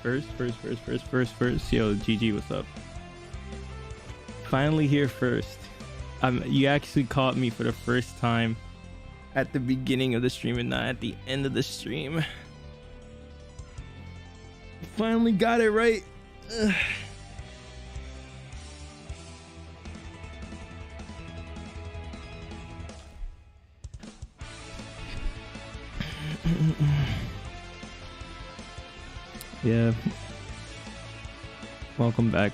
First. Yo, GG, what's up? Finally here first. You actually caught me for the first time at the beginning of the stream and not at the end of the stream. Finally got it right. Ugh. Yeah. Welcome back.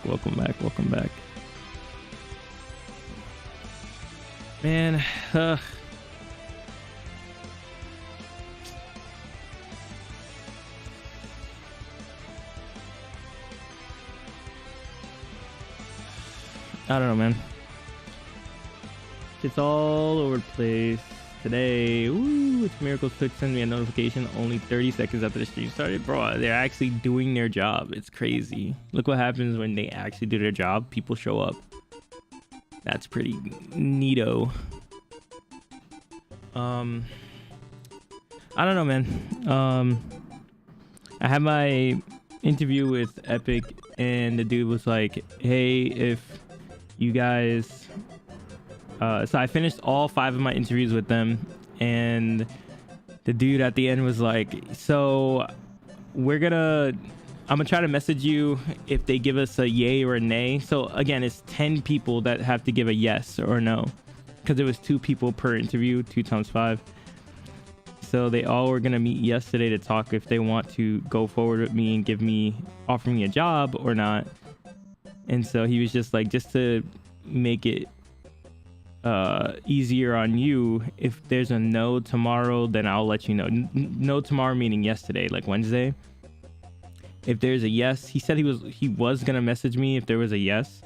Man, I don't know, man. It's all over the place today. Ooh, it's Miracles Click send me a notification only 30 seconds after the stream started. Bro, they're actually doing their job. It's crazy. Look what happens when they actually do their job. People show up. That's pretty neato. I don't know, man. I had my interview with Epic and the dude was like, hey, if you guys so I finished all 5 of my interviews with them, and the dude at the end was like, so I'm gonna try to message you if they give us a yay or a nay. So again, it's 10 people that have to give a yes or no, because there was 2 people per interview, 2 times 5. So they all were gonna meet yesterday to talk if they want to go forward with me and offer me a job or not. And so he was just like, just to make it easier on you, if there's a no tomorrow, then I'll let you know. No tomorrow meaning yesterday, like Wednesday. If there's a yes, he said he was gonna message me if there was a yes,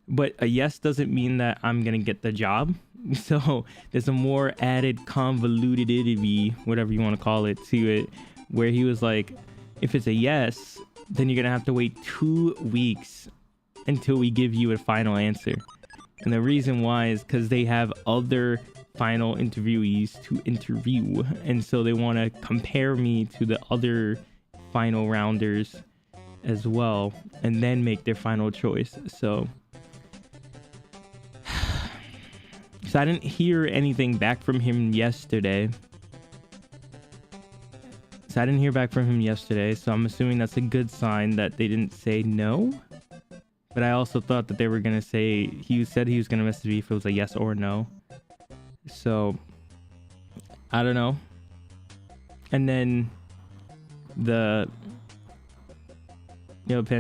but a yes doesn't mean that I'm gonna get the job. So there's a more added convoluted, whatever you want to call it, to it, where he was like, if it's a yes, then you're gonna have to wait 2 weeks until we give you a final answer. And the reason why is because they have other final interviewees to interview, and so they want to compare me to the other final rounders as well, and then make their final choice. So I didn't hear anything back from him yesterday. So I'm assuming that's a good sign that they didn't say no. But I also thought that they were gonna say, he said he was gonna message me if it was a yes or no. So I don't know. And then Panda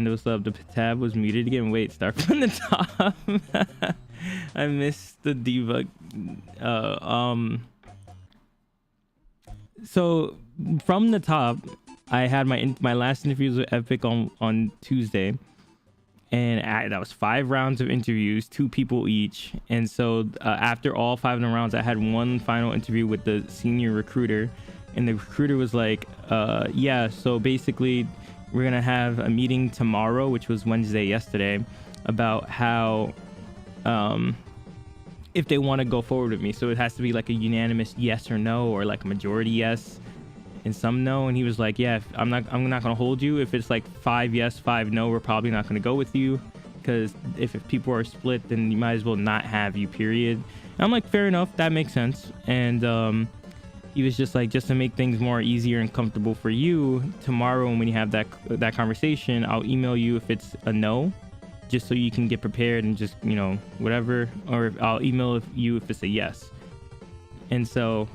was up. The tab was muted again. Wait, start from the top. I missed the debug. So from the top, I had my last interviews with Epic on Tuesday, and that was 5 rounds of interviews, 2 people each. And so after all 5 of the rounds, I had one final interview with the senior recruiter, and the recruiter was like, yeah, so basically we're gonna have a meeting tomorrow, which was Wednesday yesterday, about how if they want to go forward with me. So it has to be like a unanimous yes or no, or like a majority yes and some no. And he was like, yeah, I'm not gonna hold you. If it's like 5 yes, 5 no, we're probably not gonna go with you, because if people are split, then you might as well not have you, period. And I'm like, fair enough, that makes sense. And he was just like, just to make things more easier and comfortable for you, tomorrow when you have that conversation, I'll email you if it's a no, just so you can get prepared and just, whatever, or I'll email you if it's a yes. And so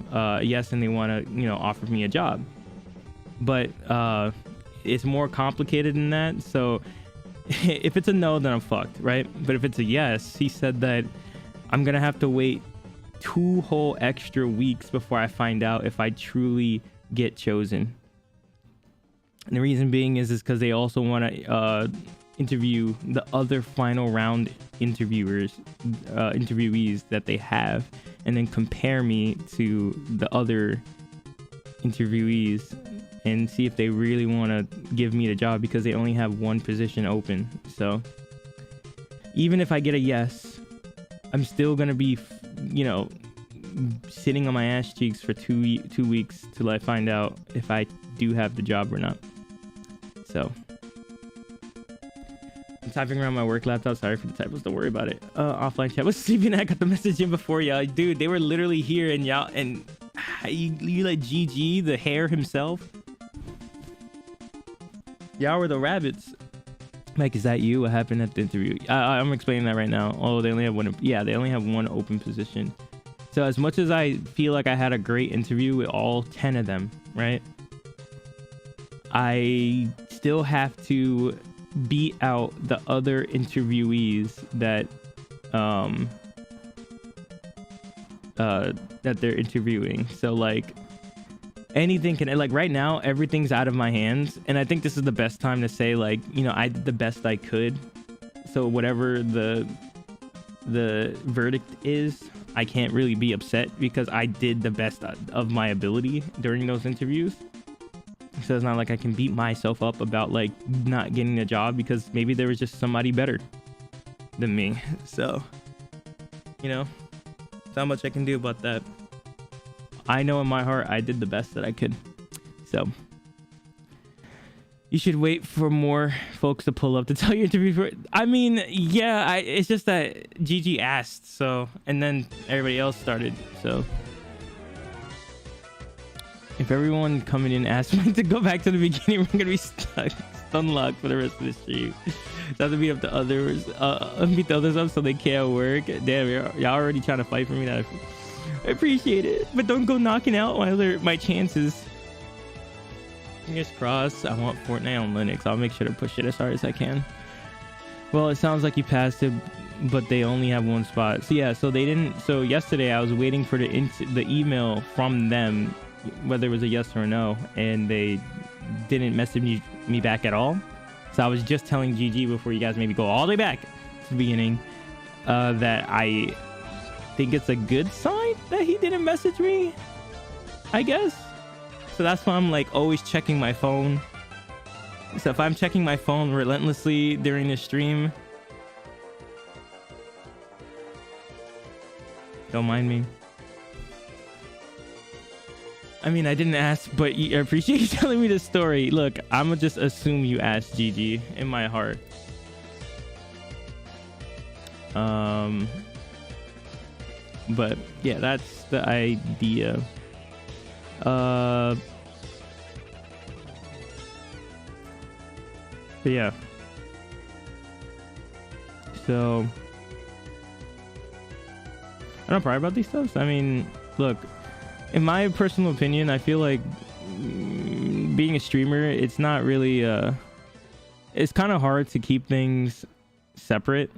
yes, and they want to offer me a job, but it's more complicated than that. So if it's a no, then I'm fucked, right? But if it's a yes, he said that I'm gonna have to wait 2 whole extra weeks before I find out if I truly get chosen. And the reason being is because they also want to interview the other final round interviewees that they have, and then compare me to the other interviewees and see if they really want to give me the job, because they only have 1 position open. So even if I get a yes, I'm still gonna be sitting on my ass cheeks for 2 weeks till I find out if I do have the job or not. So I'm typing around my work laptop. Sorry for the typos. Don't worry about it. Offline chat was sleeping. I got the message in before y'all. Dude, they were literally here, and y'all, and you let GG, the hair himself. Y'all were the rabbits. Mike, is that you? What happened at the interview? I'm explaining that right now. Oh, they only have one. Yeah, they only have one open position. So as much as I feel like I had a great interview with all 10 of them, right? I still have to beat out the other interviewees that they're interviewing. So like anything can, like right now everything's out of my hands, and I think this is the best time to say, like, you know, I did the best I could. So whatever the verdict is, I can't really be upset because I did the best of my ability during those interviews. So it's not like I can beat myself up about like not getting a job because maybe there was just somebody better than me. So, you know, that's how much I can do about that. I know in my heart I did the best that I could. So you should wait for more folks to pull up to tell your interview for it. I mean, yeah, it's just that Gigi asked, so, and then everybody else started. So if everyone coming in asks me to go back to the beginning, we're gonna be stuck, stun locked for the rest of the stream. So I have to beat up the others, beat the others up so they can't work. Damn, y'all already trying to fight for me. I appreciate it, but don't go knocking out my chances. Fingers crossed. I want Fortnite on Linux. I'll make sure to push it as hard as I can. Well, it sounds like you passed it, but they only have one spot. So yeah, so they didn't. So yesterday I was waiting for the email from them, whether it was a yes or a no, and they didn't message me back at all. So I was just telling GG before you guys maybe go all the way back to the beginning that I think it's a good sign that he didn't message me, I guess. So that's why I'm like always checking my phone. So if I'm checking my phone relentlessly during the stream, don't mind me. I mean, I didn't ask, but I appreciate you telling me the story. Look, I'm gonna just assume you asked GG in my heart. But yeah, that's the idea. But yeah. So I'm not proud about these stuffs. I mean, look, in my personal opinion, I feel like being a streamer, it's not really it's kind of hard to keep things separate.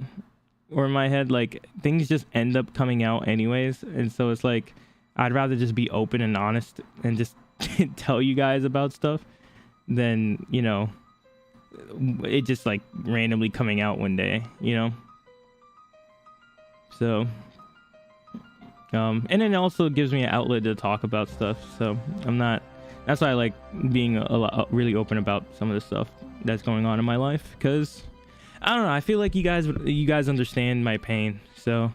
Or in my head, like things just end up coming out anyways, and so it's like I'd rather just be open and honest and just tell you guys about stuff than, you know, it just like randomly coming out one day, you know. So and it also gives me an outlet to talk about stuff. So that's why I like being really open about some of the stuff that's going on in my life, because I don't know, I feel like you guys understand my pain, so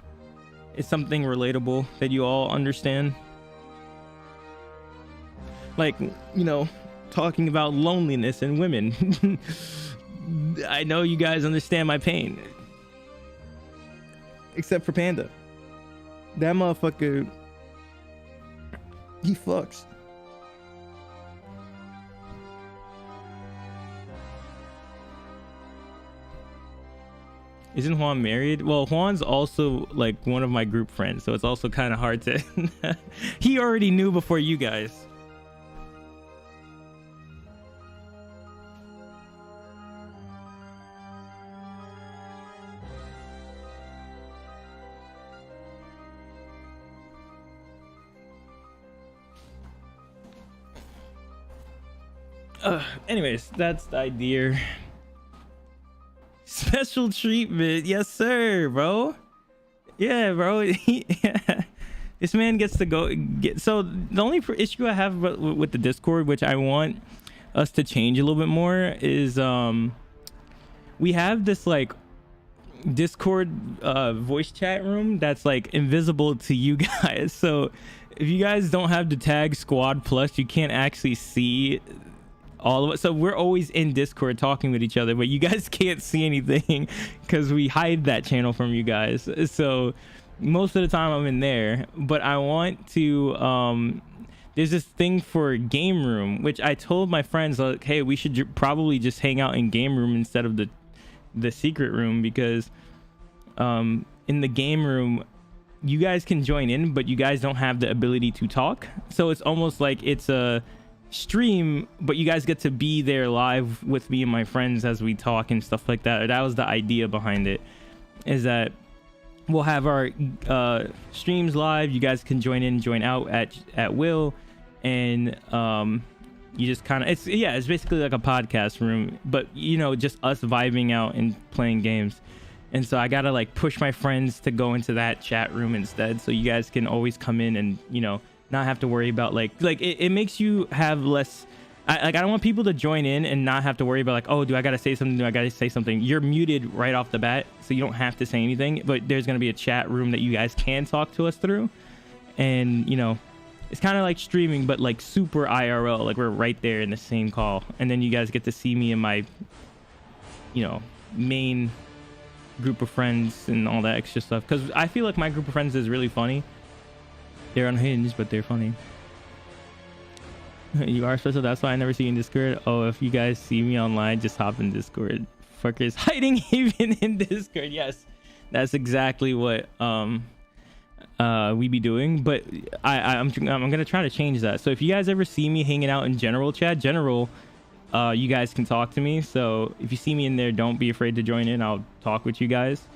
it's something relatable that you all understand. Like, you know, talking about loneliness and women. I know you guys understand my pain. Except for Panda. That motherfucker, he fucks. Isn't Juan married? Well, Juan's also like one of my group friends, so it's also kind of hard to he already knew before you guys. Anyways, that's the idea. Special treatment, yes sir, bro. Yeah, bro. Yeah. This man gets to go get. So the only issue I have with the Discord, which I want us to change a little bit more, is we have this like Discord voice chat room that's like invisible to you guys. So if you guys don't have the tag Squad Plus, you can't actually see all of us. So we're always in Discord talking with each other, but you guys can't see anything because we hide that channel from you guys. So most of the time I'm in there, but I want to there's this thing for game room, which I told my friends, like, hey, we should probably just hang out in game room instead of the secret room, because in the game room you guys can join in, but you guys don't have the ability to talk. So it's almost like it's a stream, but you guys get to be there live with me and my friends as we talk and stuff like that. That was the idea behind it, is that we'll have our streams live. You guys can join in, join out at will, and you just kind of, it's basically like a podcast room, but you know, just us vibing out and playing games. And so I gotta like push my friends to go into that chat room instead, so you guys can always come in and, you know, not have to worry about like it makes you have less. I don't want people to join in and not have to worry about like, oh, do I gotta say something? Do I gotta say something? You're muted right off the bat, so you don't have to say anything. But there's gonna be a chat room that you guys can talk to us through, and you know, it's kind of like streaming, but like super IRL. Like we're right there in the same call, and then you guys get to see me and my, you know, main group of friends and all that extra stuff. Because I feel like my group of friends is really funny. They're unhinged, but they're funny. You are special, that's why I never see you in Discord. Oh, if you guys see me online, just hop in Discord. Fuckers hiding even in Discord. Yes, that's exactly what we be doing. But I'm gonna try to change that. So if you guys ever see me hanging out in general chat, you guys can talk to me. So if you see me in there, don't be afraid to join in. I'll talk with you guys.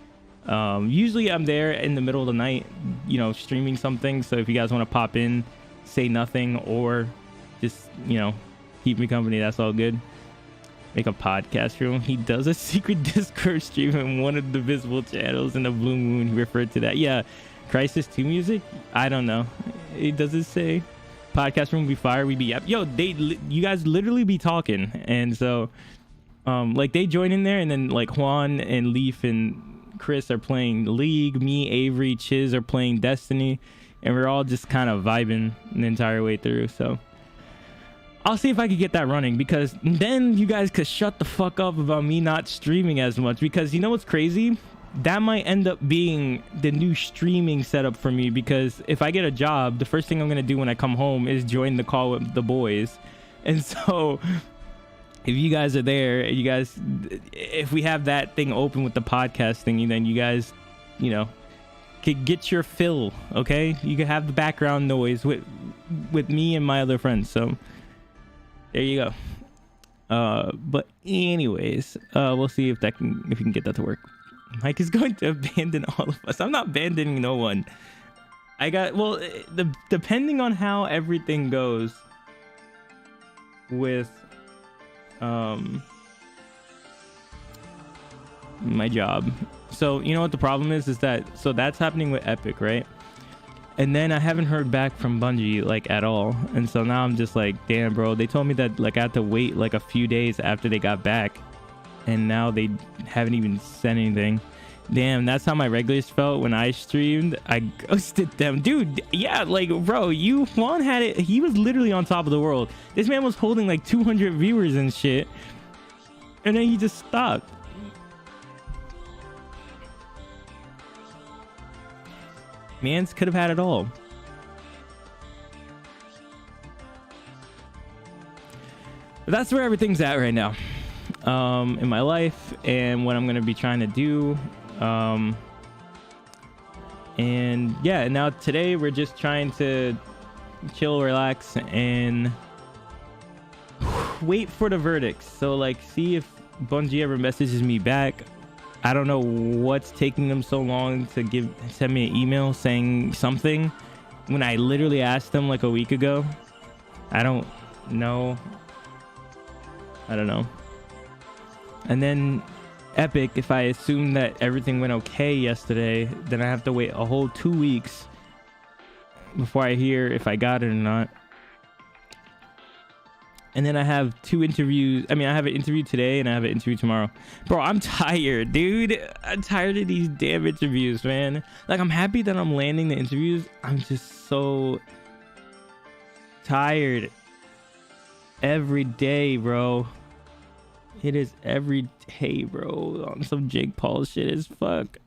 Usually I'm there in the middle of the night, you know, streaming something. So if you guys want to pop in, say nothing, or just, you know, keep me company, that's all good. Make a podcast room. He does a secret Discord stream in one of the visible channels in the Blue Moon. He referred to that. Yeah, Crisis 2 music. I don't know. It doesn't say. Podcast room be fire. We be yo. You guys literally be talking, and so like they join in there, and then like Juan and Leaf and Chris are playing League. Me, Avery, Chiz are playing Destiny, and we're all just kind of vibing the entire way through. So I'll see if I could get that running, because then you guys could shut the fuck up about me not streaming as much. Because you know what's crazy? That might end up being the new streaming setup for me, because if I get a job, the first thing I'm gonna do when I come home is join the call with the boys. And so if you guys are there, if we have that thing open with the podcast thingy, then you guys, you know, could get your fill. Okay, you can have the background noise with me and my other friends. So there you go. But anyways, we'll see if we can get that to work. Mike is going to abandon all of us. I'm not abandoning no one. Depending on how everything goes with my job. So you know what the problem is that that's happening with Epic, right? And then I haven't heard back from Bungie like at all, and so now I'm just like, damn, bro. They told me that like I had to wait like a few days after they got back, and now they haven't even said anything. Damn, that's how my regulars felt when I streamed. I ghosted them, dude. Yeah, like, bro, Juan had it. He was literally on top of the world. This man was holding like 200 viewers and shit, and then he just stopped. Mans could have had it all. But that's where everything's at right now, in my life and what I'm gonna be trying to do. And yeah, now today we're just trying to chill, relax, and wait for the verdicts. So like, see if Bungie ever messages me back. I don't know what's taking them so long to send me an email saying something when I literally asked them like a week ago. I don't know. And then Epic, if I assume that everything went okay yesterday, then I have to wait a whole 2 weeks before I hear if I got it or not. And then I have 2 interviews. I mean, I have an interview today and I have an interview tomorrow. Bro, I'm tired, dude. I'm tired of these damn interviews, man. Like, I'm happy that I'm landing the interviews. I'm just so tired. every day, bro. It is every day, bro. On some Jake Paul shit as fuck.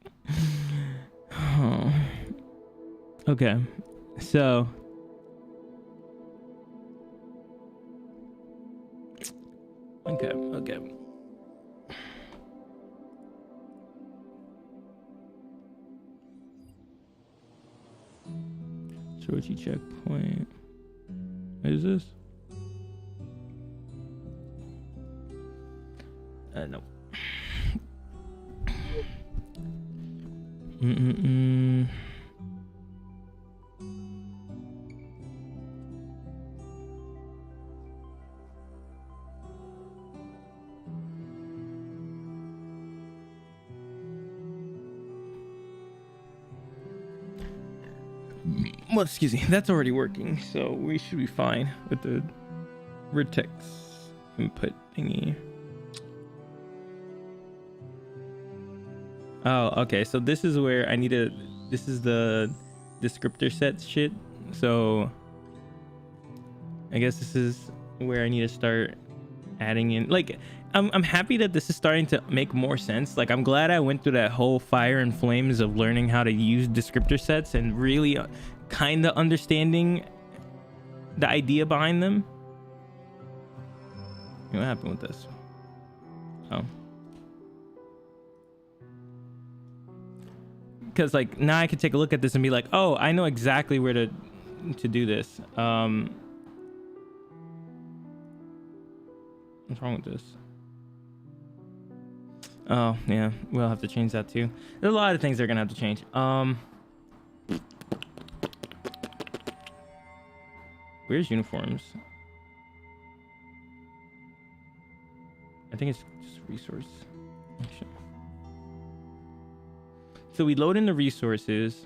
Okay, so okay. Sochi checkpoint. What is this? No. Well, excuse me, that's already working, so we should be fine with the Vertex input thingy. Oh, okay, so this is where I need to, this is the descriptor set shit, so I guess this is where I need to start adding in, like, I'm happy that this is starting to make more sense. Like, I'm glad I went through that whole fire and flames of learning how to use descriptor sets and really kind of understanding the idea behind them. What happened with this? Oh. Because, like, now I can take a look at this and be like, oh, I know exactly where to do this. What's wrong with this? Oh, yeah, we'll have to change that too. There's a lot of things they're gonna have to change. Where's uniforms? I think it's just resource. Actually. So we load in the resources.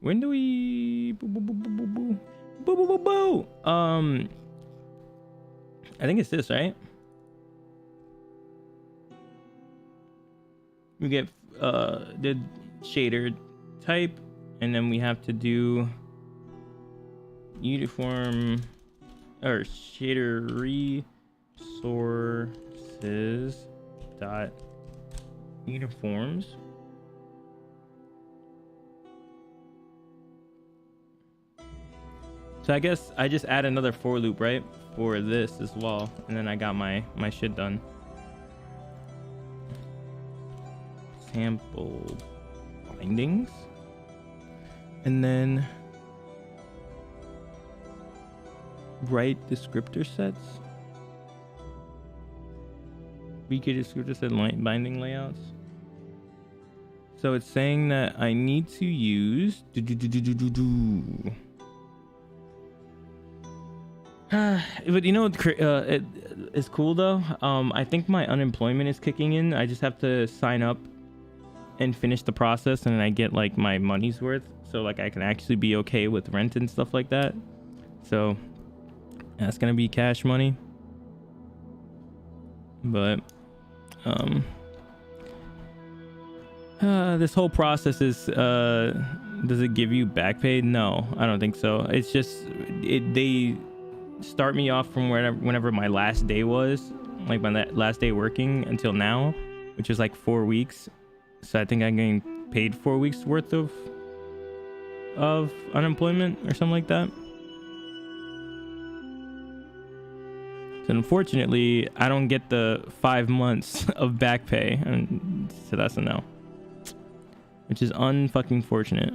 When do we I think it's this, right? We get the shader type, and then we have to do uniform or shader resources dot uniforms. So I guess I just add another for loop, right, for this as well, and then I got my shit done. Sample bindings, and then write descriptor sets. VK descriptor set binding layouts. So it's saying that I need to use but you know, it's cool though. I think my unemployment is kicking in. I just have to sign up and finish the process, and then I get like my money's worth, so like I can actually be okay with rent and stuff like that. So that's gonna be cash money. But this whole process is does it give you back pay? No, I don't think so. It's just they start me off from whenever my last day was, like my last day working until now, which is like 4 weeks. So I think I'm getting paid 4 weeks worth of unemployment or something like that. So unfortunately, I don't get the 5 months of back pay, and so that's a no, which is unfucking fortunate.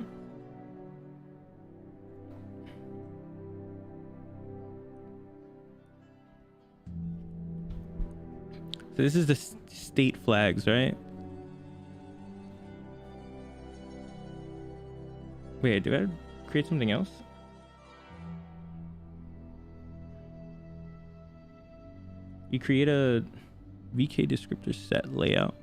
So this is the state flags, right? Wait, do I create something else? You create a VK descriptor set layout.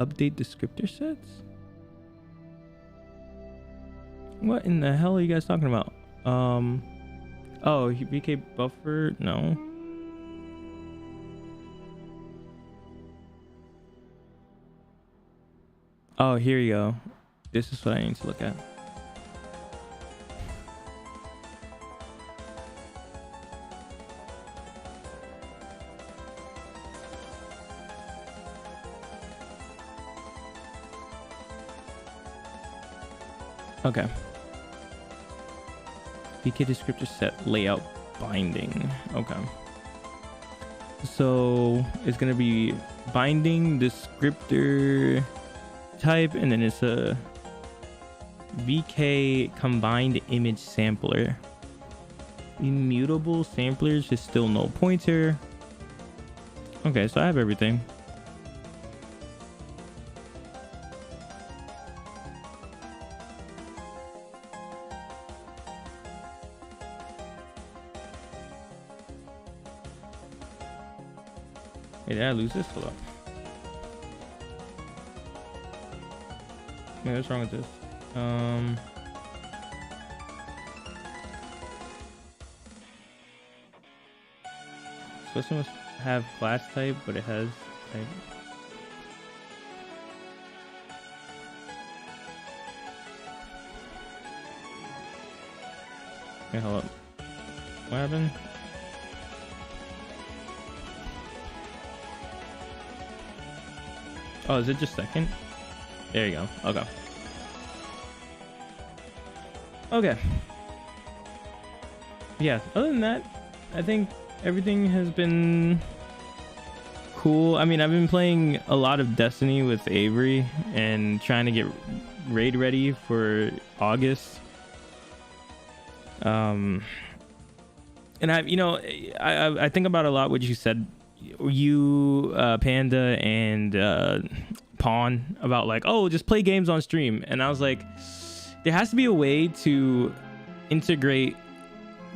Update descriptor sets? What in the hell are you guys talking about? Oh, VK buffer? No. Oh, here you go. This is what I need to look at. Okay. VK descriptor set layout binding. Okay. So it's gonna be binding descriptor type, and then it's a VK combined image sampler. Immutable samplers is still no pointer. Okay, so I have everything. Wait, did I lose this? Hold up. Wait, what's wrong with this? Supposed to have flash type, but it has type. Wait, hold up. What happened? Oh, is it just second? There you go. Okay. Okay. Yeah, other than that, I think everything has been cool. I mean, I've been playing a lot of Destiny with Avery and trying to get raid ready for August. And I think about a lot what you said, Panda and Pawn, about like, oh, just play games on stream. And I was like, there has to be a way to integrate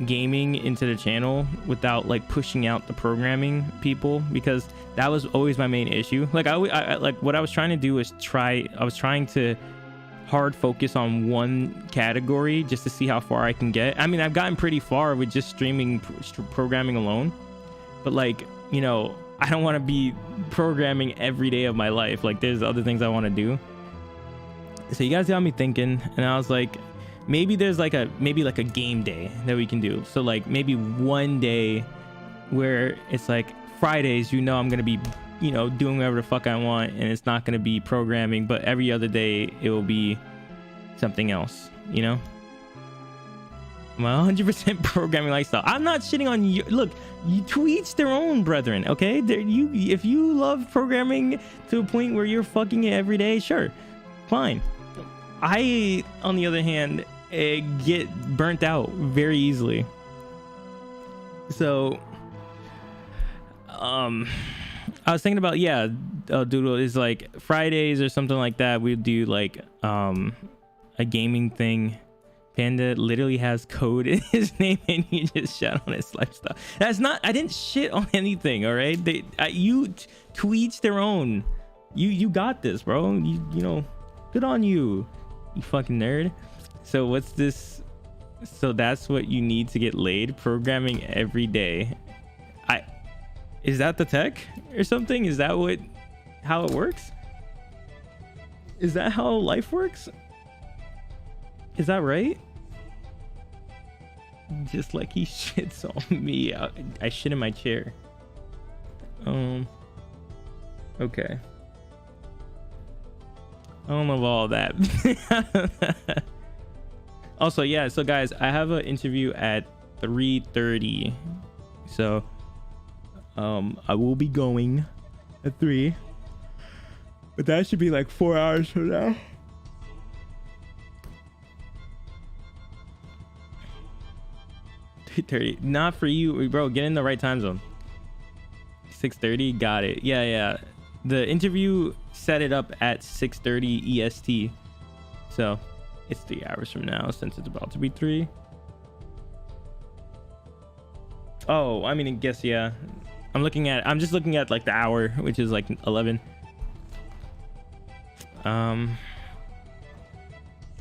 gaming into the channel without like pushing out the programming people, because that was always my main issue. Like I like what I was trying to do was I was trying to hard focus on one category just to see how far I can get. I mean, I've gotten pretty far with just streaming programming alone, but like, you know, I don't want to be programming every day of my life. Like there's other things I want to do. So you guys got me thinking, and I was like, maybe there's like a game day that we can do. So like maybe one day where it's like Fridays, you know, I'm gonna be, you know, doing whatever the fuck I want, and it's not gonna be programming, but every other day it will be something else, you know. My 100% programming lifestyle. I'm not shitting on you. Look, you to each their own, brethren. Okay, if you love programming to a point where you're fucking it every day, sure, fine. I, on the other hand, get burnt out very easily. So, I was thinking about, Doodle is like Fridays or something like that. We'd do like a gaming thing. Panda literally has code in his name, and you just shut on his lifestyle. That's not. I didn't shit on anything. All right, to each their own. You got this, bro. You know, good on you. You fucking nerd. So what's this? So that's what you need to get laid, programming every day. Is that the tech or something? Is that how it works? Is that how life works? Is that right? Just like he shits on me. I shit in my chair. Okay. I don't know about all that. Also, yeah, so guys, I have an interview at 3:30. So I will be going at 3. But that should be like 4 hours from now. $3:30. Not for you, bro. Get in the right time zone. 6:30. Got it. Yeah. The interview set it up at 6:30 EST. So it's 3 hours from now, since it's about to be 3. Oh, I mean, I guess, yeah. I'm just looking at like the hour, which is like 11.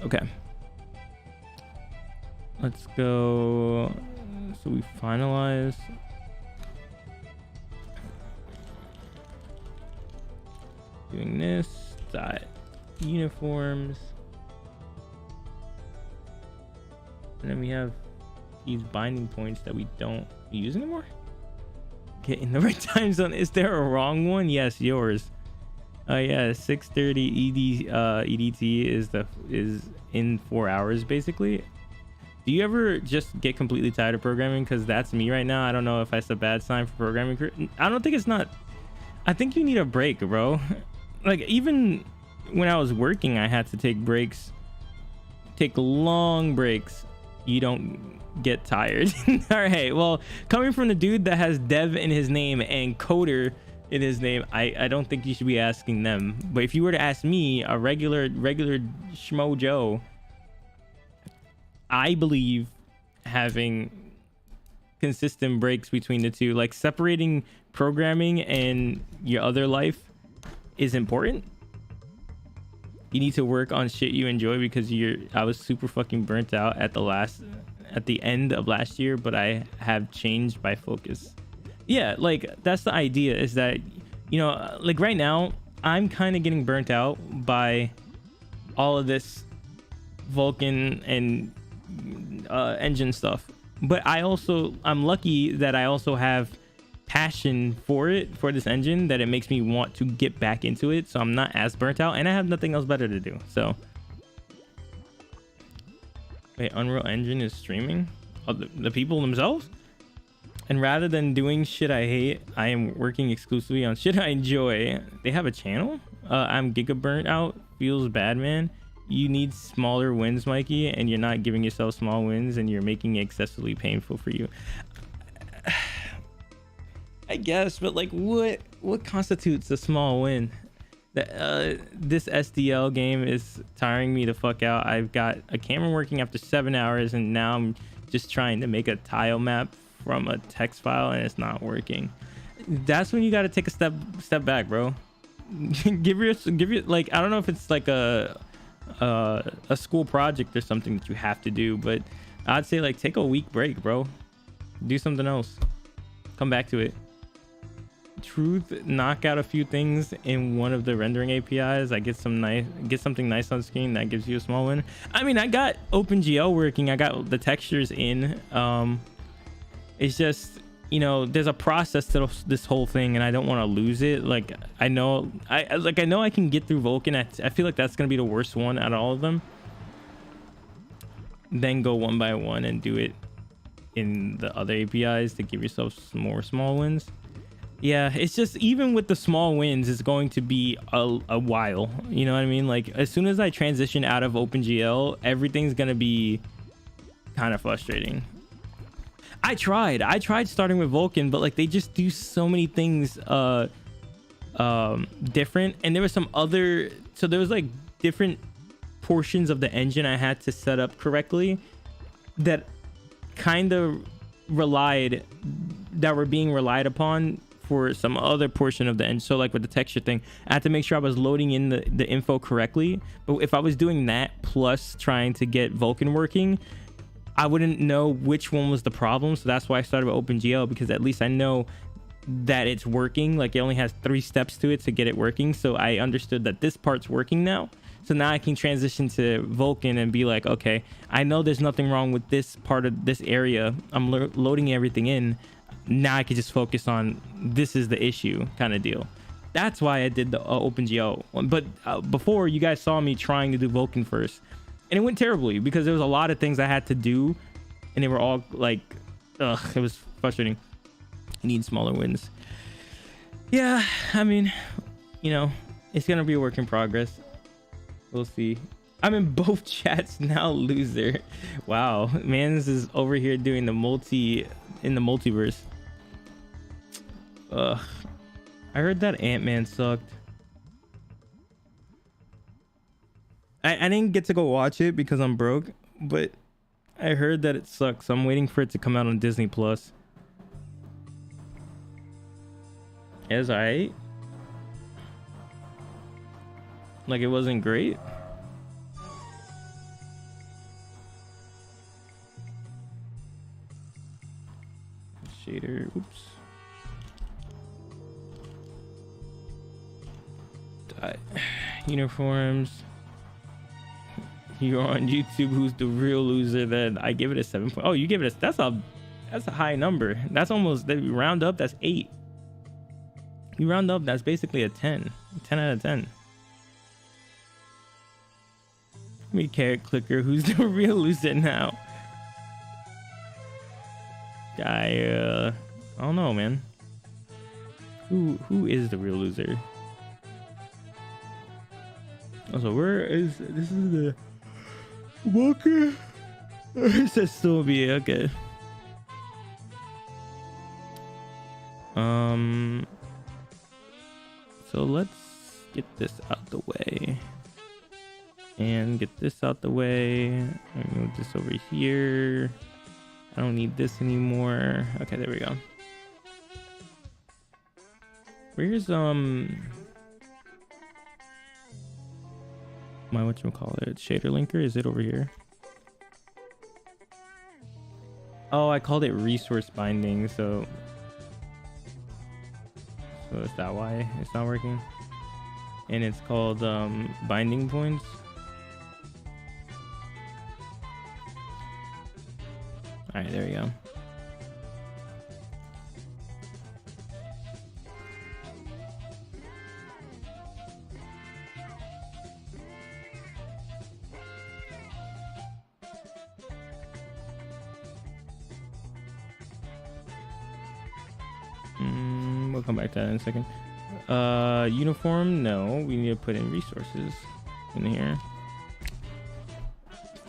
Okay. Let's go. So we finalize. Doing this. That. uniforms, and then we have these binding points that we don't use anymore. Get in the right time zone. Is there a wrong one? Yes, yours. Yeah, 6:30 EDT is in 4 hours basically. Do you ever just get completely tired of programming? Because that's me right now. I don't know if that's a bad sign for programming. I don't think it's not. I think you need a break, bro. Like, even when I was working, I had to take breaks, take long breaks. You don't get tired. All right, well, coming from the dude that has dev in his name and coder in his name, I don't think you should be asking them. But if you were to ask me, a regular schmo Joe, I believe having consistent breaks between the two, like separating programming and your other life, is important. You need to work on shit you enjoy, because I was super fucking burnt out at the end of last year, but I have changed my focus. Yeah, like, that's the idea, is that, you know, like right now I'm kind of getting burnt out by all of this Vulkan and engine stuff, but I'm lucky that I also have passion for this engine, that it makes me want to get back into it, so I'm not as burnt out, and I have nothing else better to do. So wait, Unreal Engine is streaming? Oh, the people themselves? And rather than doing shit I hate, I am working exclusively on shit I enjoy. They have a channel? I'm giga burnt out. Feels bad, man. You need smaller wins, Mikey, and you're not giving yourself small wins, and you're making it excessively painful for you. I guess, but like, what constitutes a small win? This SDL game is tiring me the fuck out. I've got a camera working after 7 hours, and now I'm just trying to make a tile map from a text file, and it's not working. That's when you got to take a step back, bro. give your like, I don't know if it's like a school project or something that you have to do, but I'd say like take a week break, bro. Do something else. Come back to it. Truth, knock out a few things in one of the rendering APIs. I get something nice on screen that gives you a small win. I mean, I got OpenGL working. I got the textures in. It's just, you know, there's a process to this whole thing, and I don't want to lose it. Like, I know I can get through Vulkan. I feel like that's gonna be the worst one out of all of them. Then go one by one and do it in the other APIs to give yourself some more small wins. Yeah, it's just, even with the small wins, it's going to be a while. You know what I mean? Like, as soon as I transition out of OpenGL, everything's gonna be kind of frustrating. I tried starting with Vulkan, but like, they just do so many things different, and there was there was like different portions of the engine I had to set up correctly that kind of were being relied upon for some other portion of the engine. So like with the texture thing, I had to make sure I was loading in the info correctly. But if I was doing that plus trying to get Vulkan working, I wouldn't know which one was the problem. So that's why I started with OpenGL, because at least I know that it's working. Like, it only has 3 steps to it to get it working. So I understood that this part's working now. So now I can transition to Vulkan and be like, okay, I know there's nothing wrong with this part of this area. I'm loading everything in. Now I can just focus on this is the issue kind of deal. That's why I did the OpenGL one. But before, you guys saw me trying to do Vulkan first, and it went terribly because there was a lot of things I had to do, and they were all like, ugh, it was frustrating. I need smaller wins. Yeah, I mean, you know, it's gonna be a work in progress. We'll see. I'm in both chats now, loser. Wow, Mans is over here doing the multiverse. Ugh, I heard that Ant-Man sucked. I didn't get to go watch it because I'm broke, but I heard that it sucks, so I'm waiting for it to come out on Disney Plus. It was alright. Like, it wasn't great. Shader, oops. Uniforms. You're on YouTube. Who's the real loser? Then I give it a 7. Oh, you give it a, that's a high number. That's almost, that you round up, that's 8. You round up, that's basically a 10. 10 out of 10. Me carrot clicker. Who's the real loser now? I don't know, man. Who is the real loser? Also, where is this? Is the Walker? It says still be okay. So let's get this out the way and get this out the way. And move this over here. I don't need this anymore. Okay, there we go. Where's my whatchamacallit shader linker? Is it over here? Oh, I called it resource binding, so is that why it's not working? And it's called binding points. All right, there we go. We'll come back to that in a second. Uniform, no, we need to put in resources in here.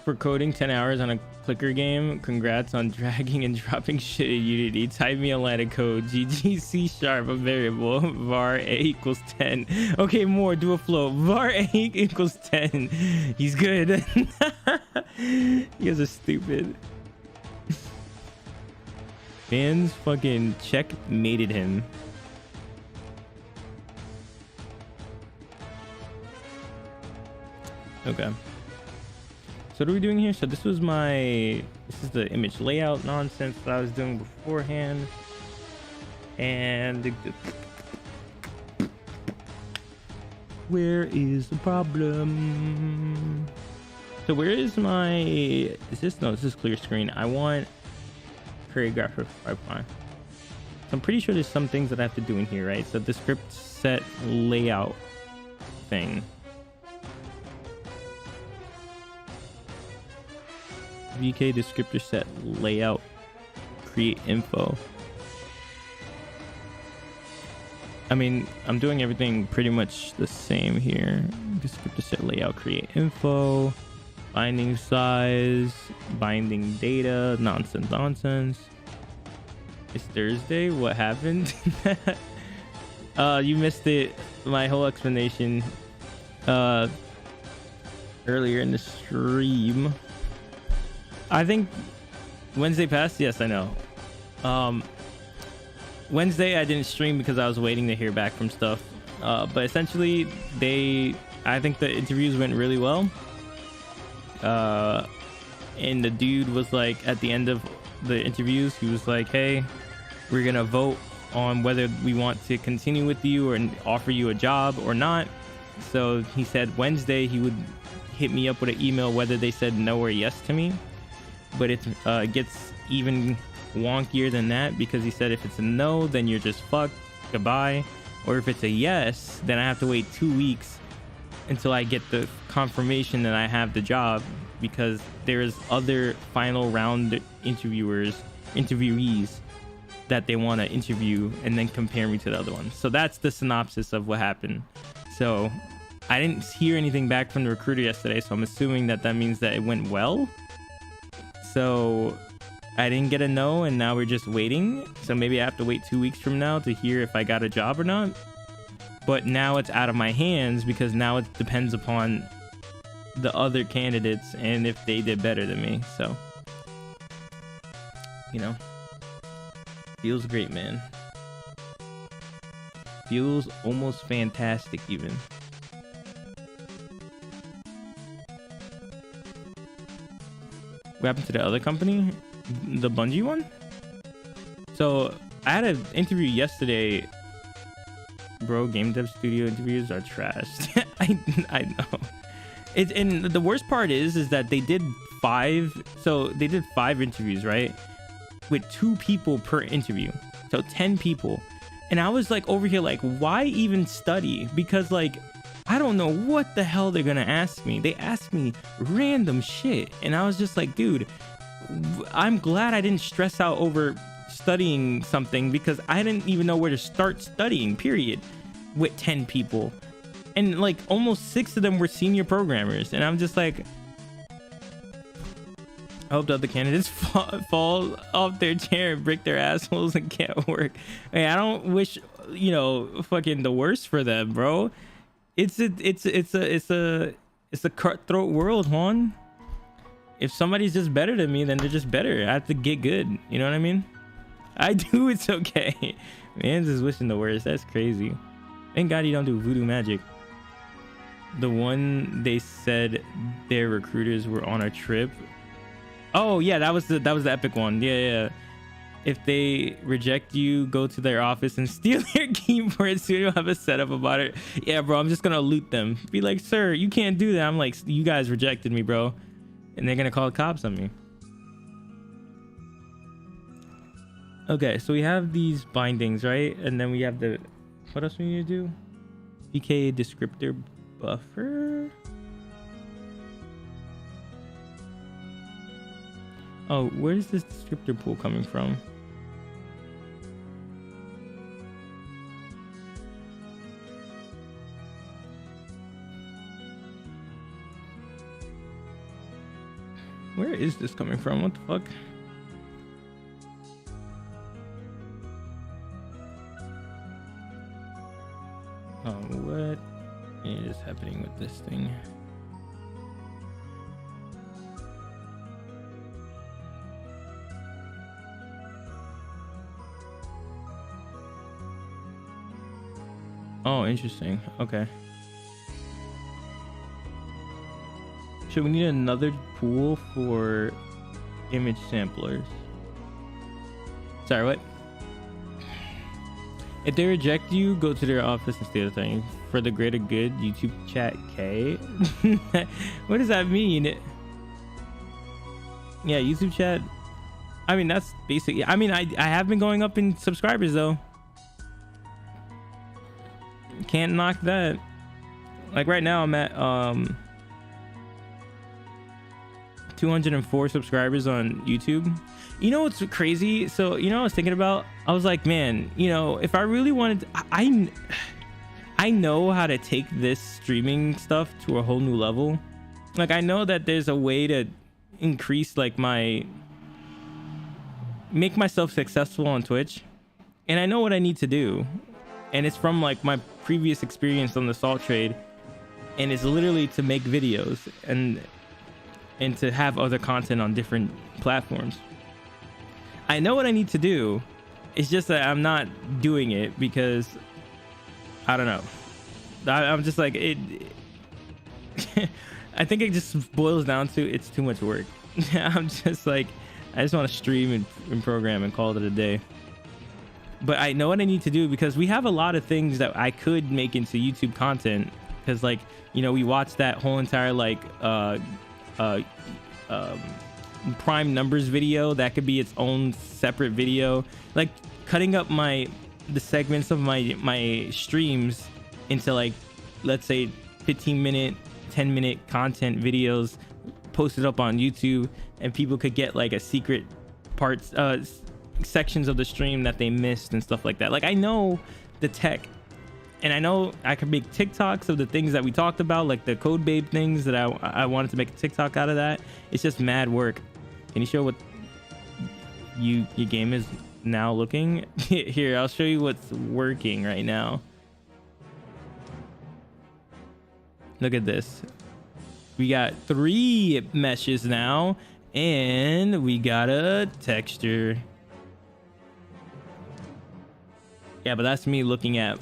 For coding 10 hours on a clicker game, congrats on dragging and dropping shit in Unity. Type me a line of code. GG C# a variable var a equals 10. Okay, more, do a flow. Var a equals 10. He's good. You guys are stupid. Fans fucking checkmated him. Okay. So what are we doing here? So this is the image layout nonsense that I was doing beforehand. And where is the problem? So where is my, this is clear screen. I want choreographer pipeline. So I'm pretty sure there's some things that I have to do in here, right? So the script set layout thing. VK descriptor set layout create info. I mean, I'm doing everything pretty much the same here. Descriptor set layout create info, binding size, binding data, nonsense. It's Thursday. What happened? You missed it. My whole explanation earlier in the stream. I think Wednesday passed. Yes, I know. Wednesday I didn't stream because I was waiting to hear back from stuff. But essentially, I think the interviews went really well. And the dude was like, at the end of the interviews, he was like, "Hey, we're gonna vote on whether we want to continue with you or offer you a job or not." So he said Wednesday he would hit me up with an email whether they said no or yes to me. But it gets even wonkier than that, because he said if it's a no, then you're just fucked, goodbye. Or if it's a yes, then I have to wait 2 weeks until I get the confirmation that I have the job, because there's other final round interviewees that they want to interview and then compare me to the other ones. So that's the synopsis of what happened. So I didn't hear anything back from the recruiter yesterday, so I'm assuming that means that it went well. So I didn't get a no, and now we're just waiting. So maybe I have to wait 2 weeks from now to hear if I got a job or not. But now it's out of my hands, because now it depends upon the other candidates and if they did better than me. So, you know, feels great, man. Feels almost fantastic even. What happened to the other company? The Bungie one? So I had an interview yesterday. Bro, game dev studio interviews are trash. I know. And the worst part is that they did 5. So they did 5 interviews, right? With 2 people per interview. So 10 people. And I was like over here like, why even study? Because like, I don't know what the hell they're gonna ask me. They asked me random shit. And I was just like, dude, I'm glad I didn't stress out over studying something, because I didn't even know where to start studying, period, with 10 people. And like almost 6 of them were senior programmers. And I'm just like, I hope the other candidates fall off their chair and break their assholes and can't work. Hey, I don't wish, you know, fucking the worst for them, bro. It's a cutthroat world, Juan. If somebody's just better than me, then they're just better. I have to get good. You know what I mean? I do. It's okay. Man's just wishing the worst. That's crazy. Thank God you don't do voodoo magic. The one they said their recruiters were on a trip. Oh yeah, that was the epic one. Yeah. If they reject you, go to their office and steal their keyboard so you don't have a setup about it. Yeah, bro, I'm just gonna loot them. Be like, sir, you can't do that. I'm like, you guys rejected me, bro. And they're gonna call the cops on me. Okay, so we have these bindings, right? And then we have the, what else we need to do? PK descriptor buffer. Oh, where is this descriptor pool coming from? Where is this coming from? What the fuck? What is happening with this thing? Oh, interesting. Okay. So we need another pool for image samplers. Sorry, what? If they reject you, go to their office and steal the thing. For the greater good, YouTube chat K. What does that mean? Yeah, YouTube chat. I mean, that's basically. I mean, I have been going up in subscribers though. Can't knock that. Like right now I'm at 204 subscribers on YouTube. You know what's crazy? So you know what I was thinking about? I was like, man, you know, if I really wanted to, I know how to take this streaming stuff to a whole new level. Like I know that there's a way to increase like make myself successful on Twitch, and I know what I need to do. And it's from like my previous experience on the Salt Trade, and it's literally to make videos and to have other content on different platforms. I know what I need to do. It's just that I'm not doing it because I don't know. I'm just like it. I think it just boils down to it's too much work. I'm just like, I just want to stream and program and call it a day. But I know what I need to do because we have a lot of things that I could make into YouTube content. Because like, you know, we watched that whole entire like prime numbers video that could be its own separate video. Like cutting up the segments of my streams into like, let's say 15-minute, 10-minute content videos posted up on YouTube, and people could get like a secret parts sections of the stream that they missed and stuff like that. Like I know the tech, and I know I can make TikToks of the things that we talked about, like the Code Babe things that I wanted to make a TikTok out of that. It's just mad work. Can you show what your game is now looking? Here, I'll show you what's working right now. Look at this. We got 3 meshes now, and we got a texture. Yeah, but that's me looking at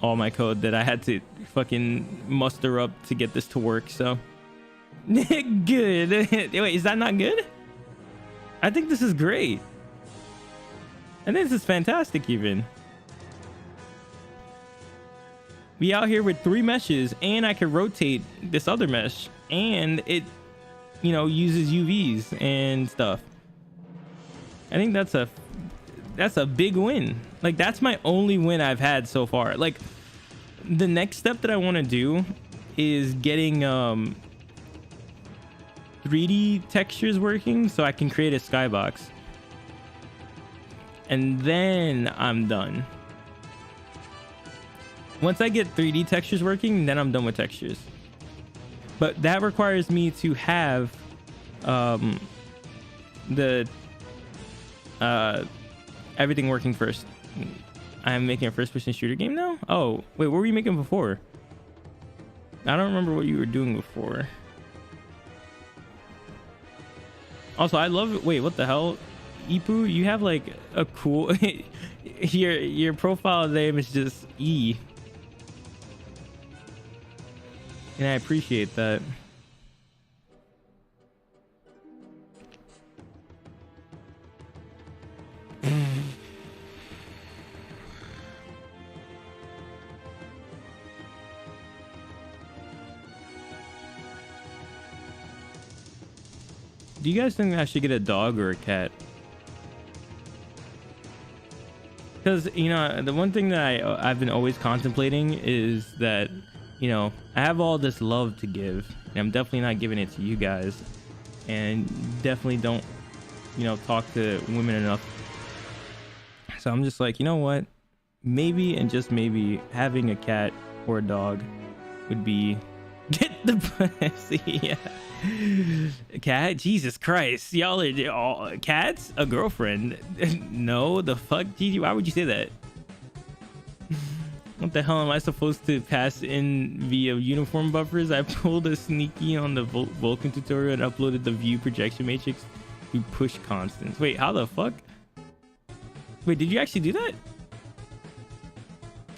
all my code that I had to fucking muster up to get this to work. So good. Wait, is that not good? I think this is great. I think this is fantastic even. We out here with 3 meshes, and I can rotate this other mesh, and it, you know, uses UVs and stuff. I think that's a big win. Like, that's my only win I've had so far. Like, the next step that I want to do is getting 3D textures working so I can create a skybox, and then I'm done. Once I get 3D textures working, then I'm done with textures. But that requires me to have everything working first. I'm making a first-person shooter game now? Oh, wait, what were you making before? I don't remember what you were doing before. Also, I love it. Wait, what the hell? Ipu, you have like a cool... your profile name is just E. And I appreciate that. Do you guys think I should get a dog or a cat? Because, you know, the one thing that I've been always contemplating is that, you know, I have all this love to give, and I'm definitely not giving it to you guys, and definitely don't, you know, talk to women enough. So I'm just like, you know what? Maybe, and just maybe, having a cat or a dog would be... Get the pussy, yeah. Cat? Jesus Christ. Y'all are all cats? A girlfriend? No, the fuck? Gigi, why would you say that? What the hell am I supposed to pass in via uniform buffers? I pulled a sneaky on the Vulkan tutorial and uploaded the view projection matrix to push constants. Wait, how the fuck? Wait, did you actually do that?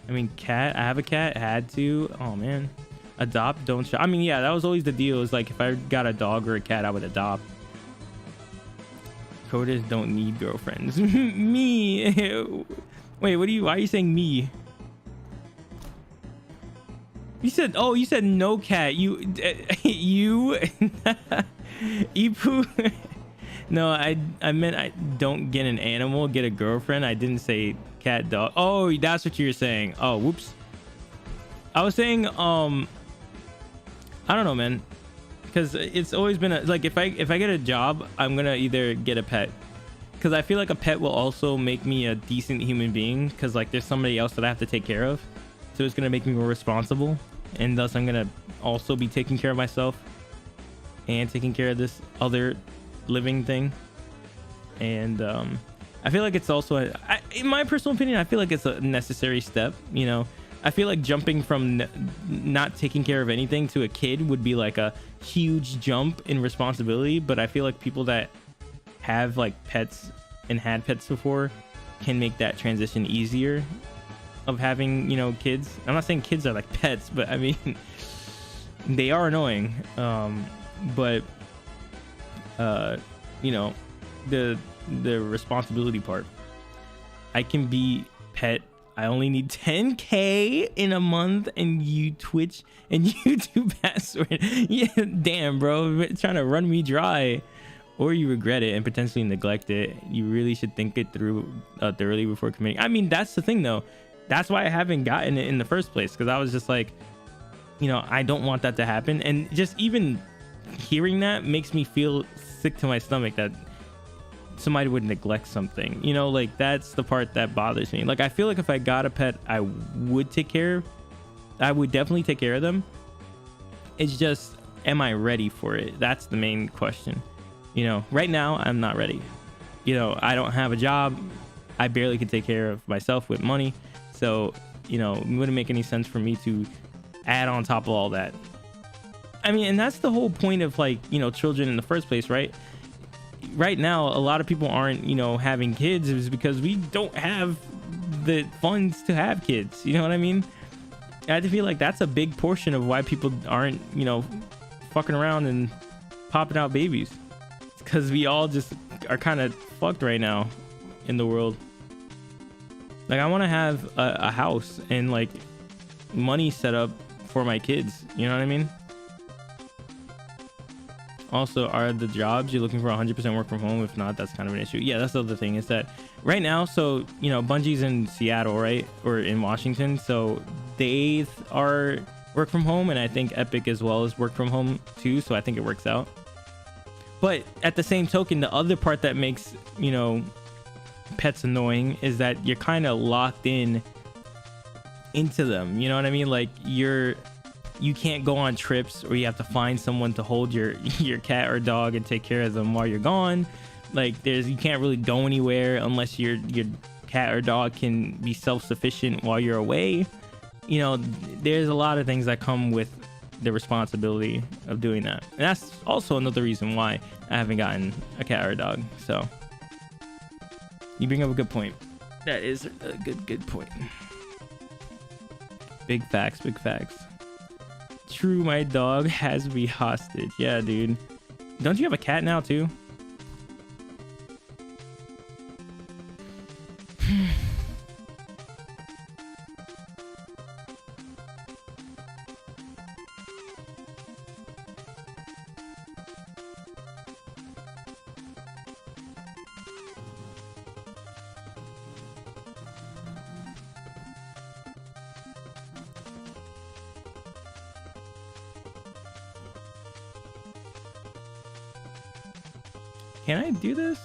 I mean, cat. I have a cat. Had to. Oh, man. Adopt, don't shop. I mean, yeah, that was always the deal. Is like, if I got a dog or a cat, I would adopt. Coders don't need girlfriends. Me. Wait, why are you saying me? You said, oh, you said no cat. You Ipu. No, I meant I don't get an animal, get a girlfriend. I didn't say cat, dog. Oh, that's what you're saying. Oh, whoops. I was saying, I don't know, man, because it's always been like, if I get a job, I'm gonna either get a pet, because I feel like a pet will also make me a decent human being, because like there's somebody else that I have to take care of, so it's gonna make me more responsible, and thus I'm gonna also be taking care of myself and taking care of this other living thing. And I feel like it's also in my personal opinion, I feel like it's a necessary step, you know. I feel like jumping from not taking care of anything to a kid would be like a huge jump in responsibility, but I feel like people that have like pets and had pets before can make that transition easier of having, you know, kids. I'm not saying kids are like pets, but I mean they are annoying, but you know, the responsibility part. I can be pet. I only need 10K in a month, and you Twitch and YouTube password. Yeah, damn, bro, trying to run me dry. Or you regret it and potentially neglect it. You really should think it through thoroughly before committing. I mean, that's the thing, though. That's why I haven't gotten it in the first place, because I was just like, you know, I don't want that to happen. And just even hearing that makes me feel sick to my stomach that somebody would neglect something, you know. Like, that's the part that bothers me. Like, I feel like if I got a pet, I would definitely take care of them. It's just, am I ready for it? That's the main question. You know, right now I'm not ready. You know, I don't have a job. I barely can take care of myself with money, so, you know, it wouldn't make any sense for me to add on top of all that. I mean, and that's the whole point of, like, you know, children in the first place, right? Right now, a lot of people aren't, you know, having kids is because we don't have the funds to have kids. You know what I mean? I feel like that's a big portion of why people aren't, you know, fucking around and popping out babies. It's because we all just are kind of fucked right now in the world. Like, I want to have a house and, like, money set up for my kids. You know what I mean? Also, are the jobs you're looking for 100% work from home? If not, that's kind of an issue. Yeah, that's the other thing, is that right now, so, you know, Bungie's in Seattle, right? Or in Washington. So they are work from home, and I think Epic as well is work from home too. So I think it works out. But at the same token, the other part that makes, you know, pets annoying is that you're kind of locked in into them. You know what I mean? Like you can't go on trips, or you have to find someone to hold your cat or dog and take care of them while you're gone. Like you can't really go anywhere unless your cat or dog can be self-sufficient while you're away. You know, there's a lot of things that come with the responsibility of doing that, and that's also another reason why I haven't gotten a cat or a dog. So you bring up a good point. That is a good point. Big facts. True, my dog has me hostage. Yeah, dude. Don't you have a cat now too? Can I do this?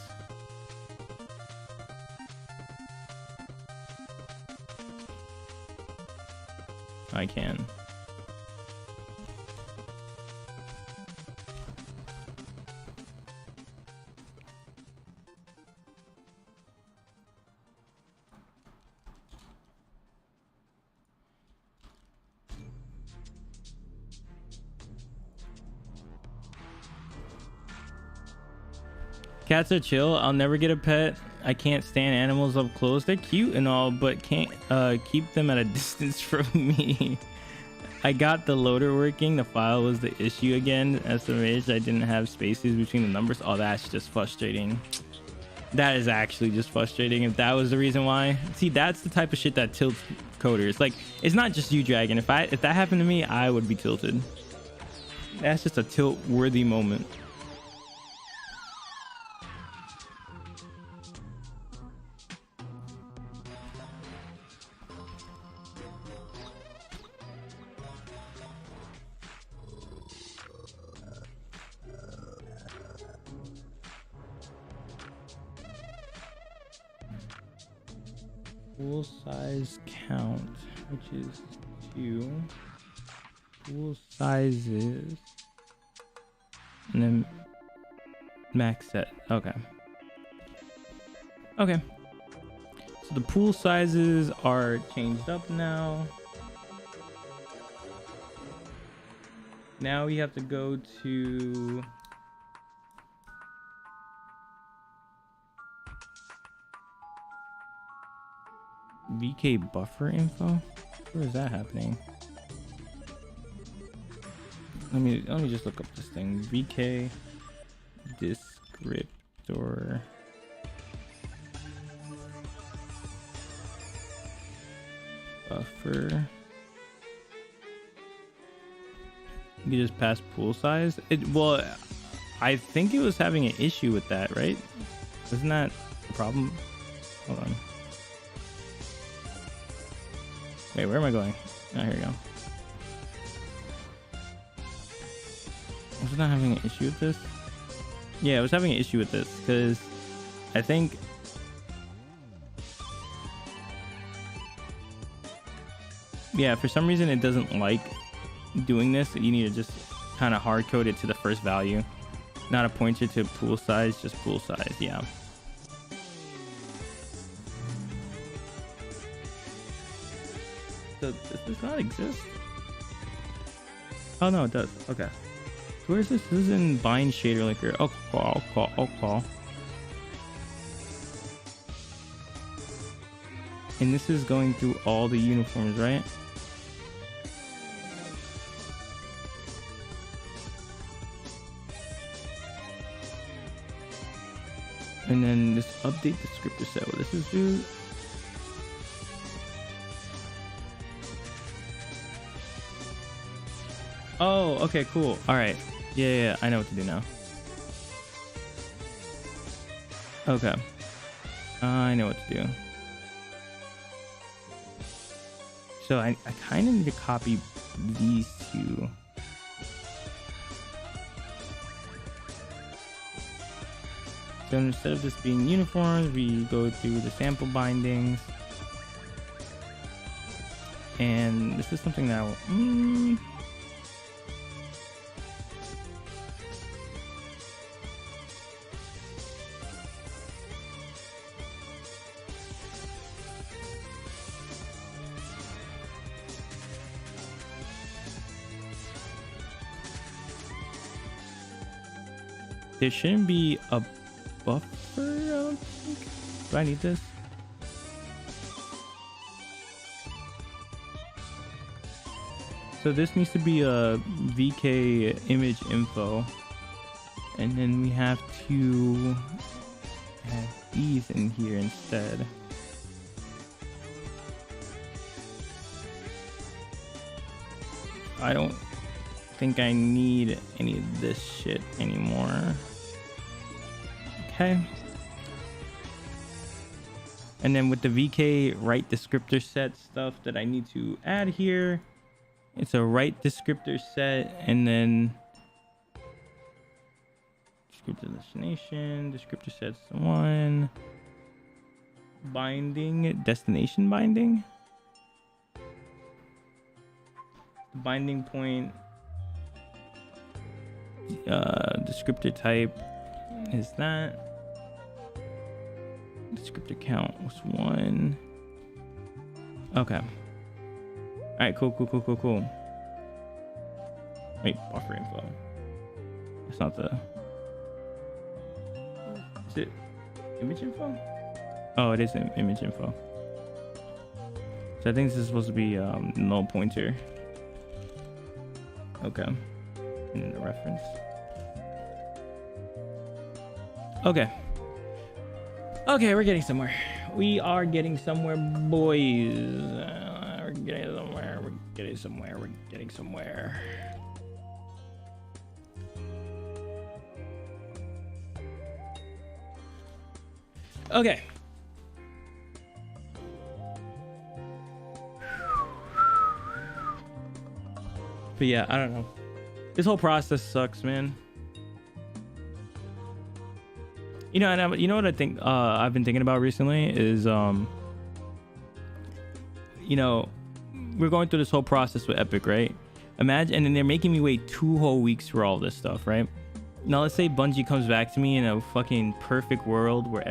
I can. Cats are chill. I'll never get a pet. I can't stand animals up close. They're cute and all, but can't keep them at a distance from me. I got the loader working. The file was the issue again. SMH, I didn't have spaces between the numbers. Oh, that's just frustrating. That is actually just frustrating if that was the reason why. See, that's the type of shit that tilts coders. Like, it's not just you, Dragon. If that happened to me, I would be tilted. That's just a tilt-worthy moment. Full size count, which is 2 full sizes, and then max set. Okay. So the pool sizes are changed up now. Now we have to go to VK buffer info. Where is that happening? Let me just look up this thing. VK descriptor buffer. You just pass pool size. Well, I think it was having an issue with that, right? Isn't that a problem? Hold on. Wait, where am I going? Oh, here we go. Was it not having an issue with this? Yeah, I was having an issue with this because I think for some reason it doesn't like doing this. You need to just kind of hard code it to the first value, not a pointer to pool size, just pool size. Yeah. Does not exist? Oh no, it does. Okay. Where is this? This is in Bind Shader Linker. Okay. And this is going through all the uniforms, right? And then this update descriptor set. What this is do? Oh, okay, cool. All right. Yeah, I know what to do now. Okay. I know what to do. So I kind of need to copy these two. So instead of this being uniforms, we go through the sample bindings. And this is something that there shouldn't be a buffer, I don't think. Do I need this? So this needs to be a VK image info. And then we have to add these in here instead. I don't think I need any of this shit anymore. Okay. And then with the VK right descriptor set stuff that I need to add here, it's a right descriptor set, and then descriptor destination, descriptor sets 1, binding, destination binding. The binding point, descriptor type is that. Descriptor count was 1. Okay. All right, cool. Wait, buffer info. It's not the. Is it image info? Oh, it is image info. So I think this is supposed to be null pointer. Okay. And then the reference. Okay. Okay, we're getting somewhere. We are getting somewhere, boys. We're getting somewhere. We're getting somewhere. Okay. But yeah, I don't know. This whole process sucks, man. You know, and you know what I think I've been thinking about recently is, you know, we're going through this whole process with Epic, right? Imagine, and then they're making me wait 2 whole weeks for all this stuff, right? Now, let's say Bungie comes back to me in a fucking perfect world where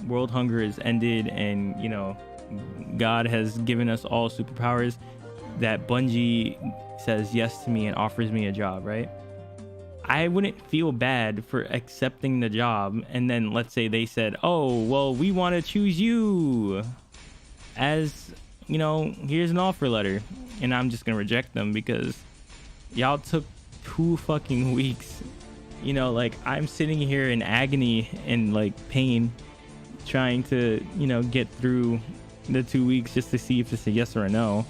world hunger is ended, and, you know, God has given us all superpowers, that Bungie says yes to me and offers me a job, right? I wouldn't feel bad for accepting the job, and then let's say they said, oh, well, we want to choose you as, you know, here's an offer letter, and I'm just gonna reject them because y'all took 2 fucking weeks. You know, like, I'm sitting here in agony and like pain trying to, you know, get through the 2 weeks just to see if it's a yes or a no.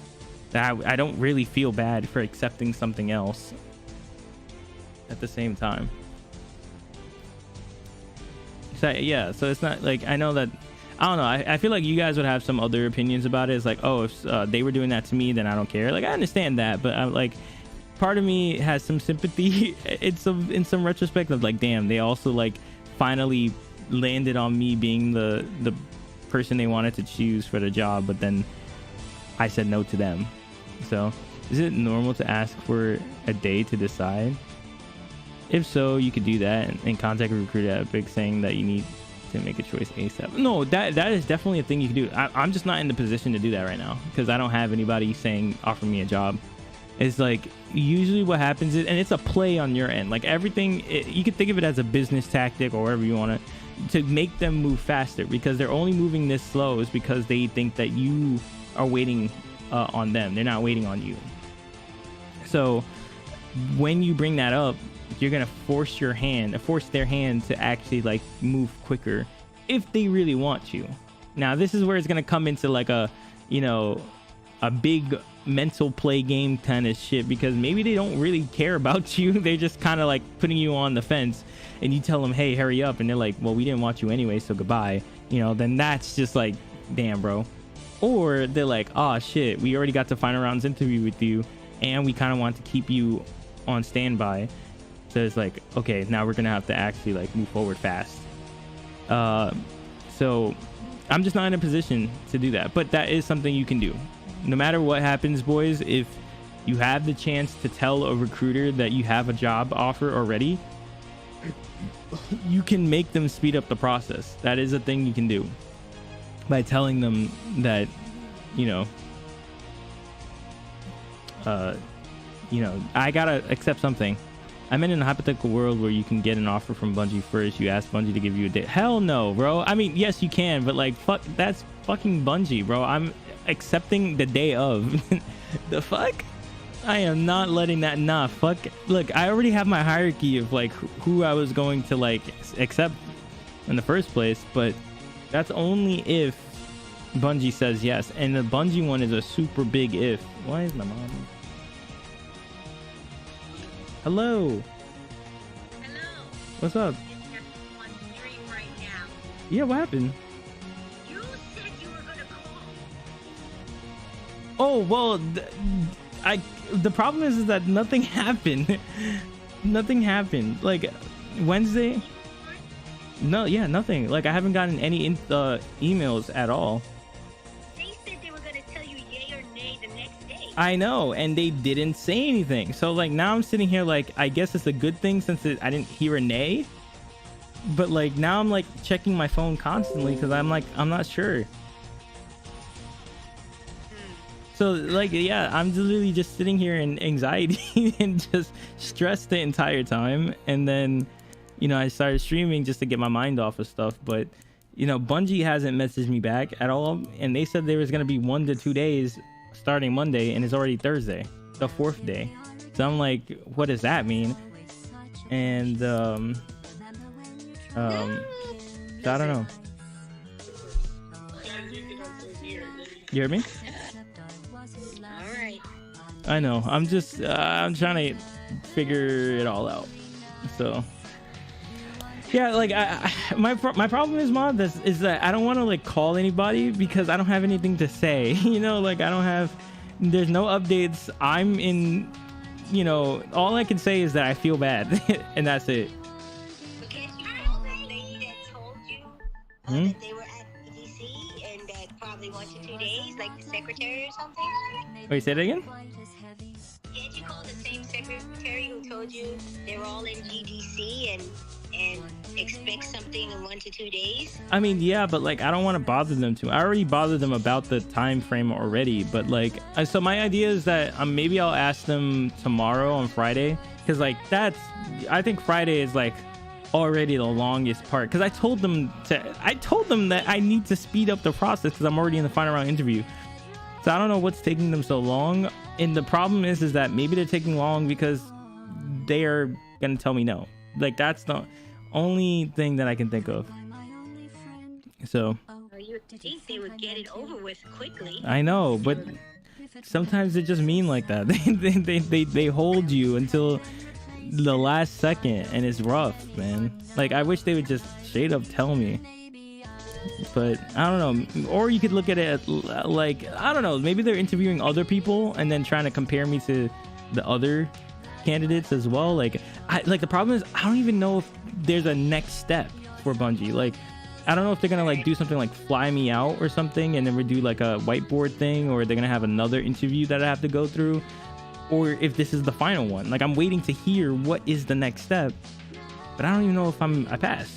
I don't really feel bad for accepting something else at the same time. So yeah, so it's not like, I know that, I don't know, I feel like you guys would have some other opinions about it. It's like, oh, if they were doing that to me, then I don't care. Like, I understand that, but I'm like, part of me has some sympathy in some retrospect of like, damn, they also like finally landed on me being the person they wanted to choose for the job, but then I said no to them. So is it normal to ask for a day to decide? If so, you could do that and contact a recruiter at Epic saying that you need to make a choice ASAP. No, that is definitely a thing you can do. I'm just not in the position to do that right now because I don't have anybody saying offer me a job. It's like, usually what happens is, and it's a play on your end, like everything, you could think of it as a business tactic or whatever you want to make them move faster, because they're only moving this slow is because they think that you are waiting on them. They're not waiting on you. So when you bring that up, you're gonna force their hand to actually like move quicker if they really want you. Now this is where it's gonna come into like a, you know, a big mental play game kind of shit, because maybe they don't really care about you. They're just kind of like putting you on the fence, and you tell them, hey, hurry up, and they're like, well, we didn't want you anyway, so goodbye. You know, then that's just like, damn, bro. Or they're like, oh shit, we already got the final rounds interview with you, and we kind of want to keep you on standby. So it's like, okay, now we're gonna have to actually like move forward fast. So I'm just not in a position to do that, but that is something you can do. No matter what happens, boys, if you have the chance to tell a recruiter that you have a job offer already, you can make them speed up the process. That is a thing you can do by telling them that, you know, I gotta accept something. I'm in a hypothetical world where you can get an offer from Bungie first. You ask Bungie to give you a date. Hell no, bro. I mean, yes, you can, but like, fuck, that's fucking Bungie, bro. I'm accepting the day of. The fuck? I am not letting that. Nah, fuck. Look, I already have my hierarchy of like who I was going to like accept in the first place, but that's only if Bungie says yes. And the Bungie one is a super big if. Why is my mom? Hello. Hello. What's up? It's on stream right now. Yeah, what happened? You said you were gonna call. Oh, well, the problem is that nothing happened. Nothing happened. Like Wednesday. No, yeah, nothing. Like I haven't gotten any emails at all. They said they were gonna tell you yay or nay the next day. I know, and they didn't say anything. So like now I'm sitting here like, I guess it's a good thing since I didn't hear a nay. But like now I'm like checking my phone constantly because I'm like, I'm not sure. So like, yeah, I'm literally just sitting here in anxiety and just stressed the entire time. And then, you know, I started streaming just to get my mind off of stuff. But, you know, Bungie hasn't messaged me back at all. And they said there was going to be 1 to 2 days starting Monday, and it's already Thursday, the 4th day. So I'm like, what does that mean? And so I don't know. You hear me? All right. I know. I'm just I'm trying to figure it all out. So yeah, like my problem is, Mod, is that I don't want to like call anybody because I don't have anything to say. You know, like there's no updates. I'm in, you know, all I can say is that I feel bad and that's it. But can't you call that lady that told you that they were at EDC and that probably 1 to 2 days, like the secretary or something? Wait, say that again? Can't you call the same secretary who told you they were all in GDC and expect something in 1 to 2 days? I mean, yeah, but like I don't want to bother them too. I already bothered them about the time frame already, but like so my idea is that maybe I'll ask them tomorrow on Friday, because like I think Friday is like already the longest part, because I told them that I need to speed up the process because I'm already in the final round interview. So I don't know what's taking them so long, and the problem is that maybe they're taking long because they are gonna tell me no. Like that's the only thing that I can think of. So You think they would get it over with quickly? I know, but sometimes they just mean like that. They hold you until the last second, and it's rough, man. Like I wish they would just straight up tell me. But I don't know. Or you could look at it like, I don't know, maybe they're interviewing other people and then trying to compare me to the other candidates as well. Like the problem is I don't even know if there's a next step for Bungie. Like I don't know if they're gonna like do something like fly me out or something and then we do like a whiteboard thing, or they're gonna have another interview that I have to go through, or if this is the final one. Like I'm waiting to hear what is the next step, but I don't even know if I passed.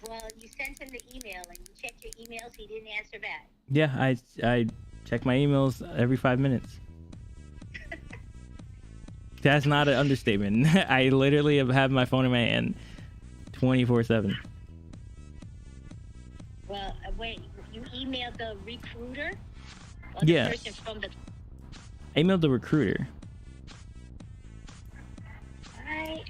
Well, you sent him the email and you checked your emails. He didn't answer back. Yeah, I check my emails every 5 minutes. That's not an understatement. I literally have my phone in my hand 24/7. Well, wait. You emailed the recruiter? Or Yeah. The person from the... I emailed the recruiter. Alright.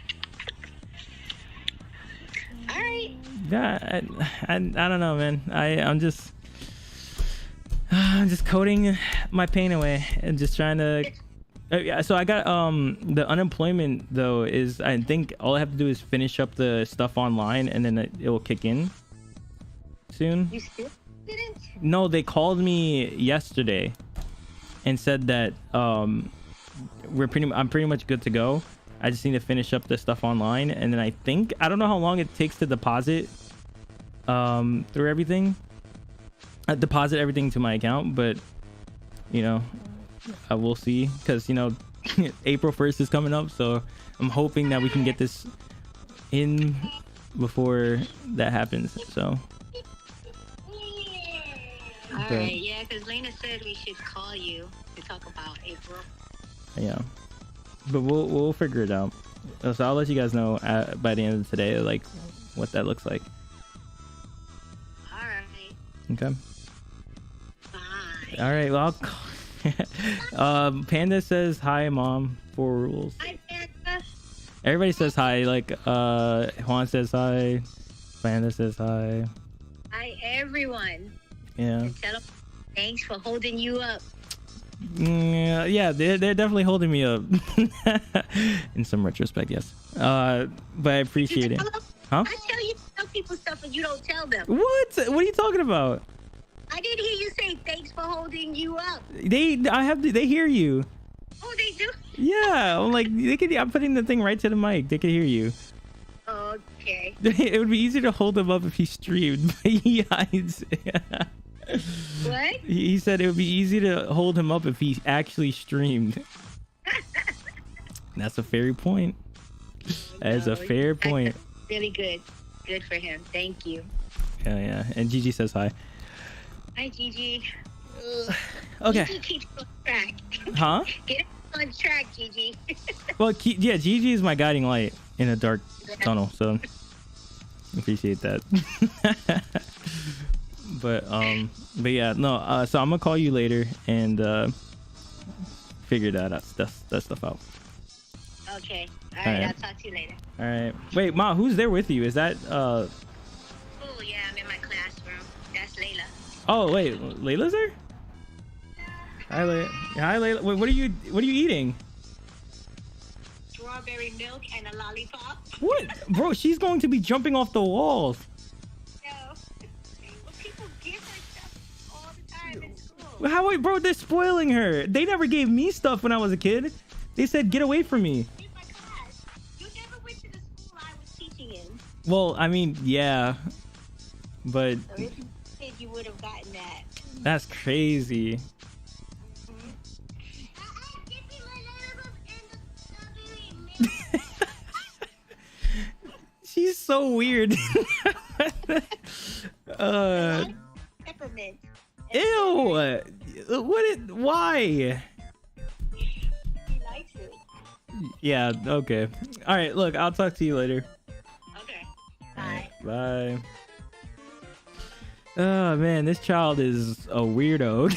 Alright. Yeah, I don't know, man. I'm just coding my pain away and just trying to. Yeah, so I got the unemployment though is I think all I have to do is finish up the stuff online and then it will kick in soon. You still didn't? No, they called me yesterday and said that I'm pretty much good to go. I just need to finish up the stuff online and then I don't know how long it takes to deposit through everything. Deposit everything to my account, but you know, we'll see because you know April 1st is coming up, so I'm hoping that we can get this in before that happens. So all right, yeah, because Lena said we should call you to talk about April. Yeah, but we'll figure it out. So I'll let you guys know by the end of today, like what that looks like. All right. Okay. Bye. All right. Well, Panda says hi, mom. 4 rules. Hi, Panda. Everybody says hi. Like Juan says hi. Panda says hi. Hi, everyone. Yeah. And tell them thanks for holding you up. Yeah, they're definitely holding me up. In some retrospect, yes. But I appreciate it. Huh? I tell you to tell people stuff and you don't tell them. What? What are you talking about? I didn't hear you say thanks for holding you up. They hear you. Oh, they do? Yeah, I'm like I'm putting the thing right to the mic. They can hear you. Okay. It would be easier to hold him up if he streamed. He hides. What? He said it would be easy to hold him up if he actually streamed. That's a fair point. That is a fair point. Really good. Good for him. Thank you. Yeah. And Gigi says hi. Hi, Gigi. Okay. Gigi keeps on track. Huh? Get on track, Gigi. Well, yeah, Gigi is my guiding light in a dark tunnel, so appreciate that. But yeah, no. So I'm gonna call you later and figure that stuff out. Okay. All right. I'll talk to you later. All right. Wait, Ma, who's there with you? Is that Oh yeah, I'm in my classroom. That's Layla. Oh wait, Layla's there? Hi, Layla. Hi, Layla. Wait, what are you eating? Strawberry milk and a lollipop. What, bro? She's going to be jumping off the walls. No. Well, people give her stuff all the time in school. How, bro? They're spoiling her. They never gave me stuff when I was a kid. They said, "Get away from me." In my class. You never went to the school I was teaching in. Well, I mean, yeah, but So if you did, you would have gotten that. that's crazy. She's so weird. Peppermint. Ew. Why? He likes it. Yeah, okay. All right, look, I'll talk to you later. Okay. All Bye. right, bye. Oh man, this child is a weirdo.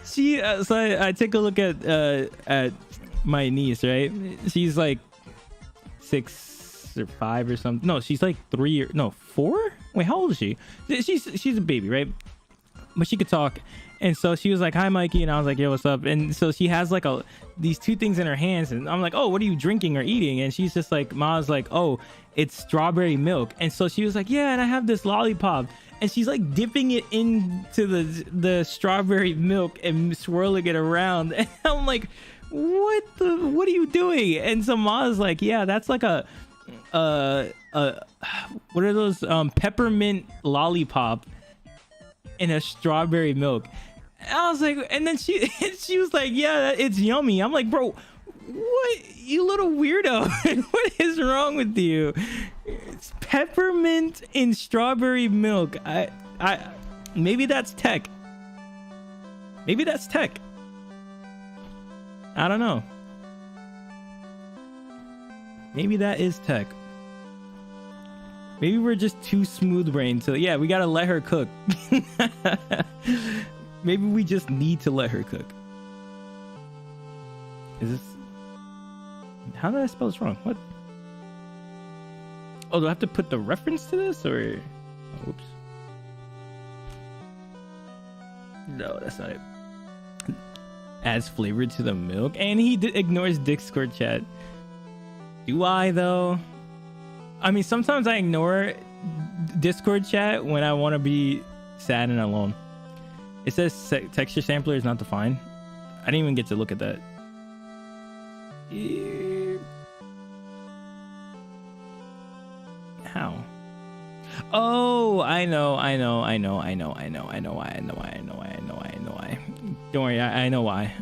So I take a look at my niece, right? She's like 6 or 5 or something. No, she's like 3 or no 4. Wait, how old is she? She's a baby, right? But she could talk. And so she was like, "Hi, Mikey," and I was like, "Yo, what's up?" And so she has like these 2 things in her hands, and I'm like, "Oh, what are you drinking or eating?" And she's just like, Ma's like, "Oh, it's strawberry milk." And so she was like, "Yeah, and I have this lollipop," and she's like dipping it into the strawberry milk and swirling it around. And I'm like, what are you doing? And so Ma's like, "Yeah, that's like a what are those peppermint lollipop in a strawberry milk." And I was like, and then she was like, "Yeah, it's yummy." I'm like, "Bro, what, you little weirdo? What is wrong with you? It's peppermint in strawberry milk." I maybe that's tech. Maybe that's tech. I don't know. Maybe that is tech. Maybe we're just too smooth brained. So yeah, we gotta let her cook. Maybe we just need to let her cook. Is this? How did I spell this wrong? What? Oh, do I have to put the reference to this or? Oh, whoops. No, that's not it. Adds flavor to the milk, and he ignores Discord chat. Do I though? I mean, sometimes I ignore Discord chat when I want to be sad and alone. It says texture sampler is not defined. I didn't even get to look at that. How? Oh, I know why. Don't worry, I know why.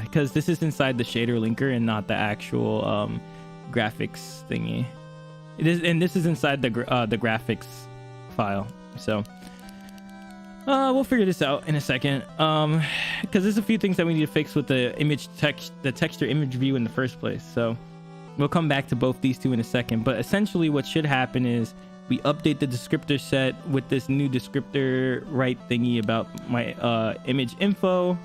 Because this is inside the shader linker and not the actual graphics thingy. It is, and this is inside the graphics file. So we'll figure this out in a second. Because there's a few things that we need to fix with the texture image view in the first place. So we'll come back to both these two in a second. But essentially, what should happen is we update the descriptor set with this new descriptor right thingy about my image info.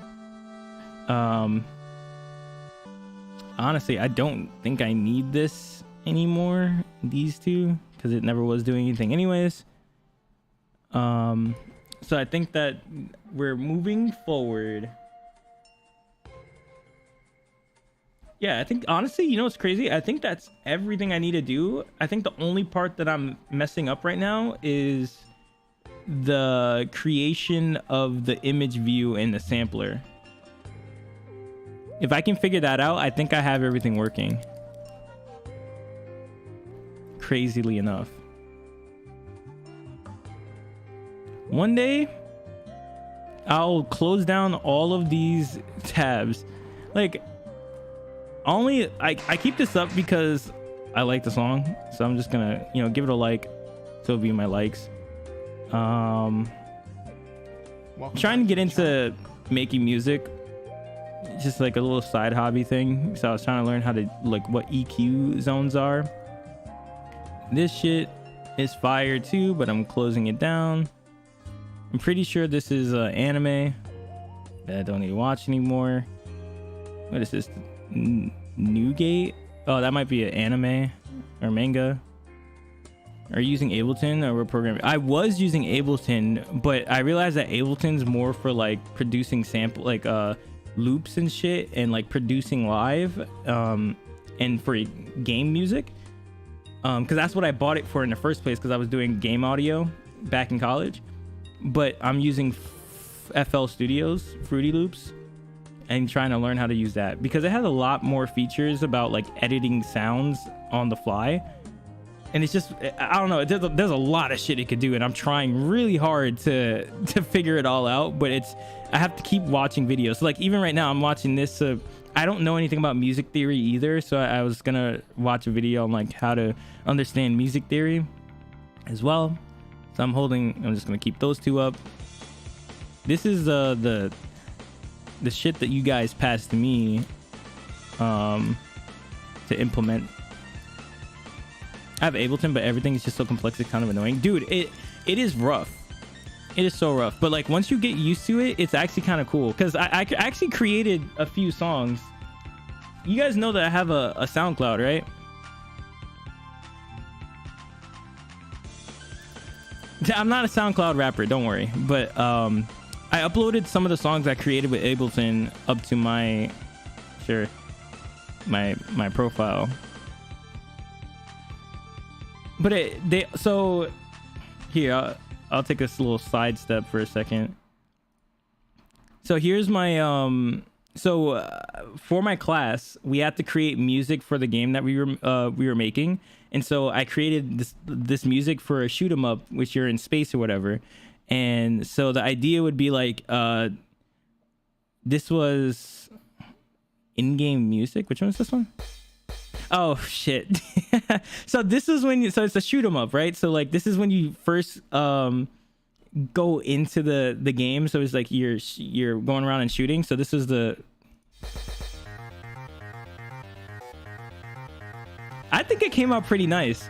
Honestly, I don't think I need this anymore, these two, because it never was doing anything anyways. So I think that we're moving forward. Yeah, I think honestly, you know what's crazy? I think that's everything I need to do. I think the only part that I'm messing up right now is the creation of the image view in the sampler. If I can figure that out, I think I have everything working. Crazily enough. One day, I'll close down all of these tabs. Like, I keep this up because I like the song, so I'm just gonna, you know, give it a like, so it'll be my likes. Trying to get into making music, just like a little side hobby thing. So I was trying to learn how to, like, what EQ zones are. This shit is fire too, but I'm closing it down. I'm pretty sure this is anime that I don't need to watch anymore. What is this? Newgate? Oh, that might be an anime or manga. Are you using Ableton or we're programming? I was using Ableton, but I realized that Ableton's more for like producing sample, like loops and shit, and like producing live, and for game music. Because that's what I bought it for in the first place, because I was doing game audio back in college. But I'm using FL Studios, Fruity Loops, and trying to learn how to use that because it has a lot more features about like editing sounds on the fly. And it's just, I don't know, there's a lot of shit it could do, and I'm trying really hard to figure it all out, but I have to keep watching videos. So like even right now I'm watching this, I don't know anything about music theory either, so I was gonna watch a video on like how to understand music theory as well. So I'm just gonna keep those two up. This is the shit that you guys passed to me to implement. I have Ableton, but everything is just so complex, it's kind of annoying. Dude, it is rough. It is so rough. But like once you get used to it, it's actually kind of cool. Because I actually created a few songs. You guys know that I have a SoundCloud, right? I'm not a SoundCloud rapper, don't worry. But I uploaded some of the songs I created with Ableton up to my profile. But so here, I'll take this little side step for a second. So here's my for my class, we had to create music for the game that we were making, and so I created this music for a shoot 'em up, which you're in space or whatever. And so the idea would be like this was in-game music. Which one is this one? Oh shit. So this is when so it's a shoot 'em up, right? So like this is when you first go into the game. So it's like you're going around and shooting. So this is I think it came out pretty nice.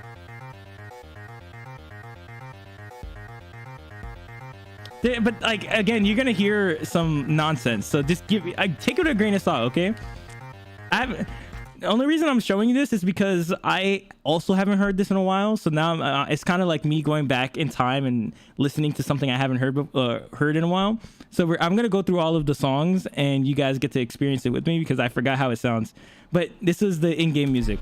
But like again, you're gonna hear some nonsense, so just take it with a grain of salt, okay? The only reason I'm showing you this is because I also haven't heard this in a while. So now it's kind of like me going back in time and listening to something I haven't heard in a while. So I'm going to go through all of the songs and you guys get to experience it with me because I forgot how it sounds. But this is the in-game music.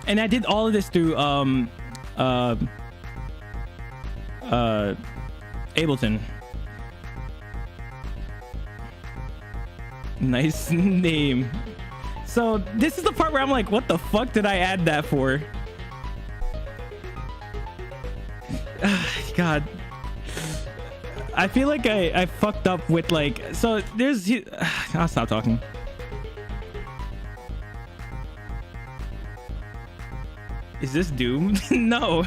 And I did all of this through Ableton. Nice name. So this is the part where I'm like, what the fuck did I add that for? God, I feel like I fucked up with like, so there's, I'll stop talking. Is this Doom? No.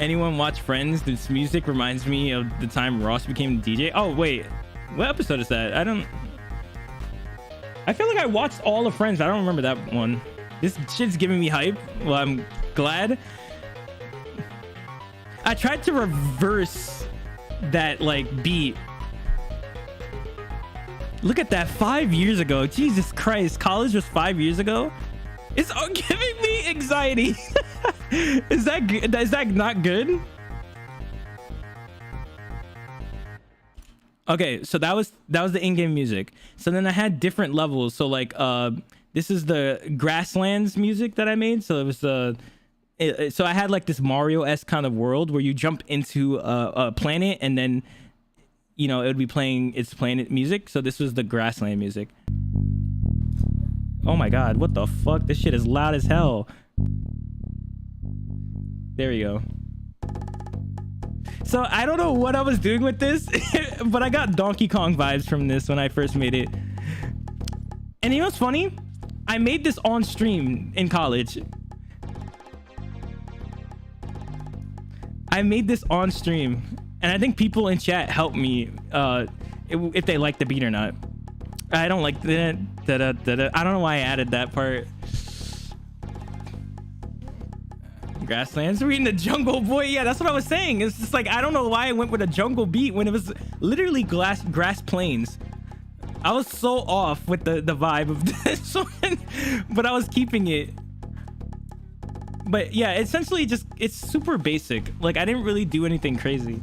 Anyone watch Friends? This music reminds me of the time Ross became the DJ. Oh wait, what episode is that? I feel like I watched all of Friends. I don't remember that one. This shit's giving me hype. Well, I'm glad. I tried to reverse that like beat. Look at that, 5 years ago. Jesus Christ, college was 5 years ago. It's giving me anxiety. Is that not good? Okay, so that was the in-game music. So then I had different levels. So like this is the Grasslands music that I made. So it was so I had like this Mario-esque kind of world where you jump into a planet and then it would be playing its planet music. So this was the Grassland music. Oh my god, what the fuck? This shit is loud as hell. There we go. So I don't know what I was doing with this, but I got Donkey Kong vibes from this when I first made it. And you know what's funny? I made this on stream in college. I made this on stream, and I think people in chat helped me if they like the beat or not. I don't like that. I don't know why I added that part. Grasslands, reading the Jungle Boy. Yeah, that's what I was saying. It's just like, I don't know why I went with a jungle beat when it was literally grass plains. I was so off with the vibe of this one, but I was keeping it. But yeah, essentially just, it's super basic. Like I didn't really do anything crazy.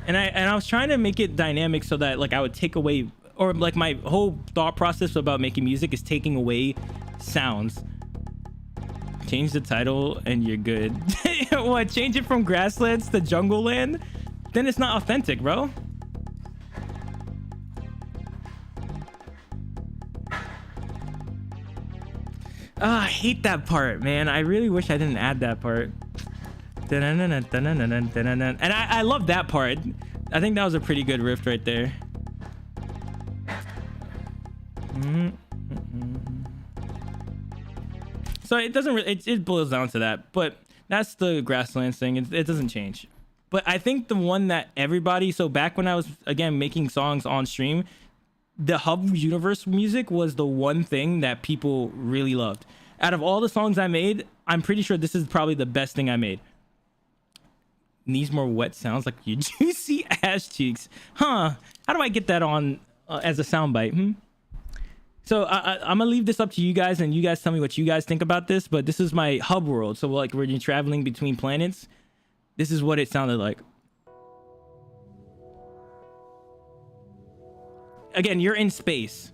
And I was trying to make it dynamic so that like I would take away, or like my whole thought process about making music is taking away sounds. Change the title and you're good. What, change it from Grasslands to Jungle Land? Then it's not authentic, bro. I hate that part, man. I really wish I didn't add that part. And I love that part. I think that was a pretty good riff right there. So it doesn't really, it boils down to that, but that's the Grasslands thing. It doesn't change. But I think the one that everybody, so back when I was again making songs on stream, the Hub Universe music was the one thing that people really loved. Out of all the songs I made, I'm pretty sure this is probably the best thing I made. Needs more wet sounds like your juicy ass cheeks. Huh? How do I get that on as a soundbite? So I'm gonna leave this up to you guys, and you guys tell me what you guys think about this. But this is my hub world. So like when you're traveling between planets, this is what it sounded like. Again, you're in space.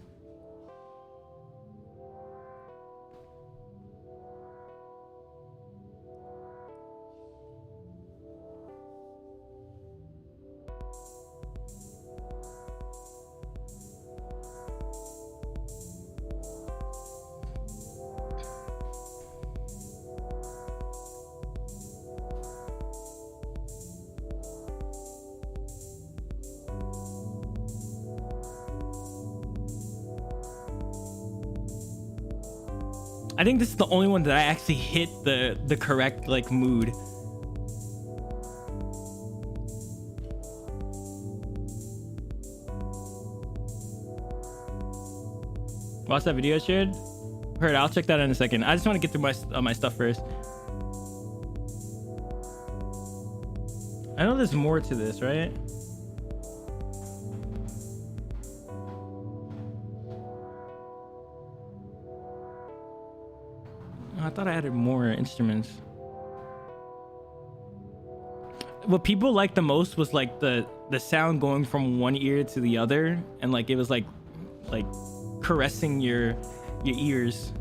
I think this is the only one that I actually hit the correct like mood. Watch that video I shared? Heard, I'll check that in a second. I just want to get through my stuff first. I know there's more to this, right? I thought I added more instruments. What people liked the most was like the sound going from one ear to the other, and like it was like caressing your ears.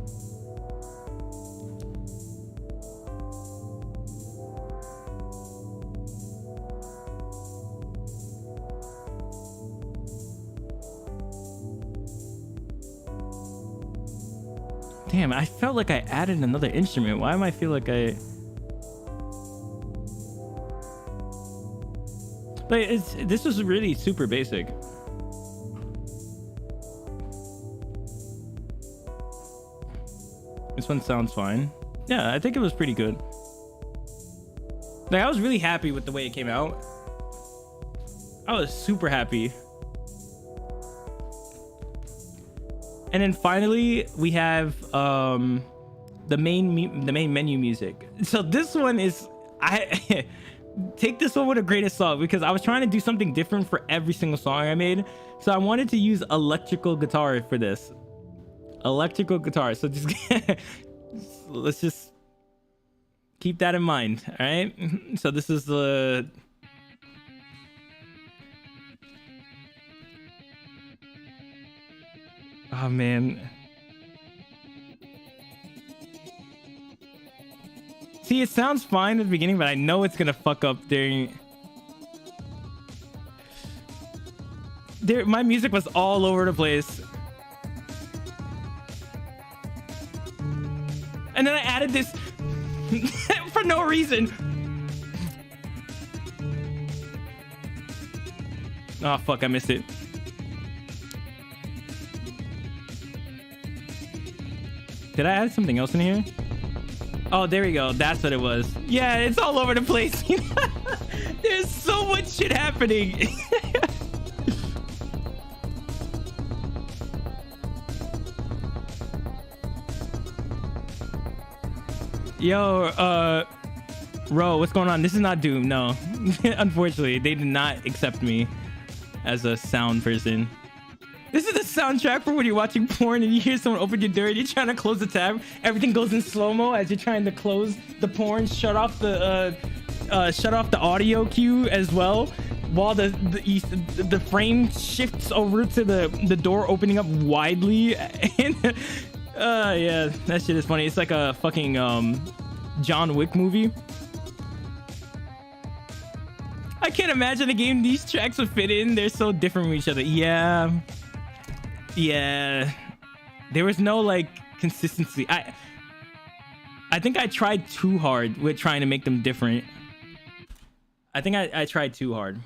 Damn, I felt like I added another instrument. Why am I feel like I... But this was really super basic. This one sounds fine. Yeah, I think it was pretty good. Like, I was really happy with the way it came out. I was super happy. And then finally we have the main menu music. So this one is, I take this one with a grain of salt, because I was trying to do something different for every single song I made. So I wanted to use electrical guitar for this. Electrical guitar. So just let's just keep that in mind. All right. So this is the... Oh man. See, it sounds fine at the beginning, but I know it's gonna fuck up during... My music was all over the place. And then I added this for no reason. Oh fuck, I missed it. Did I add something else in here? Oh, there we go. That's what it was. Yeah, it's all over the place. There's so much shit happening. Yo, Ro, what's going on? This is not Doom, no. Unfortunately, they did not accept me as a sound person. This is the soundtrack for when you're watching porn and you hear someone open your door and you're trying to close the tab. Everything goes in slow-mo as you're trying to close the porn, shut off the audio cue as well, while the frame shifts over to the door opening up widely. And yeah, that shit is funny. It's like a fucking John Wick movie. I can't imagine a game these tracks would fit in. They're so different from each other. Yeah, there was no like consistency. I think I tried too hard with trying to make them different. I think I tried too hard.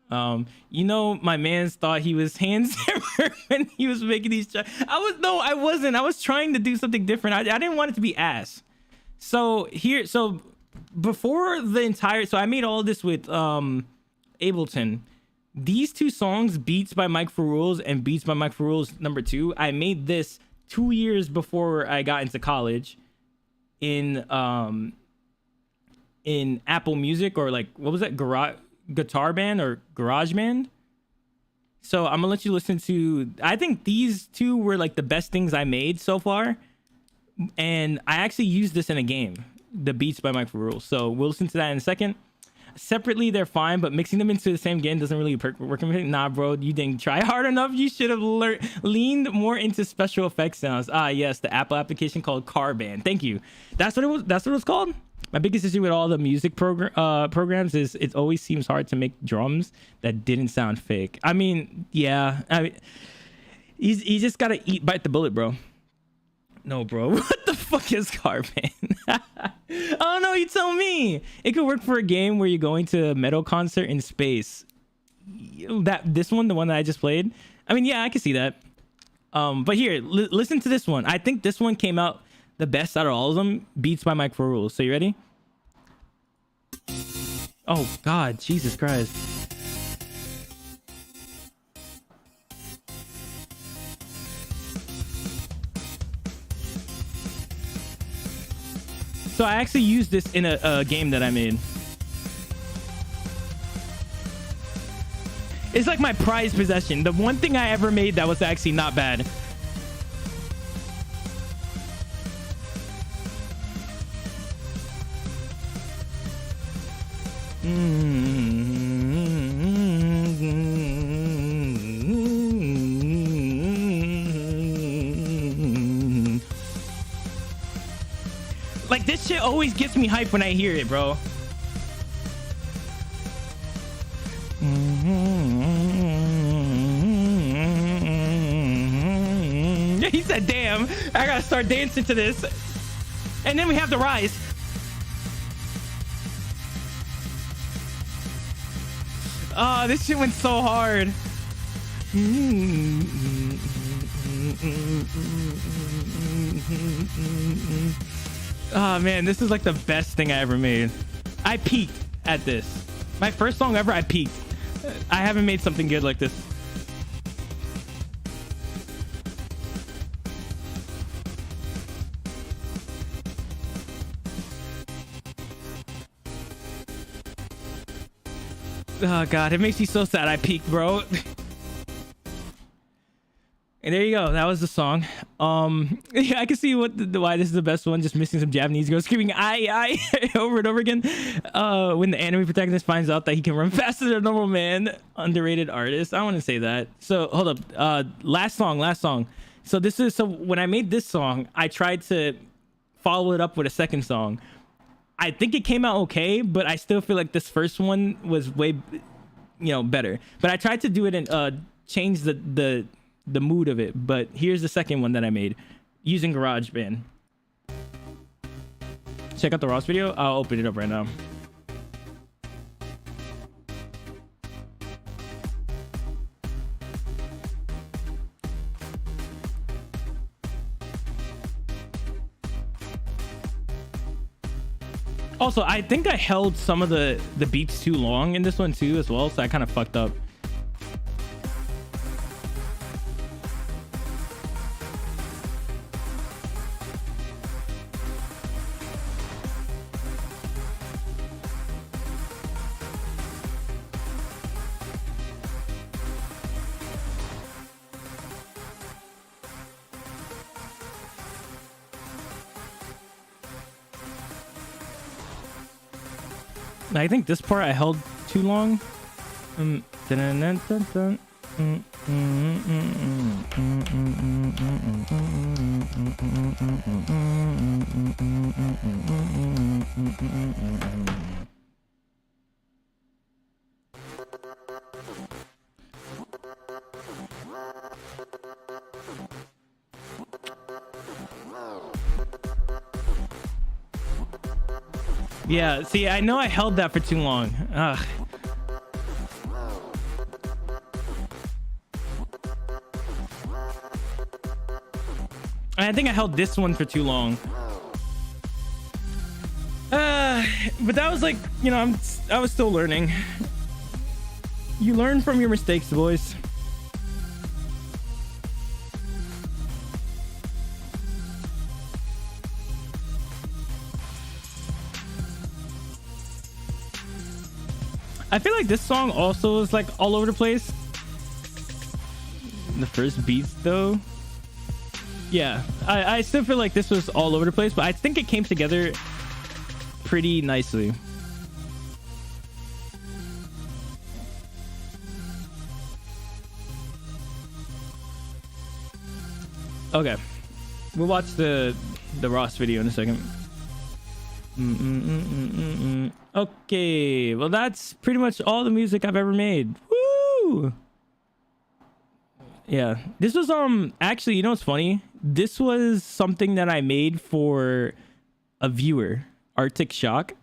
You know, my mans thought he was Hans Zimmer when he was making these tracks. I wasn't. I was trying to do something different. I didn't want it to be ass. So before the entire, so I made all this with Ableton. These two songs, Beats by Mike for Rules and Beats by Mike for Rules #2, I made this 2 years before I got into college in Apple Music, or like, what was that, Guitar Band or Garage Band. So I'm gonna let you listen to, I think these two were like the best things I made so far, and I actually used this in a game, the Beats by Mike for Rules. So we'll listen to that in a second. Separately, they're fine, but mixing them into the same game doesn't really work. Nah, bro, you didn't try hard enough. You should have leaned more into special effects sounds. Ah, yes, the Apple application called Carband. Thank you. That's what it was. That's what it was called. My biggest issue with all the music programs is it always seems hard to make drums that didn't sound fake. I mean, yeah. I mean, you just gotta bite the bullet, bro. No, bro. What the fuck is Carband? Oh no, you tell me. It could work for a game where you're going to a metal concert in space. This one, the one that I just played. I mean, yeah, I can see that. But here, listen to this one. I think this one came out the best out of all of them. Beats by Mike for Rules. So you ready? Oh God, Jesus Christ. So I actually used this in a game that I made. It's like my prized possession. The one thing I ever made that was actually not bad. Like, this shit always gets me hype when I hear it, bro. Yeah, he said, damn, I gotta start dancing to this. And then we have the rise. Oh, this shit went so hard. Oh man, this is like the best thing I ever made. I peaked at this. My first song ever, I peaked. I haven't made something good like this. Oh god, it makes me so sad I peaked, bro. And there you go. That was the song. Yeah, I can see why this is the best one. Just missing some Japanese girls screaming "I" over and over again. When the anime protagonist finds out that he can run faster than a normal man. Underrated artist. I want to say that. So hold up. Last song. So when I made this song, I tried to follow it up with a second song. I think it came out okay, but I still feel like this first one was way, better. But I tried to do it and change the mood of it. But here's the second one that I made using GarageBand. Check out the Ross video. I'll open it up right now. Also, I think I held some of the beats too long in this one too as well, so I kind of fucked up. I think this part I held too long. Yeah, see, I know I held that for too long. Ugh. I think I held this one for too long. But that was like, I was still learning. You learn from your mistakes, boys. I feel like this song also is like all over the place. The first beats though. Yeah, I still feel like this was all over the place, but I think it came together pretty nicely. Okay, we'll watch the Ross video in a second. Okay, well that's pretty much all the music I've ever made. Woo! Yeah, this was actually, you know what's funny? This was something that I made for a viewer, Arctic Shock.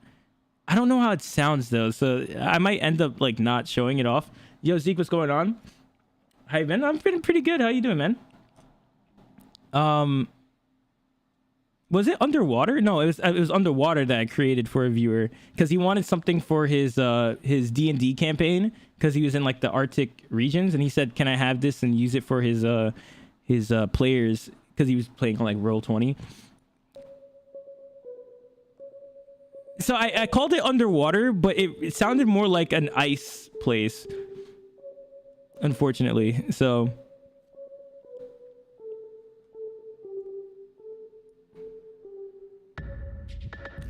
I don't know how it sounds though, so I might end up like not showing it off. Yo, Zeke, what's going on? Hi, man. I'm feeling pretty good. How you doing, man? Was it underwater? No, it was underwater that I created for a viewer because he wanted something for his D&D campaign because he was in like the Arctic regions, and he said, "Can I have this and use it for his players?" Because he was playing like Roll20. So I called it underwater, but it sounded more like an ice place. unfortunately. So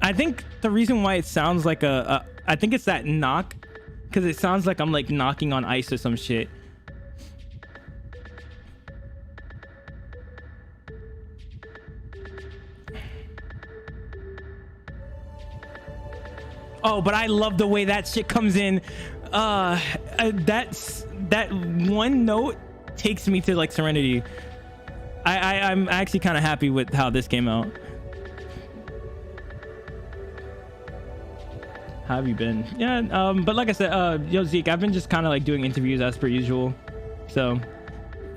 I think the reason why it sounds like I think it's that knock, because it sounds like I'm like knocking on ice or some shit. Oh, but I love the way that shit comes in. That one note takes me to like Serenity. I'm actually kind of happy with how this came out. How have you been? Yeah, but like I said, yo Zeke, I've been just kind of like doing interviews as per usual. So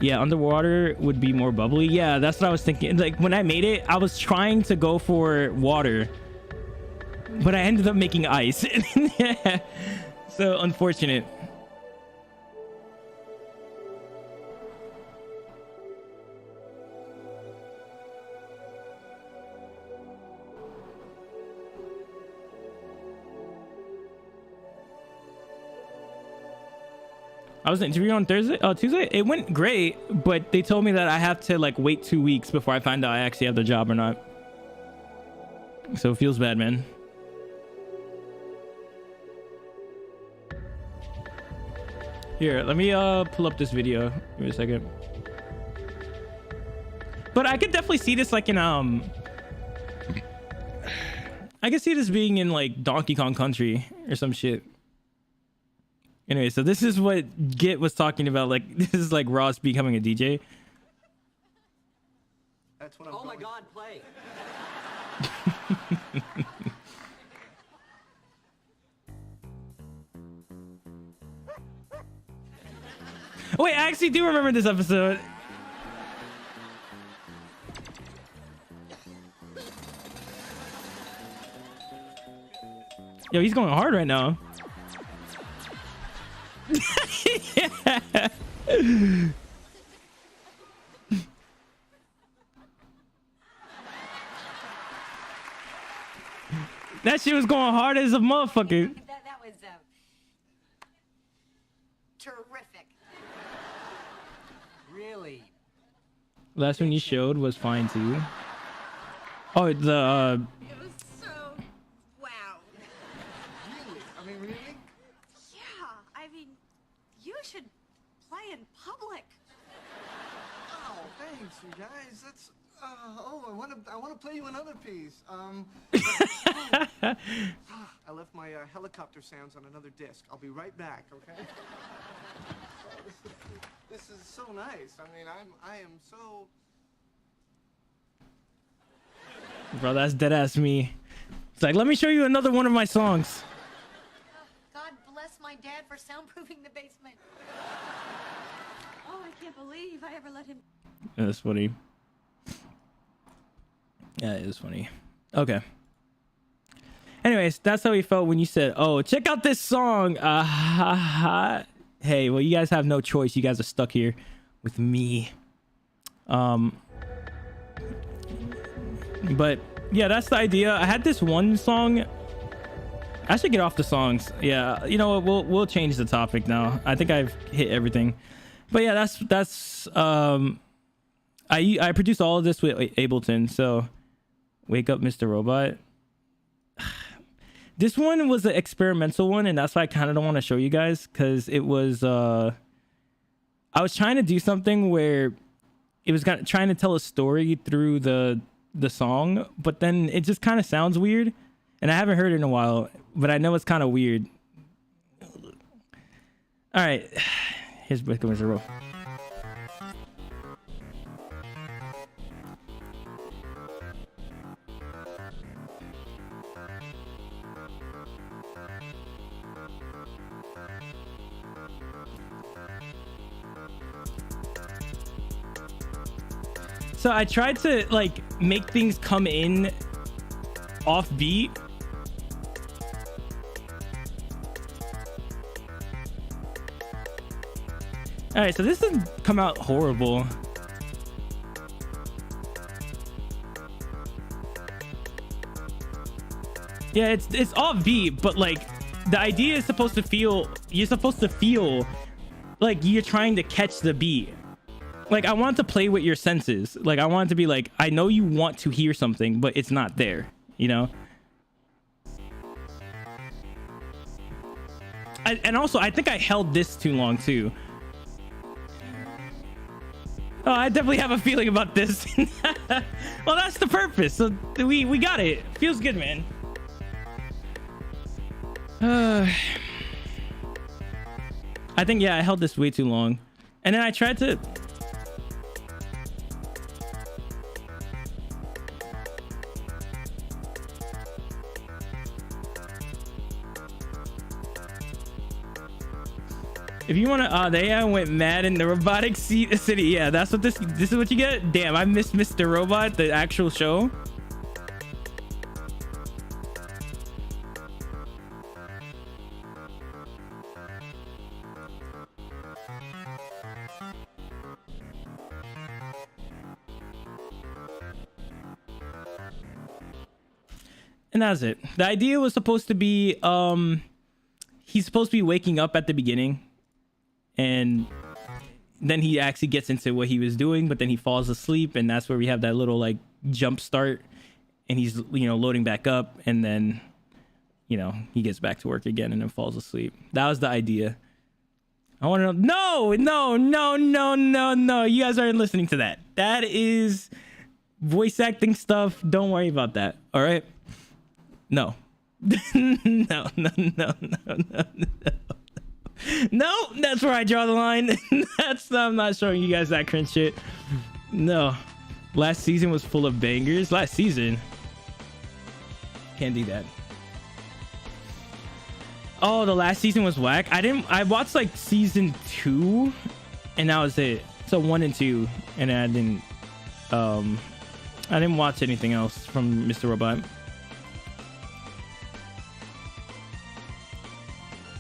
yeah, underwater would be more bubbly. Yeah, that's what I was thinking. Like when I made it, I was trying to go for water, but I ended up making ice. Yeah. So unfortunate. I was interviewed on Tuesday. It went great, but they told me that I have to like wait 2 weeks before I find out I actually have the job or not. So it feels bad, man. Here, let me pull up this video. Give me a second. But I could definitely see this like in I could see this being in like Donkey Kong Country or some shit. Anyway, so this is what Git was talking about. Like, this is like Ross becoming a DJ. That's what I'm my God, play. Wait, I actually do remember this episode. Yo, he's going hard right now. Yeah. That shit was going hard as a motherfucker. That was terrific. Really? Last one you showed was fine too. Oh, the It was so wow. Really? I mean, really? Yeah, I mean, you should play in public. Oh, thanks, you guys. That's. I want to play you another piece. I left my helicopter sounds on another disc. I'll be right back. Okay. This is so nice. I mean, I am so. bro, that's dead ass me. It's like, let me show you another one of my songs. God bless my dad for soundproofing the basement. Oh, I can't believe I ever let him. That's funny. Yeah, it is funny. Okay. Anyways, that's how he felt when you said, oh, check out this song. Hey, well, you guys have no choice. You guys are stuck here with me. But yeah, that's the idea. I had this one song. I should get off the songs. Yeah, you know what? We'll change the topic now. I think I've hit everything. But yeah, that's I produced all of this with Ableton. So wake up, Mr. Robot. This one was an experimental one, and that's why I kind of don't want to show you guys, because it was I was trying to do something where it was trying to tell a story through the song, but then it just kind of sounds weird, and I haven't heard it in a while, but I know it's kind of weird. All right, here's Mr. Robot. So I tried to like make things come in off beat. All right, so this didn't come out horrible. Yeah, it's off beat, but like the idea is supposed to feel, you're supposed to feel like you're trying to catch the beat. Like I want to play with your senses. Like I want it to be like, I know you want to hear something, but it's not there, you know? And also, I think I held this too long too. Oh, I definitely have a feeling about this. Well, that's the purpose. So we got it. Feels good, man. I think, yeah, I held this way too long. And then I tried to... If you want to, the AI went mad in the robotic city. Yeah, that's what this is what you get. Damn, I missed Mr. Robot, the actual show. And that's it. The idea was supposed to be, he's supposed to be waking up at the beginning. And then he actually gets into what he was doing, but then he falls asleep, and that's where we have that little like jump start, and he's, you know, loading back up, and then, you know, he gets back to work again and then falls asleep. That was the idea. I want to know. No. You guys aren't listening to that. That is voice acting stuff. Don't worry about that. All right. No. No. No, that's where I draw the line. I'm not showing you guys that cringe shit. No. Last season was full of bangers. Last season. Can't do that. Oh, the last season was whack. I watched like season 2 and that was it. So 1 and 2, and I didn't watch anything else from Mr. Robot.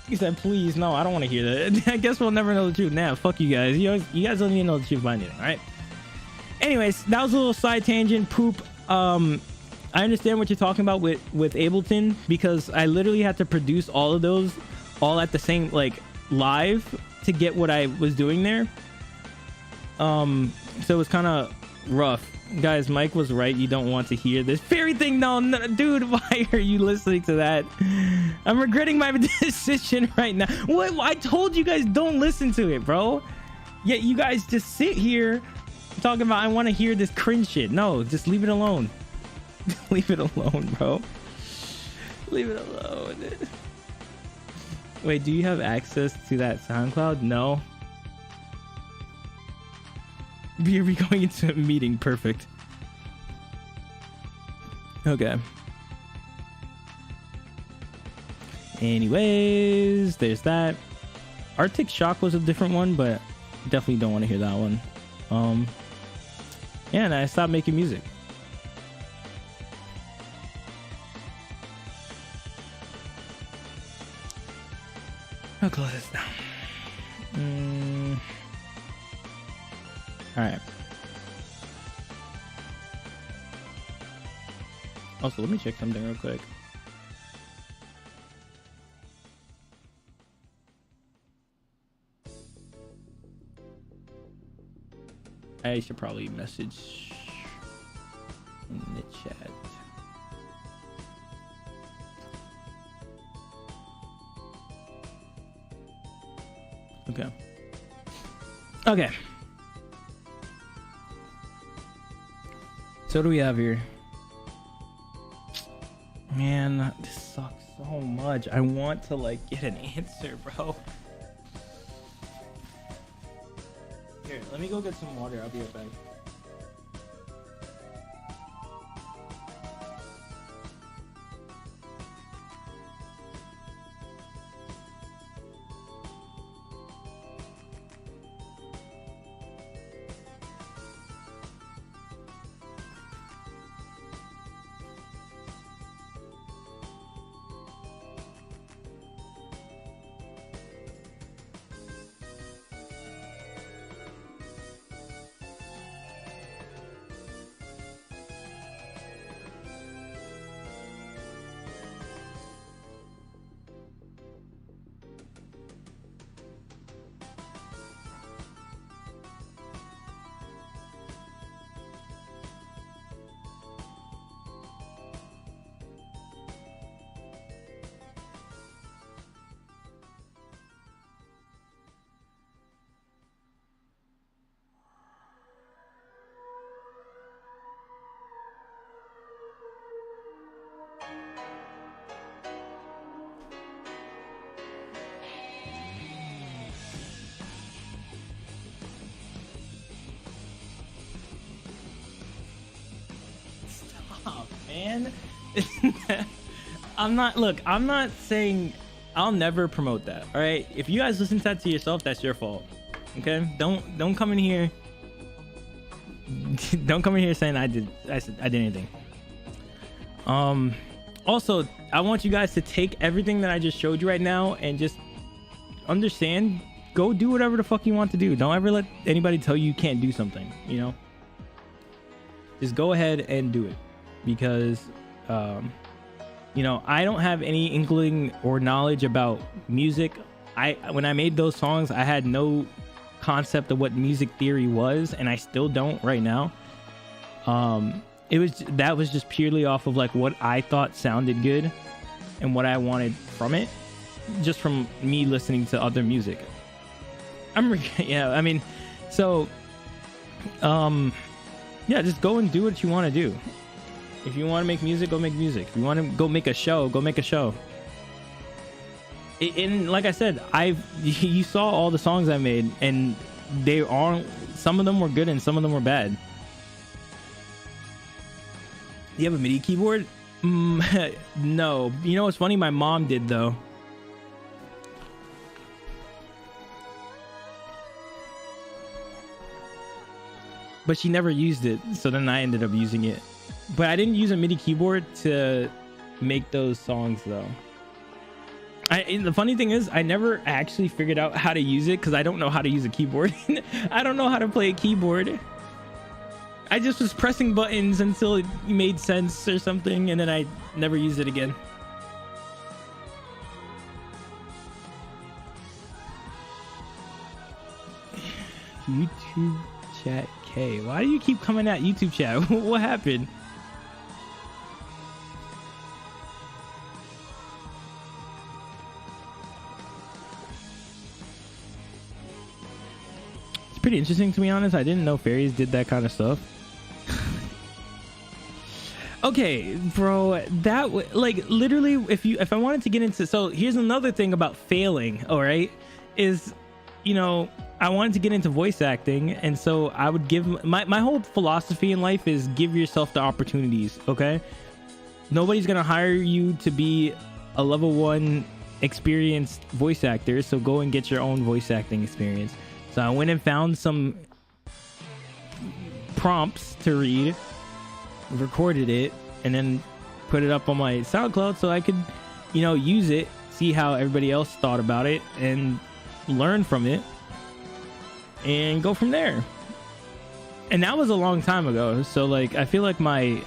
He said, please, no, I don't want to hear that. I guess we'll never know the truth. Nah, fuck you guys. You guys don't even know the truth about anything, all right? Anyways, that was a little side tangent. Poop. I understand what you're talking about with Ableton, because I literally had to produce all of those all at the same, like, live to get what I was doing there. So it was kind of rough. Guys, Mike was right. You don't want to hear this fairy thing. No, dude, why are you listening to that? I'm regretting my decision right now. What? I told you guys don't listen to it, bro. Yet you guys just sit here talking about, I want to hear this cringe shit. No, just leave it alone. Leave it alone, bro. Leave it alone. Wait, do you have access to that SoundCloud? No. We're going into a meeting. Perfect. Okay. Anyways, there's that. Arctic Shock was a different one, but definitely don't want to hear that one. Yeah, and I stopped making music. I'll close this down. All right. Also, let me check something real quick. I should probably message in the chat. Okay. Okay. So what do we have here? Man, this sucks so much. I want to like get an answer, bro. Here, let me go get some water. I'll be right back. man. I'm not saying I'll never promote that. All right, if you guys listen to that to yourself, that's your fault. Okay, don't come in here. Don't come in here saying I did anything. Also, I want you guys to take everything that I just showed you right now and just understand. Go do whatever the fuck you want to do. Don't ever let anybody tell you can't do something. You know, just go ahead and do it, because you know, I don't have any inkling or knowledge about music. When I made those songs, I had no concept of what music theory was, and I still don't right now. That was just purely off of like what I thought sounded good and what I wanted from it, just from me listening to other music. Yeah, I mean, so yeah, just go and do what you want to do. If you want to make music, go make music. If you want to go make a show, go make a show. And like I said, you saw all the songs I made, and some of them were good and some of them were bad. Do you have a MIDI keyboard? No. You know what's funny? My mom did, though. But she never used it, so then I ended up using it. But I didn't use a MIDI keyboard to make those songs, though. The funny thing is, I never actually figured out how to use it because I don't know how to use a keyboard. I don't know how to play a keyboard. I just was pressing buttons until it made sense or something, and then I never used it again. YouTube chat K. Why do you keep coming at YouTube chat? What happened? It's pretty interesting, to be honest. I didn't know fairies did that kind of stuff. Okay, bro, like literally, if I wanted to get into, so here's another thing about failing, all right, is, you know, I wanted to get into voice acting, and so I would give my whole philosophy in life is give yourself the opportunities. Okay, nobody's gonna hire you to be a level 1 experienced voice actor, so go and get your own voice acting experience. So I went and found some prompts to read, recorded it, and then put it up on my SoundCloud so I could, you know, use it, see how everybody else thought about it, and learn from it, and go from there. And that was a long time ago, so like I feel like my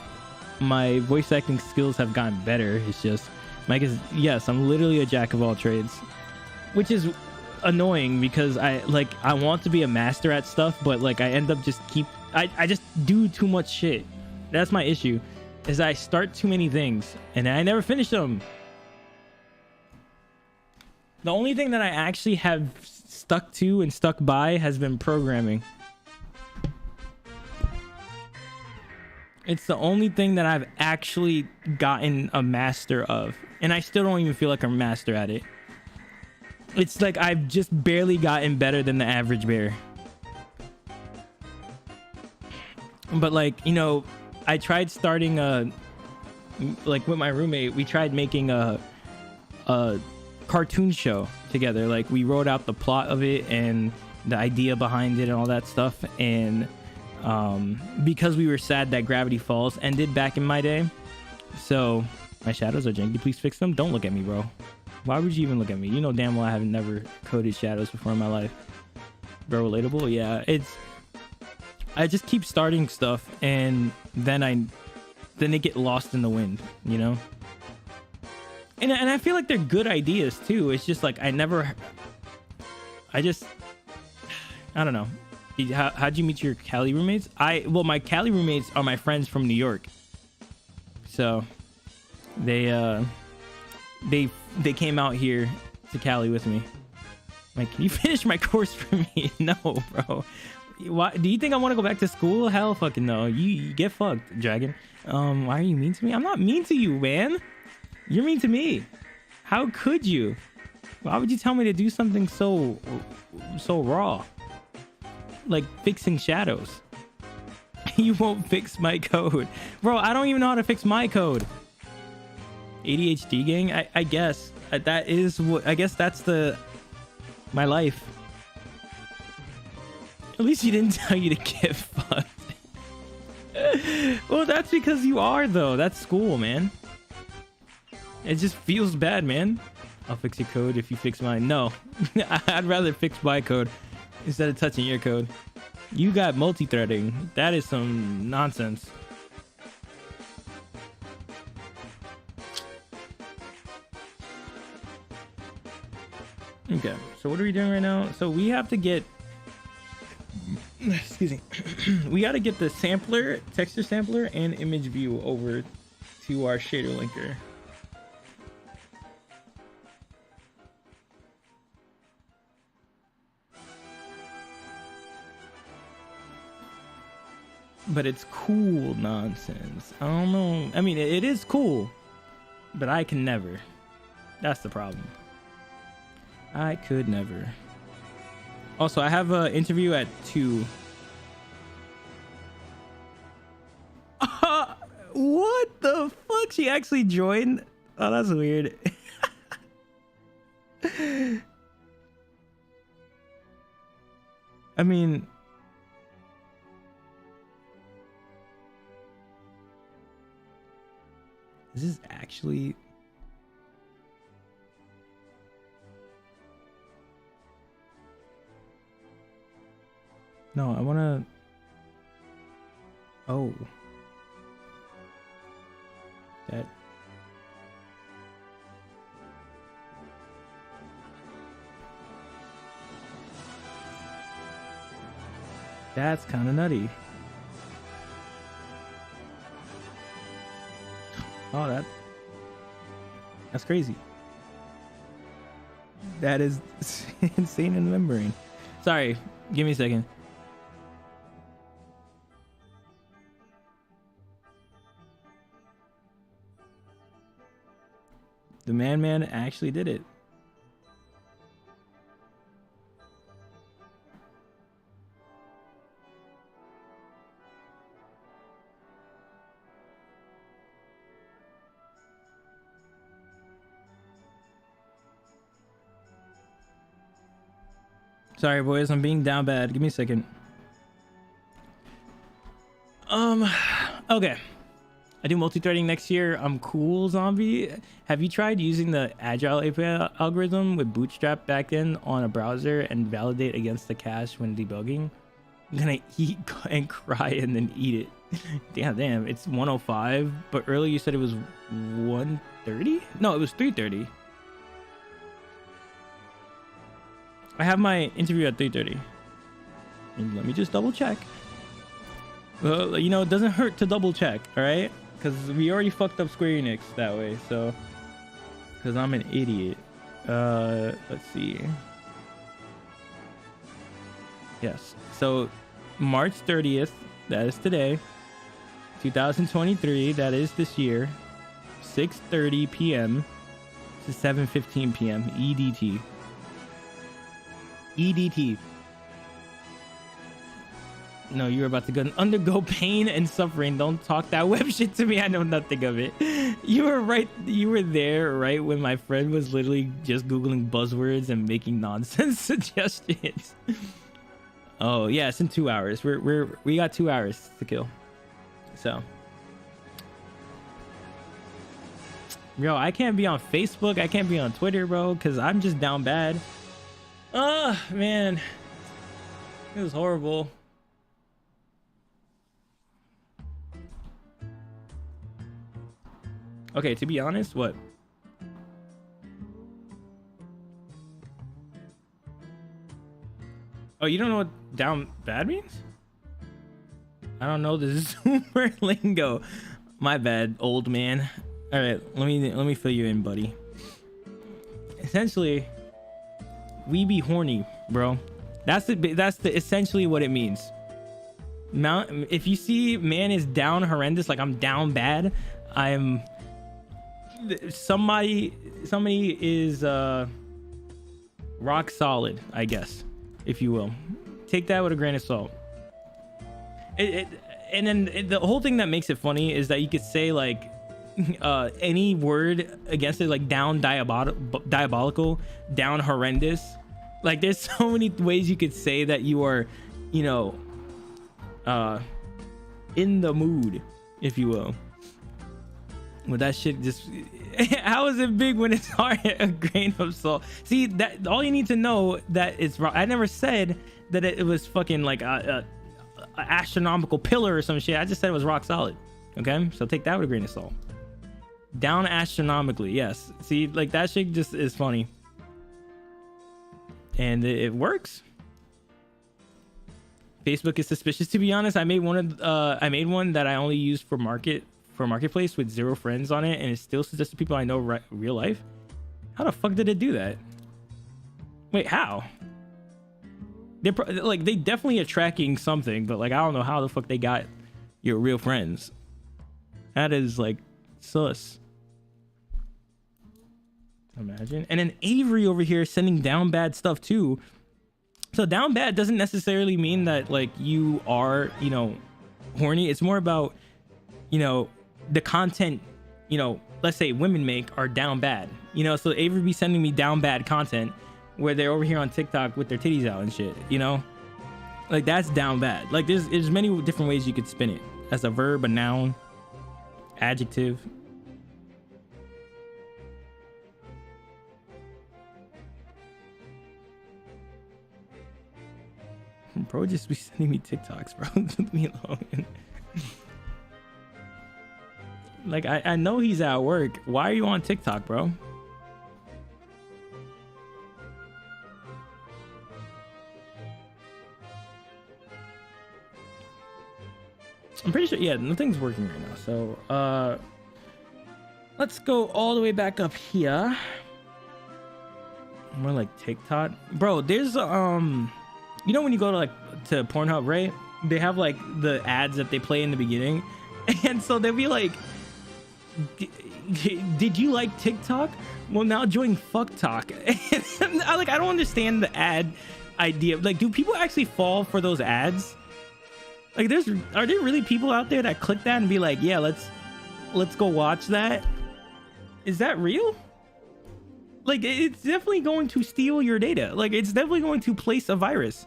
voice acting skills have gotten better. It's just like, yes, I'm literally a jack of all trades, which is annoying because I want to be a master at stuff, but like I end up I just do too much shit. That's my issue, is I start too many things and I never finish them. The only thing that I actually have stuck to and stuck by has been programming. It's the only thing that I've actually gotten a master of, and I still don't even feel like I'm a master at it. It's like I've just barely gotten better than the average bear. But like, you know, I tried starting like with my roommate, we tried making a cartoon show together. Like we wrote out the plot of it and the idea behind it and all that stuff. And because we were sad that Gravity Falls ended back in my day, so my shadows are janky. Please fix them. Don't look at me, bro. Why would you even look at me? You know damn well I have never coded shadows before in my life. Bro, relatable? Yeah, I just keep starting stuff and then they get lost in the wind, you know? And I feel like they're good ideas too. It's just like I don't know. How'd you meet your Cali roommates? Well, my Cali roommates are my friends from New York. So they came out here to Cali with me. Like, can you finish my course for me? No, bro. Why do you think I want to go back to school? Hell fucking no. You get fucked, Dragon. Why are you mean to me? I'm not mean to you, man. You're mean to me. How could you? Why would you tell me to do something so raw? Like fixing shadows. You won't fix my code. Bro, I don't even know how to fix my code. ADHD gang? I guess. That is what... I guess that's my life. At least he didn't tell you to get fucked. Well, that's because you are, though. That's school, man. It just feels bad, man. I'll fix your code if you fix mine. No. I'd rather fix my code instead of touching your code. You got multi-threading. That is some nonsense. Okay, so what are we doing right now? So we have to get... Excuse me. We got to get the sampler, texture sampler, and image view over to our shader linker. But it's cool nonsense. I don't know. I mean, it is cool, but I can never. That's the problem. I could never. Also, I have an interview at 2. What the fuck? She actually joined? Oh, that's weird. I mean... Is this actually... No, I want to... Oh. That... That's kind of nutty. Oh, that's crazy. That is insane in the membrane. Sorry, give me a second. The man actually did it. Sorry, boys, I'm being down bad. Give me a second. Okay. I do multi-threading next year. I'm cool, zombie. Have you tried using the Agile API algorithm with Bootstrap backend on a browser and validate against the cache when debugging? I'm gonna eat and cry and then eat it. Damn, it's 105, but earlier you said it was 130? No, it was 330. I have my interview at 3:30. And let me just double check. Well, you know, it doesn't hurt to double check, all right? Because we already fucked up Square Enix that way, so... Because I'm an idiot. Let's see. Yes. So, March 30th, that is today. 2023, that is this year. 6:30 p.m. to 7:15 p.m. EDT. EDT. No, you're about to undergo pain and suffering. Don't talk that web shit to me. I know nothing of it. You were right. You were there right when my friend was literally just Googling buzzwords and making nonsense suggestions. Oh yeah, it's in 2 hours. We got 2 hours to kill. So, yo, I can't be on Facebook. I can't be on Twitter, bro, because I'm just down bad. Oh man, it was horrible. Okay, to be honest, what? Oh, you don't know what down bad means? I don't know the Zoomer lingo. My bad, old man. All right, let me fill you in, buddy. Essentially, we be horny, bro. That's essentially what it means. If you see man is down horrendous, like I'm down bad, I'm somebody is rock solid, I guess, if you will. Take that with a grain of salt. and then the whole thing that makes it funny is that you could say like any word against it, like down diabolical, down horrendous. Like there's so many ways you could say that you are, you know, in the mood, if you will. Well, that shit just how is it big when it's hard? A grain of salt. See, that all you need to know that it's wrong. I never said that it was fucking like a astronomical pillar or some shit. I just said it was rock solid. Okay, so take that with a grain of salt. Down astronomically, yes. See, like that shit just is funny, and it works. Facebook is suspicious. To be honest, I made one that I only used for marketplace with 0 friends on it, and it still suggests to people I know real life. How the fuck did it do that? Wait, how? They're like, they definitely are tracking something, but like I don't know how the fuck they got your real friends. That is like sus. Imagine. And then Avery over here sending down bad stuff too. So down bad doesn't necessarily mean that like you are, you know, horny. It's more about, you know, the content, you know, let's say women make are down bad, you know. So Avery be sending me down bad content where they're over here on TikTok with their titties out and shit, you know, like that's down bad. Like there's many different ways you could spin it, as a verb, a noun, adjective. Bro just be sending me TikToks, bro. Leave me alone. Like I know he's at work. Why are you on TikTok, bro? I'm pretty sure, yeah, nothing's working right now. So let's go all the way back up here. More like TikTok. Bro, there's you know when you go to Pornhub, right? They have like the ads that they play in the beginning. And so they'll be like, did you like TikTok? Well, now join Fuck Talk. And I don't understand the ad idea. Like, do people actually fall for those ads? Like, are there really people out there that click that and be like, yeah, let's go watch that? Is that real? Like, it's definitely going to steal your data. Like, it's definitely going to place a virus.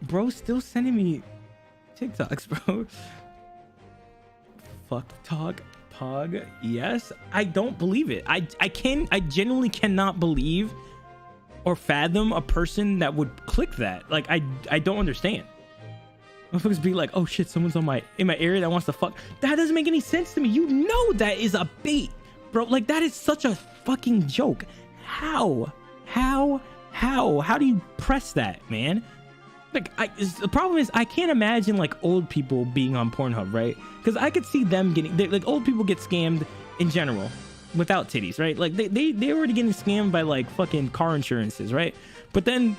Bro, still sending me TikToks, bro. Fuck Talk Pog. Yes, I don't believe it. I genuinely cannot believe or fathom a person that would click that. Like, I don't understand. Motherfuckers be like, oh shit, someone's in my area that wants to fuck. That doesn't make any sense to me. You know that is a bait, bro. Like, that is such a fucking joke. How do you press that, man? Like, the problem is I can't imagine like old people being on Pornhub, right? Because I could see them getting, like, old people get scammed in general without titties, right? Like they already getting scammed by like fucking car insurances, right? But then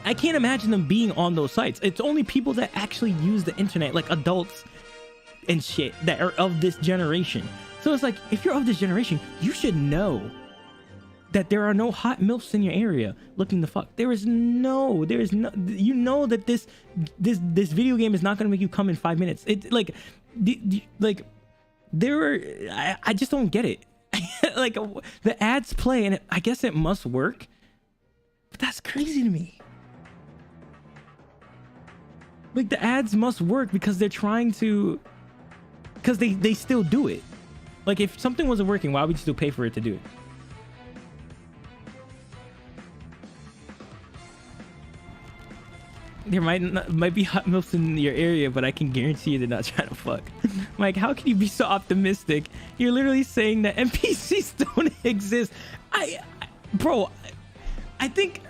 I can't imagine them being on those sites. It's only people that actually use the internet, like adults and shit, that are of this generation. So it's like, if you're of this generation, you should know that there are no hot MILFs in your area looking to fuck. There is no, you know that this video game is not going to make you come in 5 minutes. It's like, I just don't get it. Like, the ads play and I guess it must work, but that's crazy to me. Like, the ads must work because they're trying to, because they still do it. Like, if something wasn't working, why would you still pay for it to do it? There might be hot MILFs in your area, but I can guarantee you they're not trying to fuck. Mike, how can you be so optimistic? You're literally saying that NPCs don't exist. Bro, I think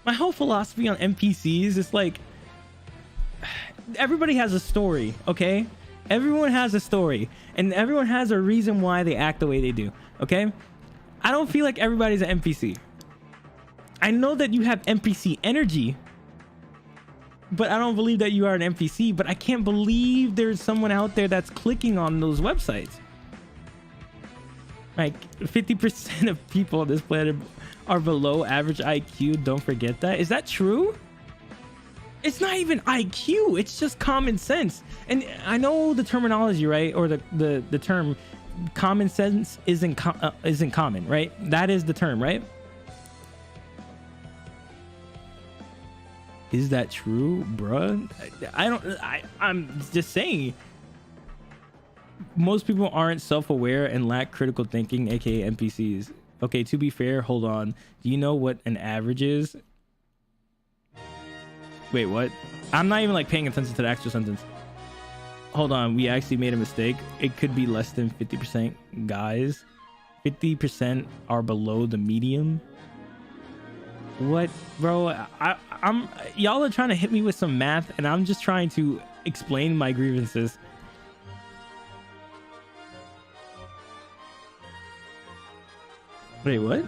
my whole philosophy on NPCs is like, everybody has a story, okay? Everyone has a story, and everyone has a reason why they act the way they do, okay? I don't feel like everybody's an NPC. I know that you have NPC energy, but I don't believe that you are an NPC. But I can't believe there's someone out there that's clicking on those websites. Like, 50% of people on this planet are below average IQ. Don't forget that. Is that true? It's not even IQ. It's just common sense. And I know the terminology, right? Or the term common sense isn't common, right? That is the term, right? Is that true, bruh? I'm just saying. Most people aren't self-aware and lack critical thinking, aka NPCs. Okay, to be fair, hold on. Do you know what an average is? Wait, what? I'm not even like paying attention to the actual sentence. Hold on, we actually made a mistake. It could be less than 50%, guys. 50% are below the medium. What, bro? I'm y'all are trying to hit me with some math, and I'm just trying to explain my grievances. Wait, what?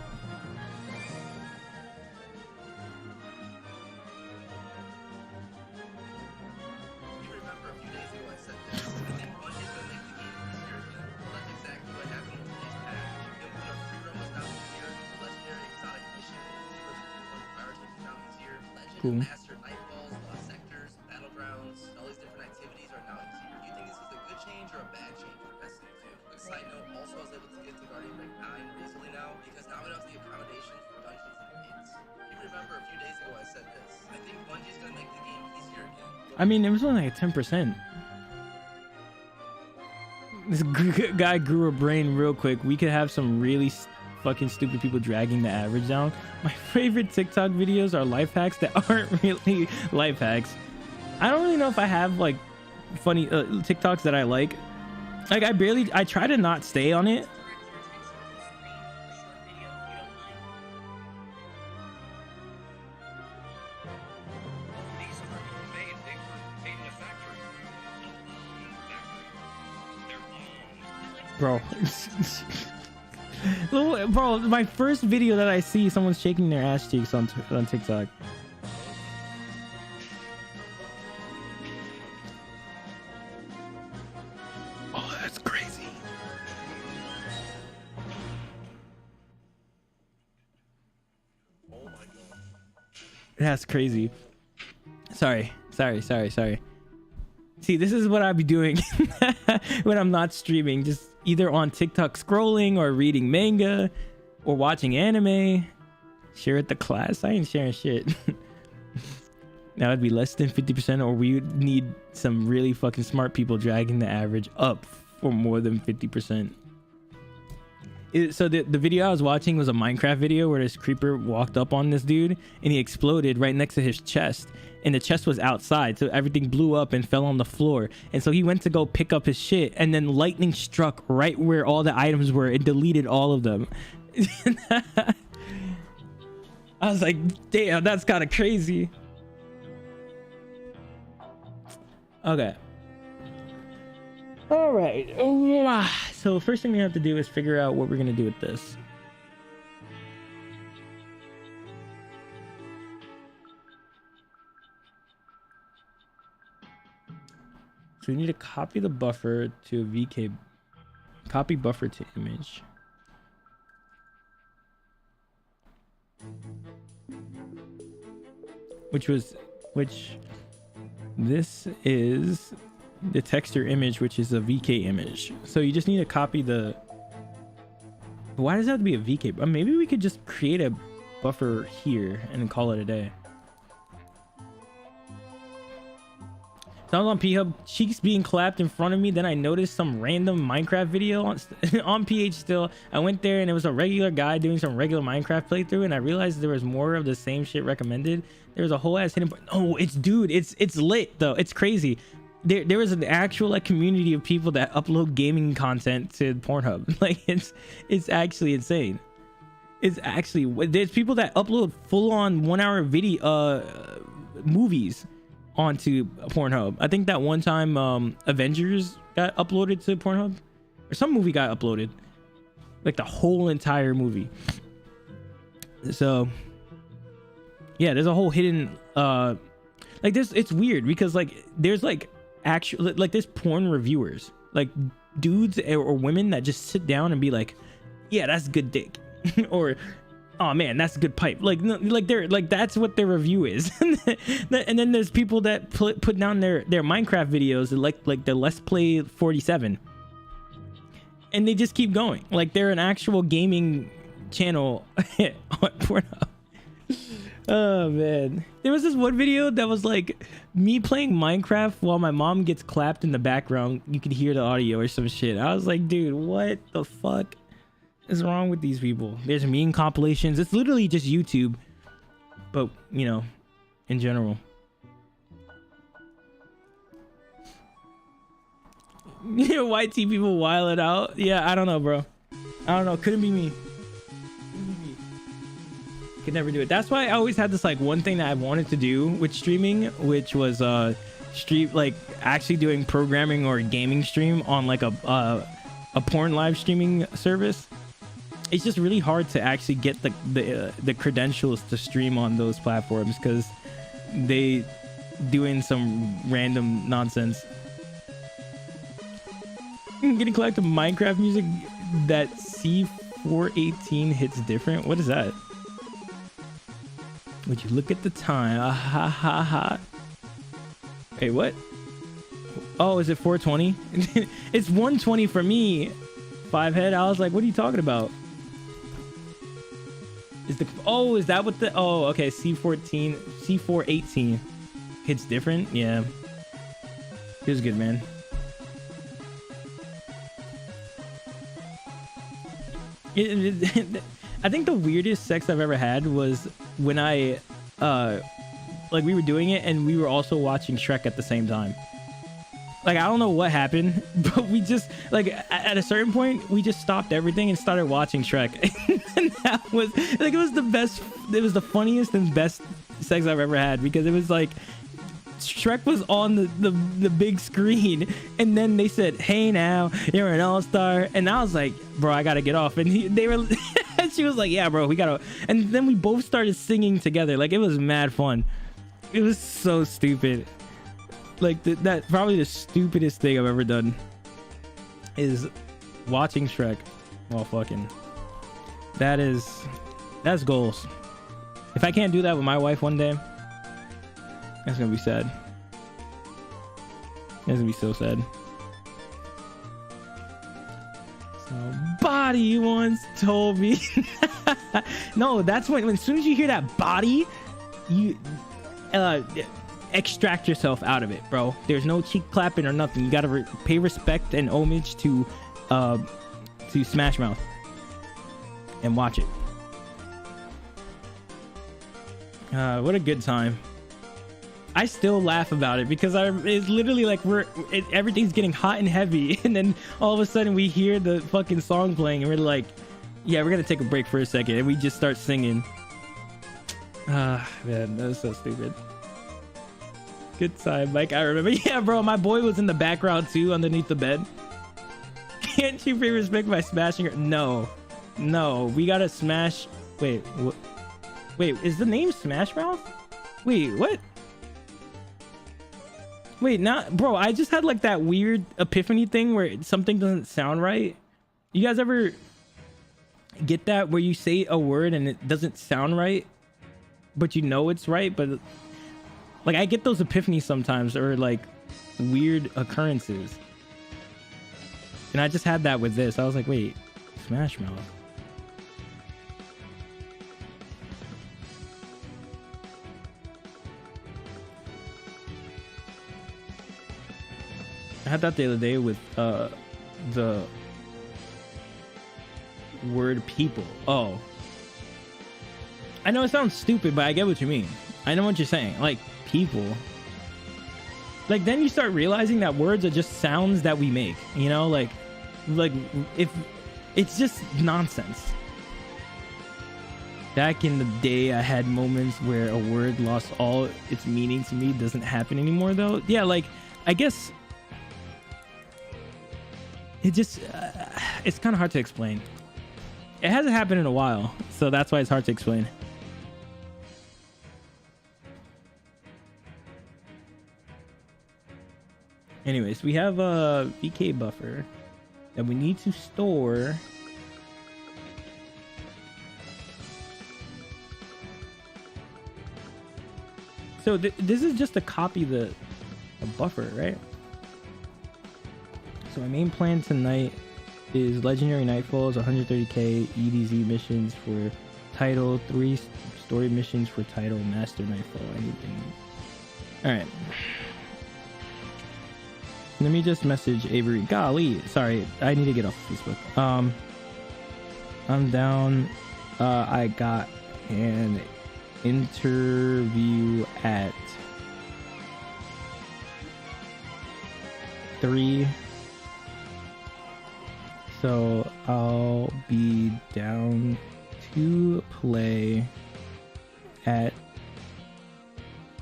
Cool. Mastered Nightfalls, Lost Sectors, Battlegrounds, all these different activities are now easier. Do you think this is a good change or a bad change for Destiny 2? A side note, also I was able to get to Guardian Rank 9 easily now because now it has the accommodations for dungeons and raids. You remember a few days ago I said this. I think Bungie's gonna make the game easier again. I mean, it was only like 10%. This guy grew a brain real quick. We could have some really fucking stupid people dragging the average down. My favorite TikTok videos are life hacks that aren't really life hacks. I don't really know if I have like funny TikToks that I like. Like I try to not stay on it. Bro. Bro, my first video that I see someone shaking their ass cheeks on TikTok. Oh, that's crazy. Oh my god. That's crazy. Sorry. See, this is what I'd be doing when I'm not streaming. Just either on TikTok scrolling or reading manga or watching anime. Share at the class. I ain't sharing shit. That would be less than 50%, or we would need some really fucking smart people dragging the average up for more than 50%. So the video I was watching was a Minecraft video where this creeper walked up on this dude and he exploded right next to his chest, and the chest was outside, so everything blew up and fell on the floor. And so he went to go pick up his shit, and then lightning struck right where all the items were and deleted all of them. I was like, damn, that's kind of crazy. Okay. All right. So first thing we have to do is figure out what we're going to do with this. So we need to copy the buffer to a VK. Copy buffer to image. This is the texture image, which is a VK image. So you just need to copy the... Why does it have to be a VK? Maybe we could just create a buffer here and then call it a day. So I was on P-Hub, cheeks being clapped in front of me. Then I noticed some random Minecraft video on PH still. I went there and it was a regular guy doing some regular Minecraft playthrough, and I realized there was more of the same shit recommended. There was a whole ass hidden point. Oh, it's lit though. It's crazy. There was an actual like community of people that upload gaming content to Pornhub. Like it's actually insane. It's actually, there's people that upload full-on 1-hour video movies onto Pornhub. I think that one time Avengers got uploaded to Pornhub, or some movie got uploaded, like the whole entire movie. So yeah, there's a whole hidden like this. It's weird because like there's like actual like there's porn reviewers, like dudes or women that just sit down and be like, yeah, that's good dick. or oh man, that's a good pipe. Like, no, like they're like, that's what their review is. And then there's people that put down their Minecraft videos like the Let's Play 47, and they just keep going. Like they're an actual gaming channel on Pornhub. Oh man, there was this one video that was like me playing Minecraft while my mom gets clapped in the background. You could hear the audio or some shit. I was like, dude, what the fuck is wrong with these people? There's meme compilations. It's literally just YouTube, but you know, in general. YT people wild it out. Yeah, I don't know, bro. I don't know. Couldn't be me. Could never do it. That's why I always had this like one thing that I wanted to do with streaming, which was stream, like actually doing programming or gaming stream on like a porn live streaming service. It's just really hard to actually get the credentials to stream on those platforms because they doing some random nonsense. Getting collective Minecraft music that C418 hits different. What is that? Would you look at the time? Ah, ha ha ha. Hey, what? Oh, is it 420? It's 120 for me. 5head. I was like, what are you talking about? Is that what the? Oh, okay. C418 hits different. Yeah, it was good, man. I think the weirdest sex I've ever had was when I like we were doing it and we were also watching Shrek at the same time. Like I don't know what happened, but we just like at a certain point we just stopped everything and started watching Shrek. And that was like, it was the best, it was the funniest and best sex I've ever had, because it was like Shrek was on the big screen, and then they said, "Hey, now you're an all-star," and I was like, "Bro, I gotta get off." And they were and she was like, "Yeah, bro, we gotta," and then we both started singing together. Like it was mad fun. It was so stupid. Like that probably the stupidest thing I've ever done is watching Shrek while fucking. That's goals. If I can't do that with my wife one day, that's gonna be sad. That's gonna be so sad. Somebody once told me. No, that's when as soon as you hear that body, you extract yourself out of it, bro. There's no cheek clapping or nothing. You gotta pay respect and homage to Smash Mouth and watch it. What a good time. I still laugh about it because it's literally like everything's getting hot and heavy, and then all of a sudden we hear the fucking song playing and we're like, yeah, we're gonna take a break for a second, and we just start singing. Man, that was so stupid. Good time, Mike. I remember. Yeah, bro, my boy was in the background too, underneath the bed. Can't you pay respect by smashing her? No, we gotta smash. Wait, is the name Smash Mouth? Wait, what? Wait, not, bro, I just had like that weird epiphany thing where something doesn't sound right. You guys ever get that where you say a word and it doesn't sound right, but you know it's right? But like I get those epiphanies sometimes, or like weird occurrences. And I just had that with this. I was like, wait, Smash Mouth. I had that the other day with the word people. Oh, I know it sounds stupid, but I get what you mean. I know what you're saying. Like people. Like then you start realizing that words are just sounds that we make. You know, like if it's just nonsense. Back in the day, I had moments where a word lost all its meaning to me. It doesn't happen anymore though. Yeah, like I guess. It just, it's kind of hard to explain. It hasn't happened in a while, so that's why it's hard to explain. Anyways, we have a VK buffer that we need to store So this is just to copy the buffer, right? So my main plan tonight is Legendary Nightfalls, 130k EDZ missions for title, 3 story missions for title, Master Nightfall, anything. All right. Let me just message Avery. Golly, sorry, I need to get off Facebook. I'm down. I got an interview at 3, so I'll be down to play at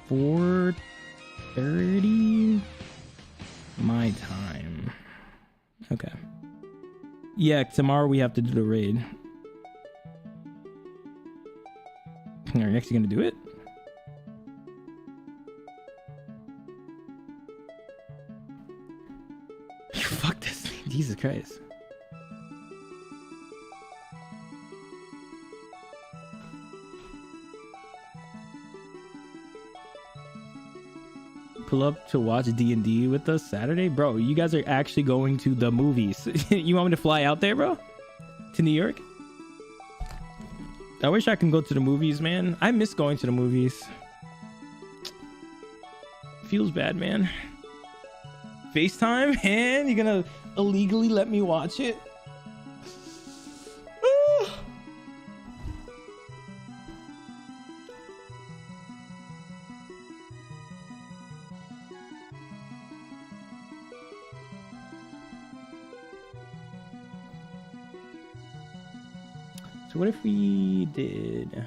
4:30 my time. Okay. Yeah, tomorrow we have to do the raid. Are you actually gonna do it? Fuck this thing. Jesus Christ. Pull up to watch D&D with us Saturday? Bro, you guys are actually going to the movies. You want me to fly out there, bro? To New York? I wish I can go to the movies, man. I miss going to the movies. Feels bad, man. FaceTime? And you're gonna illegally let me watch it? So what if we did...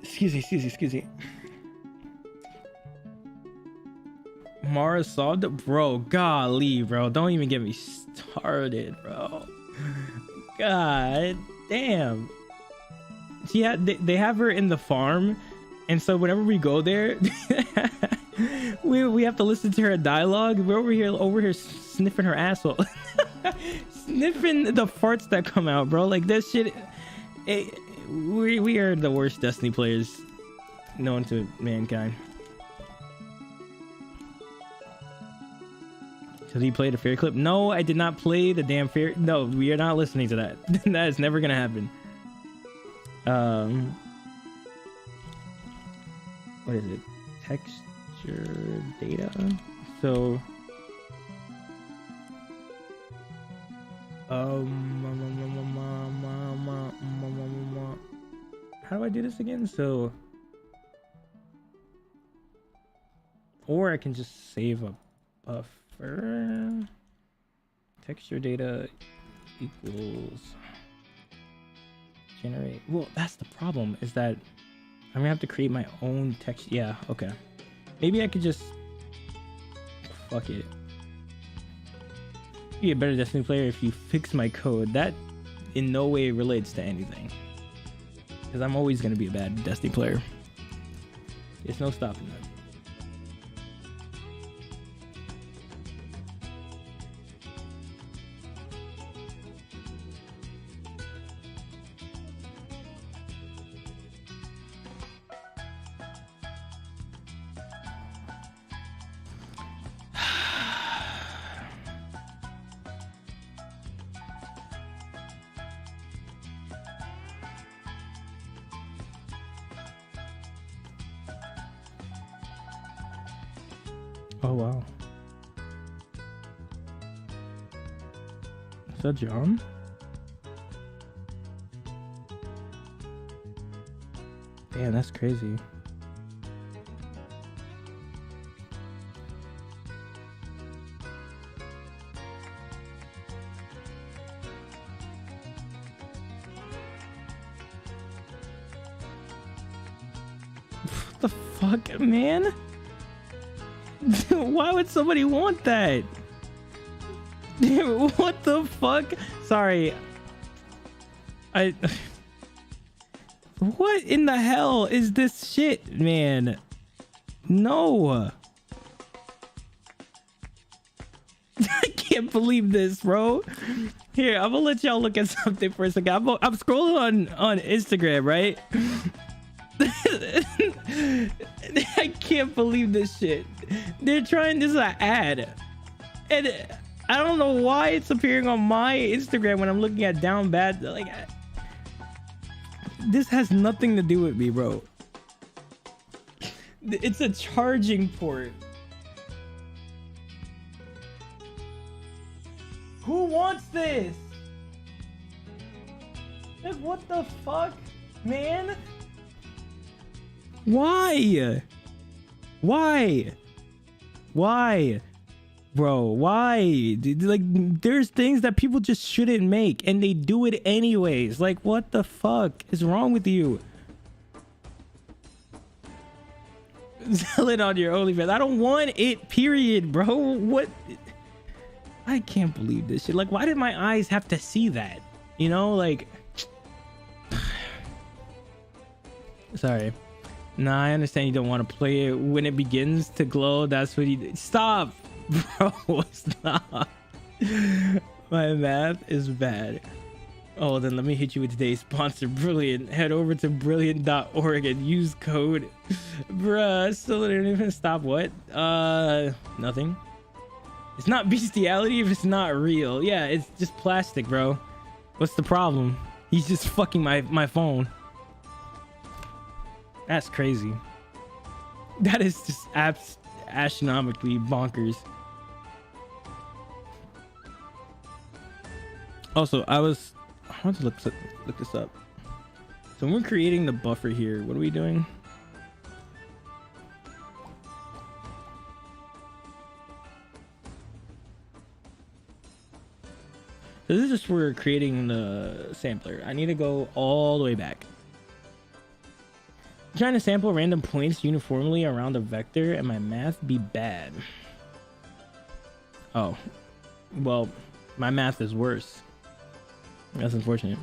excuse me. Mara solved it? Bro, golly, bro. Don't even get me started, bro. God damn. They have her in the farm, and so whenever we go there, we have to listen to her dialogue. We're over here sniffing her asshole. Sniffing the farts that come out, bro. Like that shit. We are the worst Destiny players known to mankind. So he played a fair clip? No, I did not play the damn fair. No, we are not listening to that. That is never gonna happen. What is it? Texture data. So how do I do this again? So, or I can just save a buffer. Texture data equals generate. Well, that's the problem, is that I'm gonna have to create my own text. Yeah, okay. Maybe I could just fuck it. Be a better Destiny player if you fix my code. That in no way relates to anything, because I'm always gonna be a bad Destiny player. There's no stopping that. Oh wow. Is that John? Damn, that's crazy. What the fuck, man? Why would somebody want that? What the fuck? Sorry. What in the hell is this shit, man? No. I can't believe this, bro. Here, I'm gonna let y'all look at something for a second. I'm scrolling on Instagram, right? I can't believe this shit. They're trying, this is an ad. And I don't know why it's appearing on my Instagram when I'm looking at Down Bad. Like, this has nothing to do with me, bro. It's a charging port. Who wants this? Like, what the fuck, man? Why? Why? Why? Bro, why? Like, there's things that people just shouldn't make and they do it anyways. Like, what the fuck is wrong with you? Sell it on your OnlyFans. I don't want it, period, bro. What? I can't believe this shit. Like, why did my eyes have to see that? You know, like... Sorry. Nah, I understand you don't want to play it. When it begins to glow, that's what you... Stop! Bro, stop. My math is bad. Oh, then let me hit you with today's sponsor, Brilliant. Head over to brilliant.org and use code... Bruh, still didn't even stop. What? Nothing. It's not bestiality if it's not real. Yeah, it's just plastic, bro. What's the problem? He's just fucking my phone. That's crazy. That is just astronomically bonkers. Also, I want to look this up. So when we're creating the buffer here, what are we doing? So this is just for creating the sampler. I need to go all the way back. I'm trying to sample random points uniformly around a vector and my math be bad. Oh, well, my math is worse. That's unfortunate.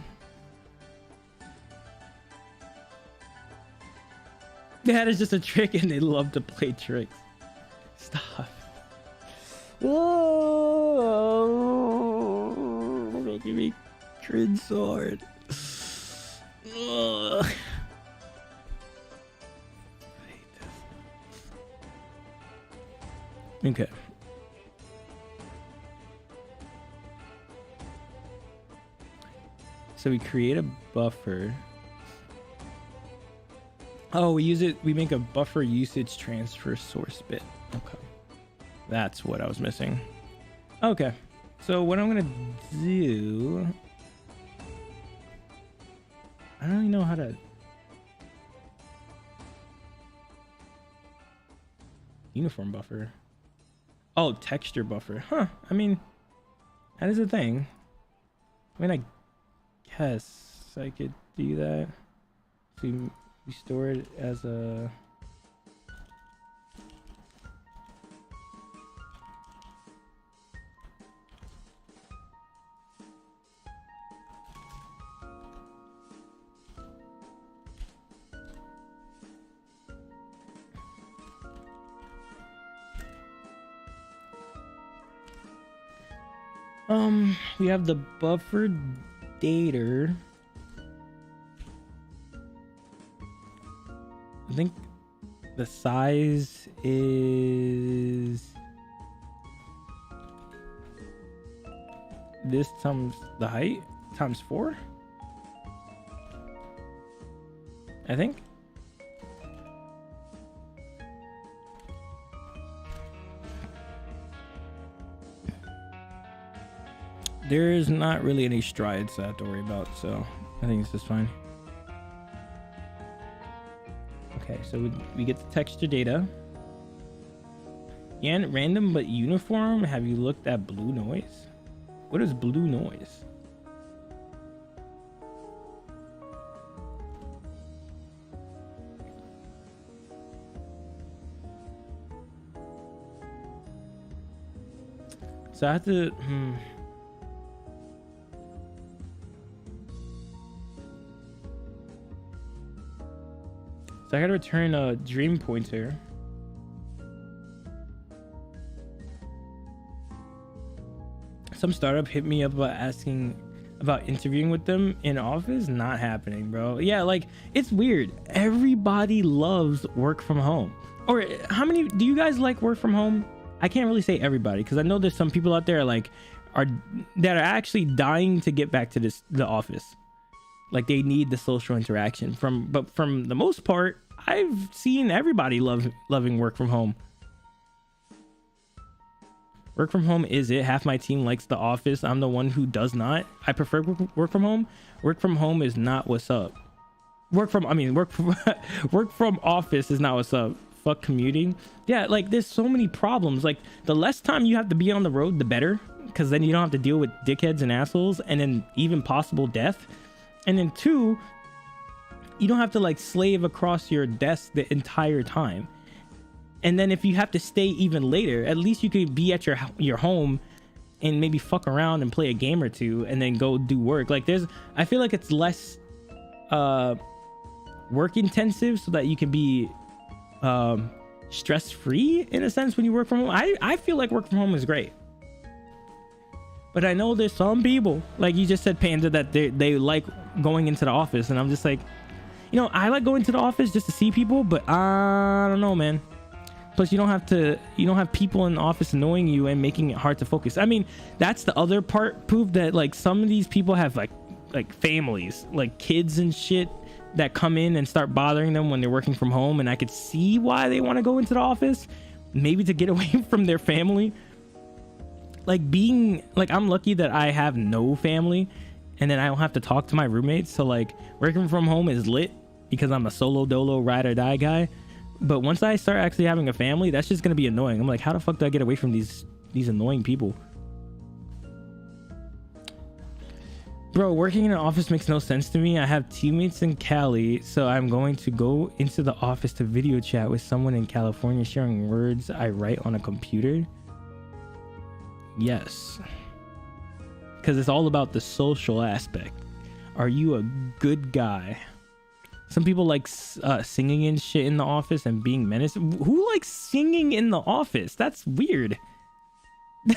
That is just a trick and they love to play tricks. Stop. Oh, making me cringe so hard. Ugh. I hate this. Okay. So we create a buffer. Oh, we make a buffer usage transfer source bit. Okay. That's what I was missing. Okay. So what I'm gonna do, I don't even know how to uniform buffer. Oh, texture buffer. Huh. I mean, that is a thing. I mean, I guess I could do that. So we store it as a... we have the buffer data. I think the size is this times the height times 4. I think. There is not really any strides I have to worry about, so I think it's just fine. Okay, so we get the texture data. And random but uniform. Have you looked at blue noise? What is blue noise? So I have to So I gotta return a dream pointer. Some startup hit me up about asking about interviewing with them in office. Not happening, bro. Yeah, like it's weird. Everybody loves work from home. Or how many do you guys like work from home? I can't really say everybody, because I know there's some people out there that are actually dying to get back to the office. Like they need the social interaction but from the most part, I've seen everybody loving work from home. Work from home is it. Half my team likes the office. I'm the one who does not. I prefer work from home. Work from home is not what's up. Work from office is not what's up. Fuck commuting. Yeah, like there's so many problems. Like the less time you have to be on the road, the better, because then you don't have to deal with dickheads and assholes, and then even possible death. And then 2, you don't have to like slave across your desk the entire time. And then if you have to stay even later, at least you could be at your home and maybe fuck around and play a game or two and then go do work. Like I feel like it's less work intensive, so that you can be stress free in a sense when you work from home. I feel like work from home is great. But I know there's some people, like you just said, Panda, that they like going into the office, and I'm just like, I like going to the office just to see people, but I don't know, man. Plus, you don't have people in the office annoying you and making it hard to focus. I mean, that's the other part, Poof, that like some of these people have like families, like kids and shit that come in and start bothering them when they're working from home. And I could see why they want to go into the office, maybe to get away from their family. I'm lucky that I have no family, and then I don't have to talk to my roommates. So like working from home is lit because I'm a solo dolo ride or die guy. But once I start actually having a family, that's just gonna be annoying. I'm like, how the fuck do I get away from these annoying people? Bro, working in an office makes no sense to me. I have teammates in Cali, so I'm going to go into the office to video chat with someone in California sharing words I write on a computer. Yes. Because it's all about the social aspect. Are you a good guy? Some people like singing and shit in the office and being menaced. Who likes singing in the office? That's weird.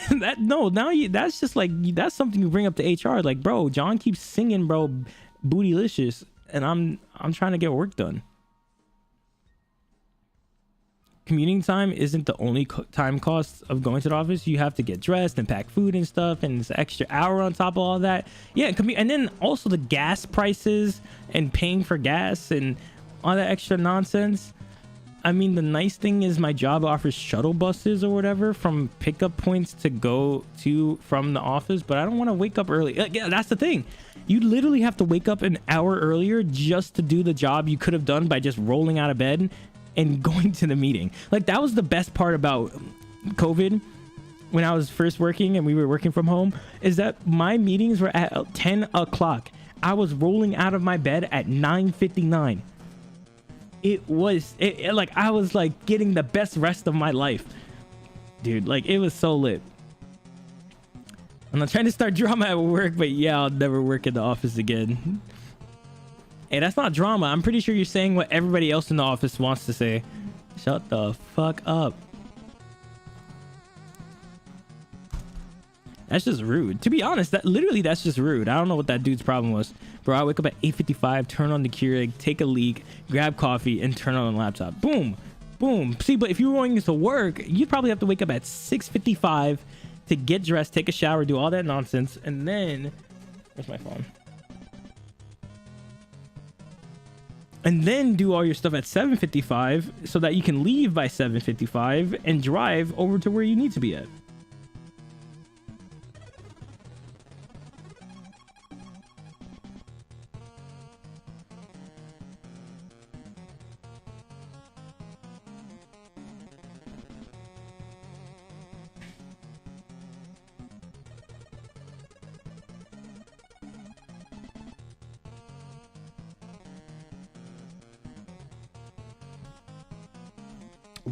That's just like, that's something you bring up to HR. Like, bro, John keeps singing, bro, bootylicious, and I'm trying to get work done. Commuting time isn't the only time cost of going to the office. You have to get dressed and pack food and stuff, and it's an extra hour on top of all that. Yeah, and then also the gas prices and paying for gas and all that extra nonsense. I mean, the nice thing is my job offers shuttle buses or whatever from pickup points to go to from the office, but I don't want to wake up early. Yeah, that's the thing. You literally have to wake up an hour earlier just to do the job you could have done by just rolling out of bed and going to the meeting. Like, that was the best part about COVID when I was first working and we were working from home, is that my meetings were at 10 o'clock. I was rolling out of my bed at 9:59. It was like I was like getting the best rest of my life, dude. Like, it was so lit. I'm not trying to start drama at work, but yeah, I'll never work in the office again. Hey, that's not drama. I'm pretty sure you're saying what everybody else in the office wants to say. Shut the fuck up. That's just rude. To be honest, that's just rude. I don't know what that dude's problem was. Bro, I wake up at 8:55, turn on the Keurig, take a leak, grab coffee, and turn on the laptop. Boom. Boom. See, but if you were going to work, you'd probably have to wake up at 6:55 to get dressed, take a shower, do all that nonsense, and then... Where's my phone? And then do all your stuff at 7:55 so that you can leave by 7:55 and drive over to where you need to be at.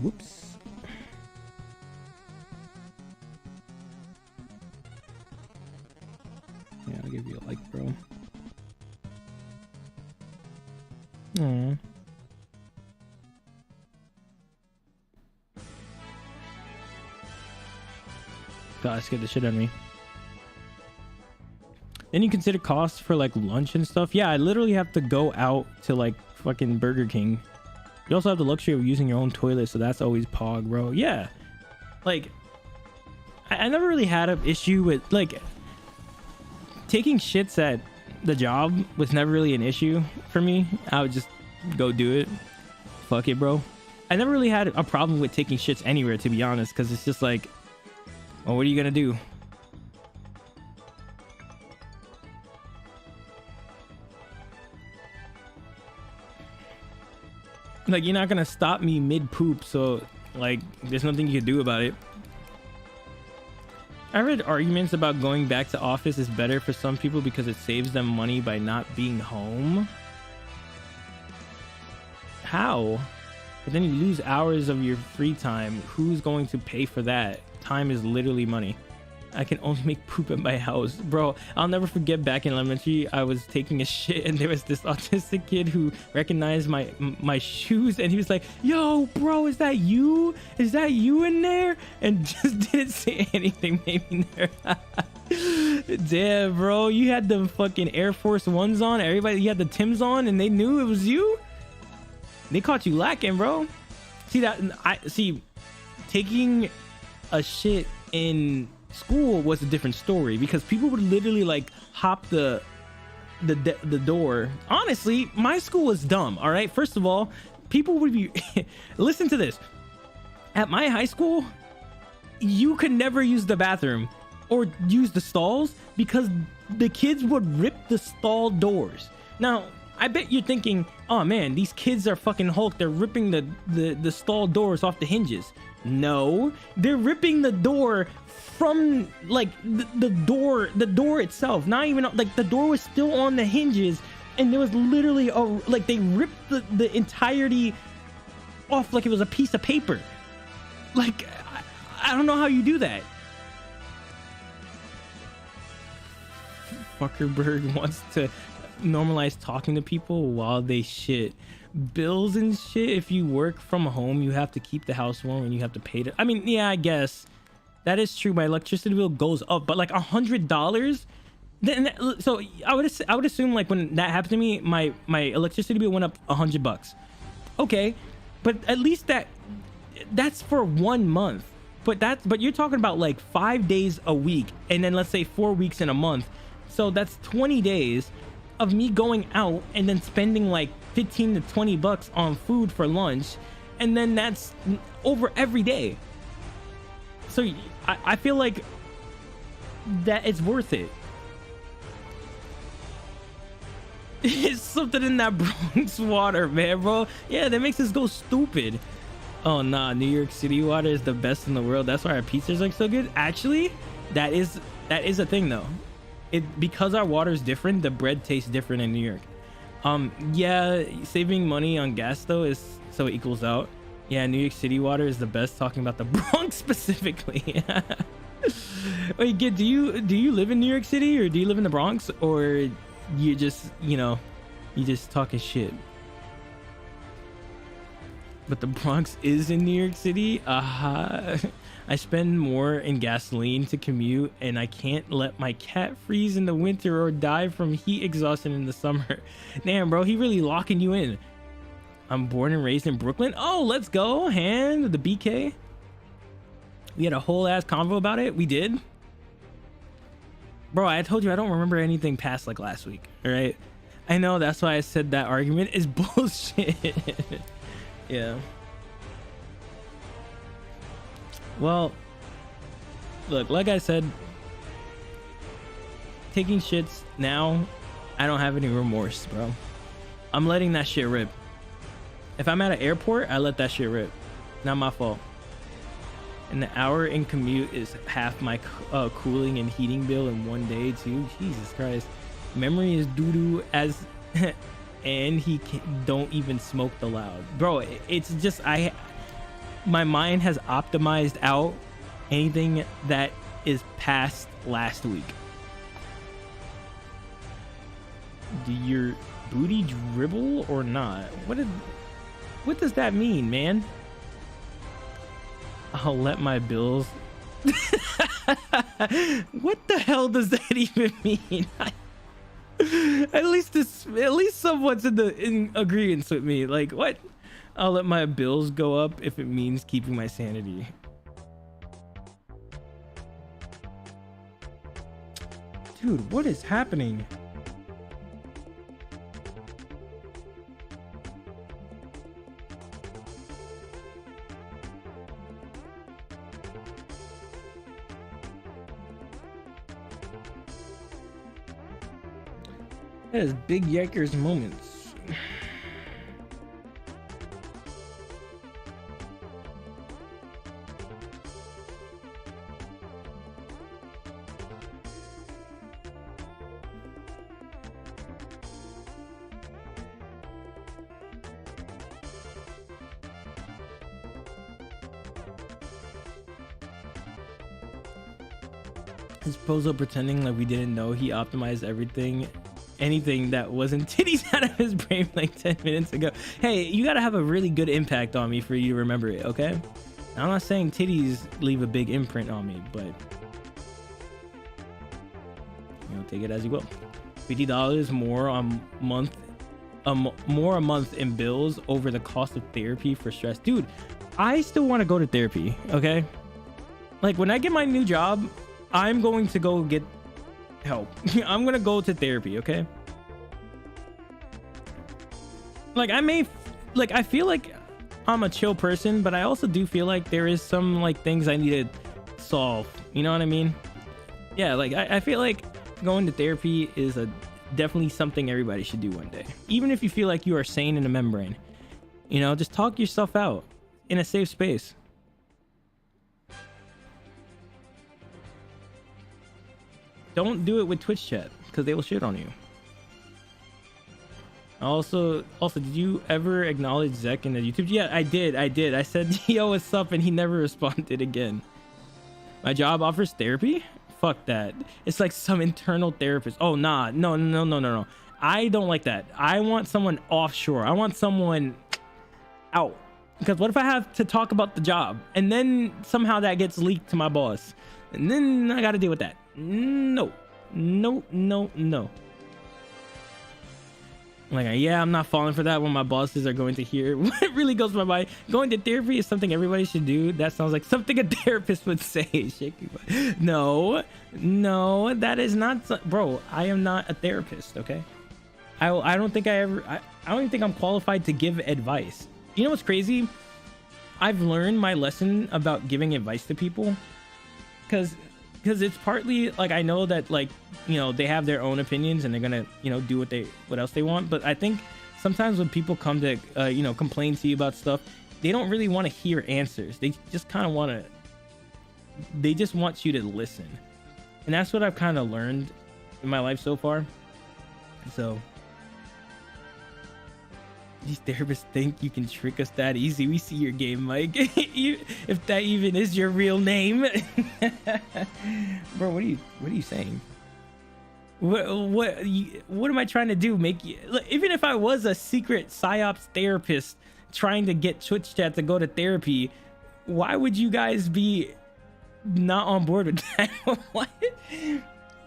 Whoops. Yeah, I'll give you a like, bro. Aww. God, I scared the shit out of me. Then you consider costs for like lunch and stuff. Yeah, I literally have to go out to like fucking Burger King. You also have the luxury of using your own toilet, so that's always pog, bro. Yeah, like I never really had an issue with like taking shits at the job was never really an issue for me. I would just go do it. Fuck it, bro. I never really had a problem with taking shits anywhere, to be honest, because it's just like, well, what are you gonna do? Like, you're not gonna stop me mid poop, so like there's nothing you can do about it. I read arguments about going back to office is better for some people because it saves them money by not being home. How? But then you lose hours of your free time. Who's going to pay for that? Time is literally money. I can only make poop at my house. Bro, I'll never forget back in elementary, I was taking a shit and there was this autistic kid who recognized my shoes and he was like, yo, bro, is that you? Is that you in there? And just didn't say anything, made me nervous. Damn, bro, you had the fucking Air Force Ones on. Everybody, you had the Timbs on and they knew it was you? They caught you lacking, bro. See that? See, taking a shit in school was a different story because people would literally like hop the door. Honestly, my school was dumb. All right, first of all, people would be listen to this. At my high school, you could never use the bathroom or use the stalls because the kids would rip the stall doors. Now, I bet you're thinking, oh man, these kids are fucking Hulk. They're ripping the stall doors off the hinges. No, they're ripping the door from like the door itself. Not even like the door was still on the hinges and there was literally like they ripped the entirety off like it was a piece of paper. Like, I don't know how you do that. Fuckerberg wants to normalize talking to people while they shit. Bills and shit. If you work from home, you have to keep the house warm and you have to pay it. I mean, yeah, I guess that is true. My electricity bill goes up, but like $100. Then so I would assume like when that happened to me, my electricity bill went up $100. Okay, but at least that's for 1 month. But you're talking about like 5 days a week, and then let's say 4 weeks in a month. So that's 20 days of me going out and then spending like 15 to 20 bucks on food for lunch, and then that's over every day. So I feel like that it's worth it. It's something in that Bronx water, man, bro. Yeah, that makes us go stupid. Oh nah, New York City water is the best in the world. That's why our pizzas are so good. Actually, that is a thing though. Because our water is different, the bread tastes different in New York. Yeah, saving money on gas though is so it equals out. Yeah, New York City water is the best. Talking about the Bronx specifically. Wait, do you live in New York City or do you live in the Bronx, or you just talking shit? But the Bronx is in New York City. I spend more in gasoline to commute, and I can't let my cat freeze in the winter or die from heat exhaustion in the summer. Damn, bro, he really locking you in. I'm born and raised in Brooklyn. Oh, let's go, hand the BK. We had a whole ass convo about it. We did. Bro, I told you I don't remember anything past like last week. All right, I know, that's why I said that argument is bullshit. Yeah. Well, look, like I said, taking shits now, I don't have any remorse, bro. I'm letting that shit rip. If I'm at an airport, I let that shit rip. Not my fault. And the hour in commute is half my cooling and heating bill in 1 day too. Jesus Christ. Memory is doo-doo as and he don't even smoke the loud. Bro, it's just my mind has optimized out anything that is past last week. Do your booty dribble or not? What does that mean, man? I'll let my bills. What the hell does that even mean? At least someone's in agreement with me. Like, what? I'll let my bills go up if it means keeping my sanity. Dude, what is happening? That is Big Yankers moments. His Pozo pretending like we didn't know he optimized anything that wasn't titties out of his brain like 10 minutes ago. Hey, you gotta have a really good impact on me for you to remember it, okay? I'm not saying titties leave a big imprint on me, but you know, take it as you will. $50 more a month, more a month in bills over the cost of therapy for stress. Dude, I still want to go to therapy, okay? Like when I get my new job, I'm going to go get help. I'm gonna go to therapy, okay? Like I feel like I'm a chill person, but I also do feel like there is some like things I need to solve, you know what I mean? Yeah, like I feel like going to therapy is definitely something everybody should do one day, even if you feel like you are sane in a membrane. You know, just talk yourself out in a safe space. Don't do it with Twitch chat because they will shit on you. Also, did you ever acknowledge Zek in the YouTube? Yeah, I did. I said, yo, what's up? And he never responded again. My job offers therapy? Fuck that. It's like some internal therapist. Oh, nah. No. I don't like that. I want someone offshore. I want someone out. Because what if I have to talk about the job and then somehow that gets leaked to my boss? And then I got to deal with that. No. Like, yeah, I'm not falling for that when my bosses are going to hear what really goes through my mind. Going to therapy is something everybody should do. That sounds like something a therapist would say. No, that is not. Bro, I am not a therapist, okay? I don't think I don't even think I'm qualified to give advice. You know what's crazy? I've learned my lesson about giving advice to people because it's partly like I know that, like, you know, they have their own opinions and they're gonna, you know, do what else they want. But I think sometimes when people come to you know, complain to you about stuff, they don't really want to hear answers. They just kind of want you to listen. And that's what I've kind of learned in my life so far. So these therapists think you can trick us that easy. We see your game, Mike. If that even is your real name. Bro, what are you saying? What am I trying to do? Make you, even if I was a secret psyops therapist trying to get Twitch chat to go to therapy, why would you guys be not on board with that? What?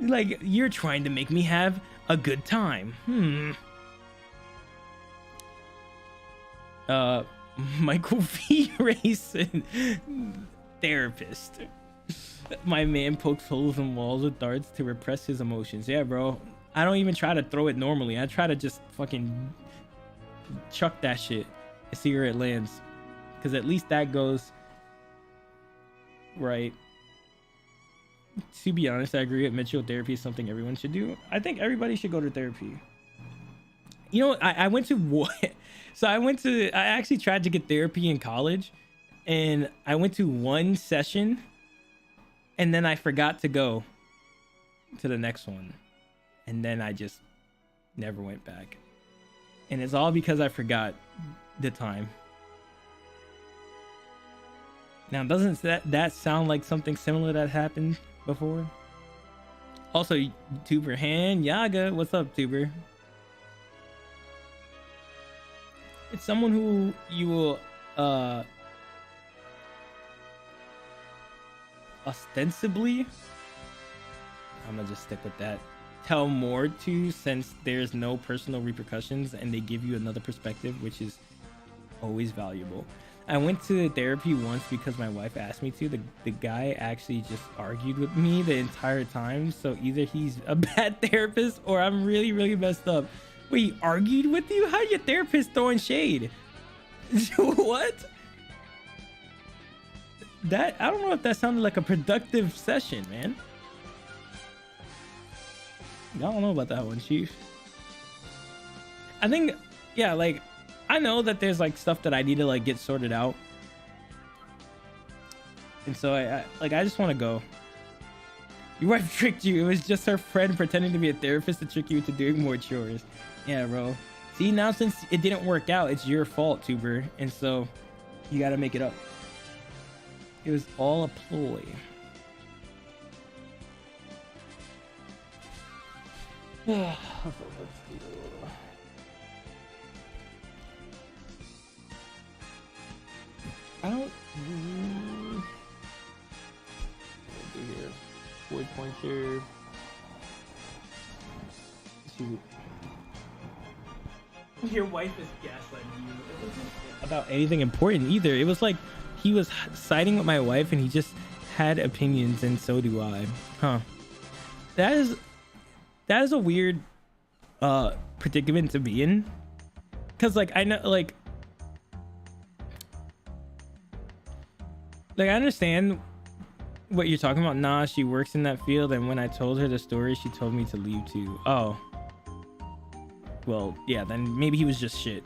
Like, you're trying to make me have a good time. Michael V. Racing, therapist. My man pokes holes in walls with darts to repress his emotions. Yeah, bro. I don't even try to throw it normally. I try to just fucking chuck that shit and see where it lands. Because at least that goes right. To be honest, I agree that mental therapy is something everyone should do. I think everybody should go to therapy. You know, I went to what? So I actually tried to get therapy in college, and I went to one session, and then I forgot to go to the next one, and then I just never went back. And it's all because I forgot the time. Now, doesn't that sound like something similar that happened before? Also, Tuber Han Yaga, what's up, Tuber? It's someone who you will ostensibly, I'm gonna just stick with that. tell more to, since there's no personal repercussions and they give you another perspective, which is always valuable. I went to therapy once because my wife asked me to. The guy actually just argued with me the entire time. So either he's a bad therapist or I'm really, really messed up. Wait, he argued with you? How your therapist throwing shade? What? That, I don't know if that sounded like a productive session, man. I don't know about that one, Chief. I think, yeah, like, I know that there's like stuff that I need to like get sorted out. And so I just want to go. Your wife tricked you. It was just her friend pretending to be a therapist to trick you into doing more chores. Yeah, bro. See, now since it didn't work out, it's your fault, Tuber. And so you got to make it up. It was all a ploy. I don't do here. Void pointer. Shoot. Your wife is gaslighting you. It wasn't about anything important either. It was like he was siding with my wife and he just had opinions, and so do I. Huh. That is a weird predicament to be in. Cause like I know like I understand what you're talking about. Nah, she works in that field, and when I told her the story, she told me to leave too. Oh. Well, yeah, then maybe he was just shit.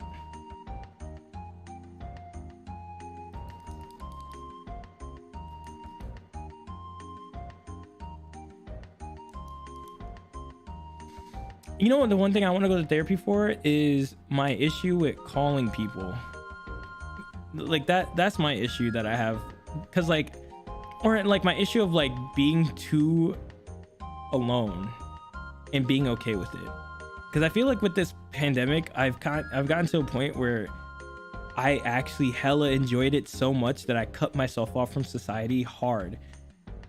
You know what, the one thing I want to go to therapy for is my issue with calling people. Like that's my issue that I have. Cause like, or like my issue of like being too alone and being okay with it. Cause I feel like with this pandemic, I've gotten to a point where I actually hella enjoyed it so much that I cut myself off from society hard.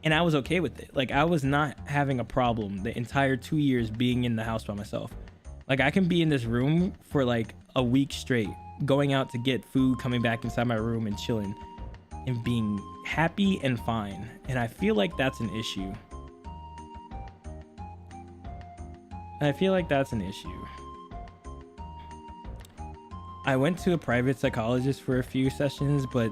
And I was okay with it. Like I was not having a problem the entire 2 years being in the house by myself. Like I can be in this room for like a week straight, going out to get food, coming back inside my room and chilling and being happy and fine. And I feel like that's an issue. I went to a private psychologist for a few sessions, but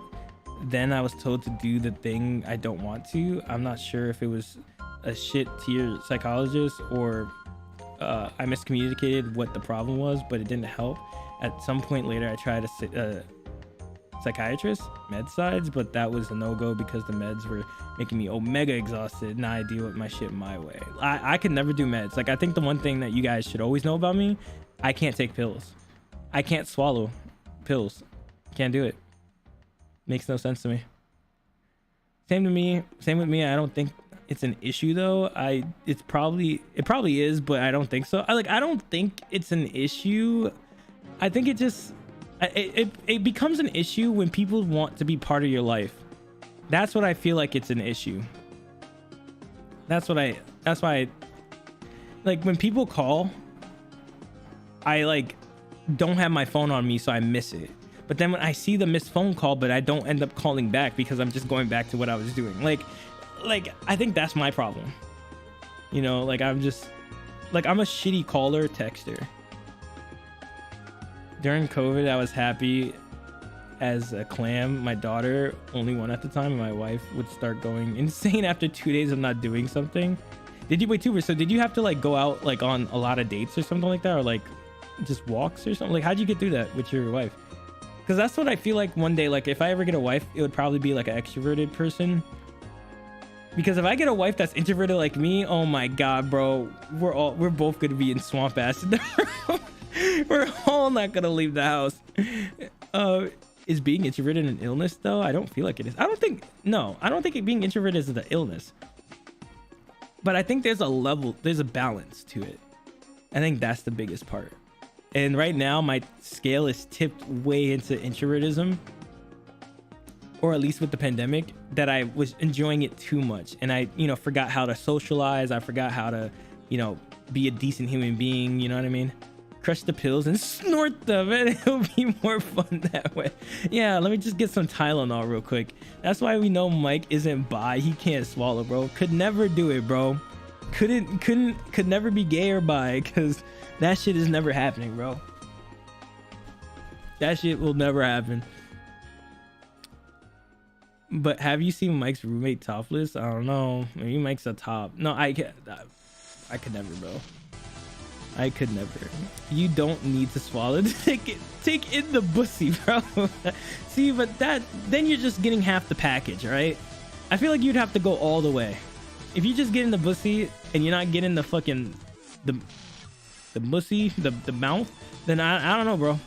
then I was told to do the thing I don't want to. I'm not sure if it was a shit tier psychologist or I miscommunicated what the problem was, but it didn't help. At some point later, I tried a psychiatrist, med sides, but that was a no-go because the meds were making me omega exhausted. Now I deal with my shit my way. I could never do meds. Like I think the one thing that you guys should always know about me, I can't take pills. I can't swallow pills. Can't do it. Makes no sense to me. Same with me. I don't think it's an issue though. It probably is, but I don't think so. I don't think it's an issue. I think it just it becomes an issue when people want to be part of your life. That's what I feel like it's an issue. That's why I like when people call, I like don't have my phone on me, so I miss it. But then when I see the missed phone call, but I don't end up calling back because I'm just going back to what I was doing. Like I think that's my problem. You know, like I'm a shitty caller, texter. During COVID, I was happy as a clam. My daughter, only one at the time, and my wife would start going insane after 2 days of not doing something. So did you have to like go out like on a lot of dates or something like that, or like just walks or something? Like how'd you get through that with your wife? Because that's what I feel like one day, like if I ever get a wife, it would probably be like an extroverted person. Because if I get a wife that's introverted like me, oh my god, bro, we're both gonna be in swamp ass in the room. We're all not gonna leave the house. Is being introverted an illness though? I don't feel like it is. I don't think being introverted is the illness. But I think there's a balance to it. I think that's the biggest part. And right now my scale is tipped way into introvertism, or at least with the pandemic, that I was enjoying it too much. And I, forgot how to socialize. I forgot how to, be a decent human being, you know what I mean? Crush the pills and snort them, and it'll be more fun that way. Yeah, let me just get some Tylenol real quick. That's why we know Mike isn't bi. He can't swallow, bro. Could never do it, bro. Could never be gay or bi, because that shit is never happening, bro. That shit will never happen. But have you seen Mike's roommate topless? I don't know. Maybe Mike's a top. No, I could never, bro. I could never. You don't need to swallow. Take in the pussy, bro. See, but then you're just getting half the package, right? I feel like you'd have to go all the way. If you just get in the pussy and you're not getting the fucking the pussy, the mouth, then I don't know, bro.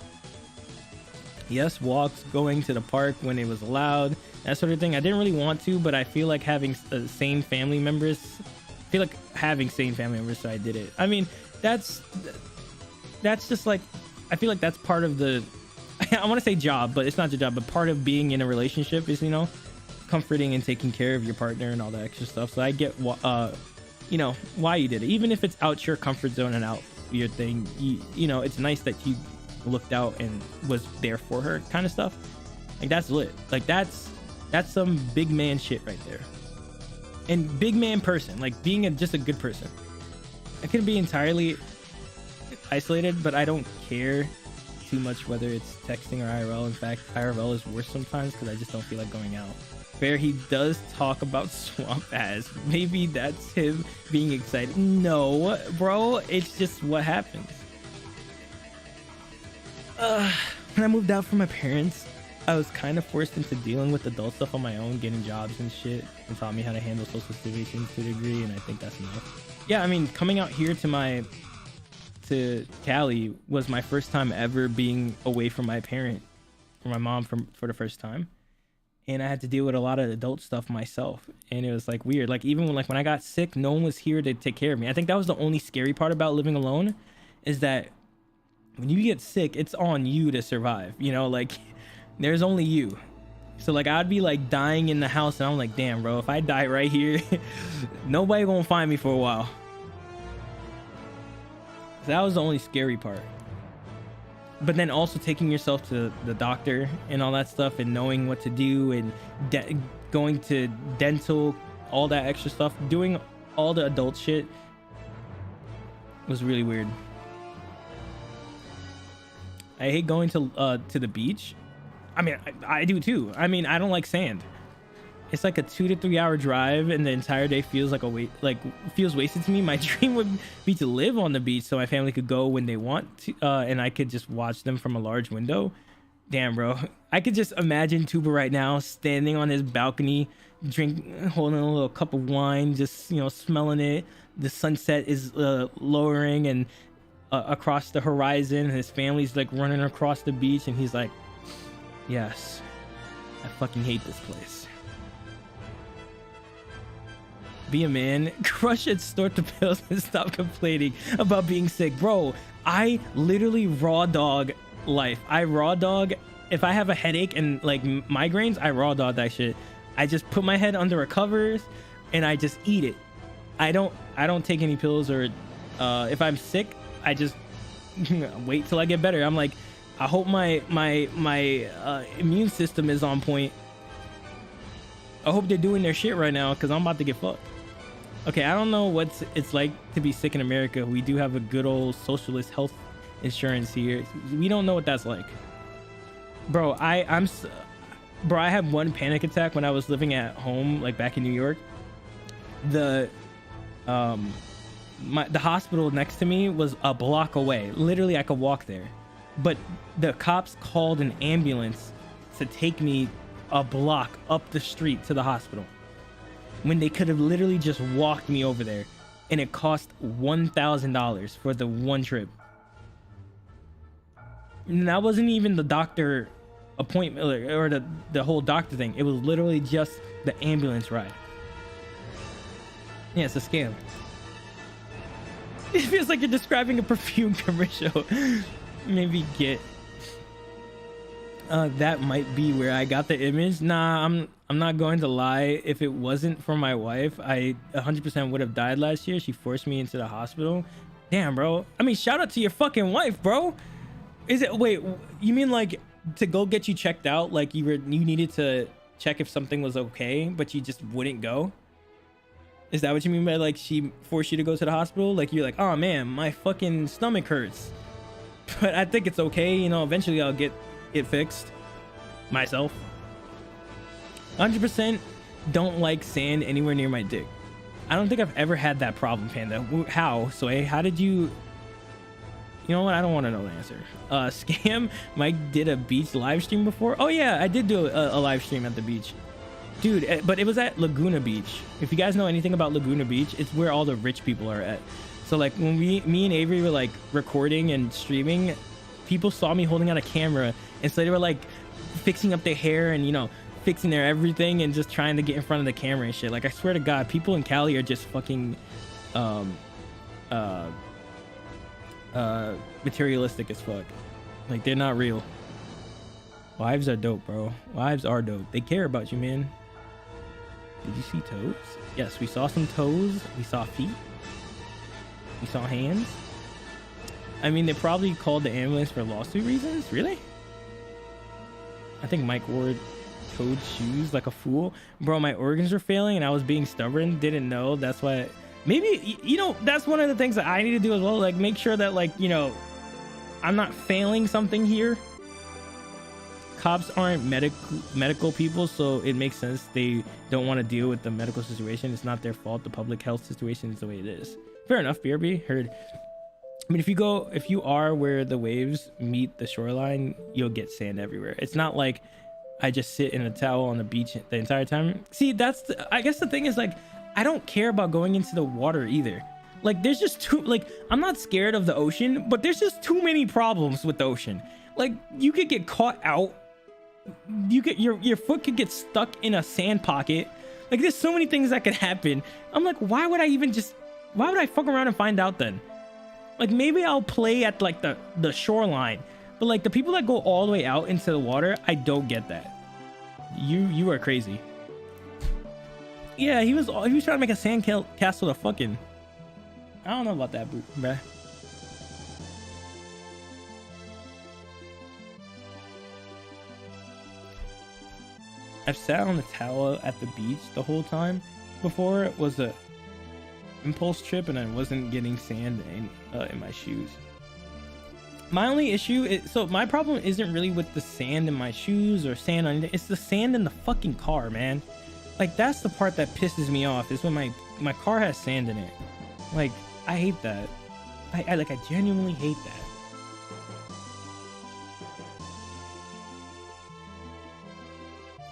Yes, walks, going to the park when it was allowed, that sort of thing. I didn't really want to, but I feel like having same family members. So I did it. I mean, that's just like, I feel like that's part of the, I want to say job, but it's not your job, but part of being in a relationship is, you know, comforting and taking care of your partner and all that extra stuff. So I get, you know, why you did it, even if it's out your comfort zone and out your thing. You know, it's nice that you looked out and was there for her, kind of stuff. Like, that's lit. Like, that's some big man shit right there. And big man person, like being just a good person. I can be entirely isolated, but I don't care too much whether it's texting or IRL. In fact, IRL is worse sometimes because I just don't feel like going out. Fair, he does talk about swamp ass. Maybe that's him being excited. No, bro, it's just what happens. When I moved out from my parents, I was kind of forced into dealing with adult stuff on my own, getting jobs and shit, and taught me how to handle social situations to a degree, and I think that's enough. Yeah, I mean, coming out here to Cali was my first time ever being away from my mom for the first time, and I had to deal with a lot of adult stuff myself, and it was like weird. Like, even when I got sick, no one was here to take care of me. I think that was the only scary part about living alone, is that when you get sick, it's on you to survive, you know, like there's only you. So like, I'd be like dying in the house and I'm like, damn, bro, if I die right here, nobody gonna find me for a while. So that was the only scary part. But then also taking yourself to the doctor and all that stuff, and knowing what to do, and going to dental, all that extra stuff, doing all the adult shit was really weird. I hate going to the beach. I mean, I do too. I mean, I don't like sand. It's like a 2 to 3 hour drive, and the entire day feels like feels wasted to me. My dream would be to live on the beach so my family could go when they want to, and I could just watch them from a large window. Damn, bro, I could just imagine Tuba right now standing on his balcony, holding a little cup of wine, just, you know, smelling it. The sunset is lowering and across the horizon, and his family's like running across the beach, and he's like, yes, I fucking hate this place. Be a man, crush it, snort the pills, and stop complaining about being sick. Bro, I literally raw dog life. I raw dog. If I have a headache and like migraines, I raw dog that shit. I just put my head under a covers and I just eat it. I don't take any pills, or if I'm sick, I just wait till I get better. I'm like, I hope my immune system is on point. I hope they're doing their shit right now, because I'm about to get fucked. Okay, I don't know what it's like to be sick in America. We do have a good old socialist health insurance here. We don't know what that's like. Bro, I had one panic attack when I was living at home, like back in New York. The hospital next to me was a block away. Literally, I could walk there. But the cops called an ambulance to take me a block up the street to the hospital, when they could have literally just walked me over there, and it cost $1,000 for the one trip. And that wasn't even the doctor appointment or the whole doctor thing. It was literally just the ambulance ride. Yeah, it's a scam. It feels like you're describing a perfume commercial. Maybe get that might be where I got the image. Nah, I'm not going to lie. If it wasn't for my wife, I 100% would have died last year. She forced me into the hospital, Damn, bro. I mean, shout out to your fucking wife, bro. Is it, wait, you mean like to go get you checked out? Like you needed to check if something was okay, but you just wouldn't go? Is that what you mean by like she forced you to go to the hospital? Like you're like, oh man, my fucking stomach hurts, but I think it's okay. You know, eventually I'll get it fixed myself. 100% don't like sand anywhere near my dick. I don't think I've ever had that problem, Panda. How? So, how did you... You know what? I don't want to know the answer. Scam, Mike did a beach live stream before. Oh, yeah, I did do a live stream at the beach. Dude, but it was at Laguna Beach. If you guys know anything about Laguna Beach, it's where all the rich people are at. So, like, when me and Avery were, like, recording and streaming, people saw me holding out a camera. And so they were, like, fixing up their hair and, you know, fixing their everything and just trying to get in front of the camera and shit. Like, I swear to God, people in Cali are just fucking materialistic as fuck. Like, they're not real. Wives are dope, bro. Wives are dope. They care about you, man. Did you see toes? Yes, we saw some toes. We saw feet. We saw hands. I mean, they probably called the ambulance for lawsuit reasons. Really? I think Mike Ward toed shoes like a fool. Bro, my organs were failing and I was being stubborn. Didn't know. That's why. Maybe, you know, that's one of the things that I need to do as well. Like, make sure that, like, you know, I'm not failing something here. Cops aren't medical people, so it makes sense they don't want to deal with the medical situation. It's not their fault. The public health situation is the way it is. Fair enough, BRB. Heard. I mean, if you are where the waves meet the shoreline, you'll get sand everywhere. It's not like I just sit in a towel on the beach the entire time. See, I guess the thing is, like, I don't care about going into the water either. Like, there's just too, like, I'm not scared of the ocean, but there's just too many problems with the ocean. Like, you could get caught out. You could, your foot could get stuck in a sand pocket. Like, there's so many things that could happen. I'm like, why would I fuck around and find out then? Like, maybe I'll play at, like, the shoreline. But, like, the people that go all the way out into the water, I don't get that. You are crazy. Yeah, he was trying to make a sand castle to fucking... I don't know about that, bruh. I've sat on the towel at the beach the whole time. Before it was a impulse trip and I wasn't getting sand in my shoes. My only issue is, so my problem isn't really with the sand in my shoes or sand on, it's the sand in the fucking car, man. Like, that's the part that pisses me off, is when my car has sand in it. Like, I hate that. I genuinely hate that.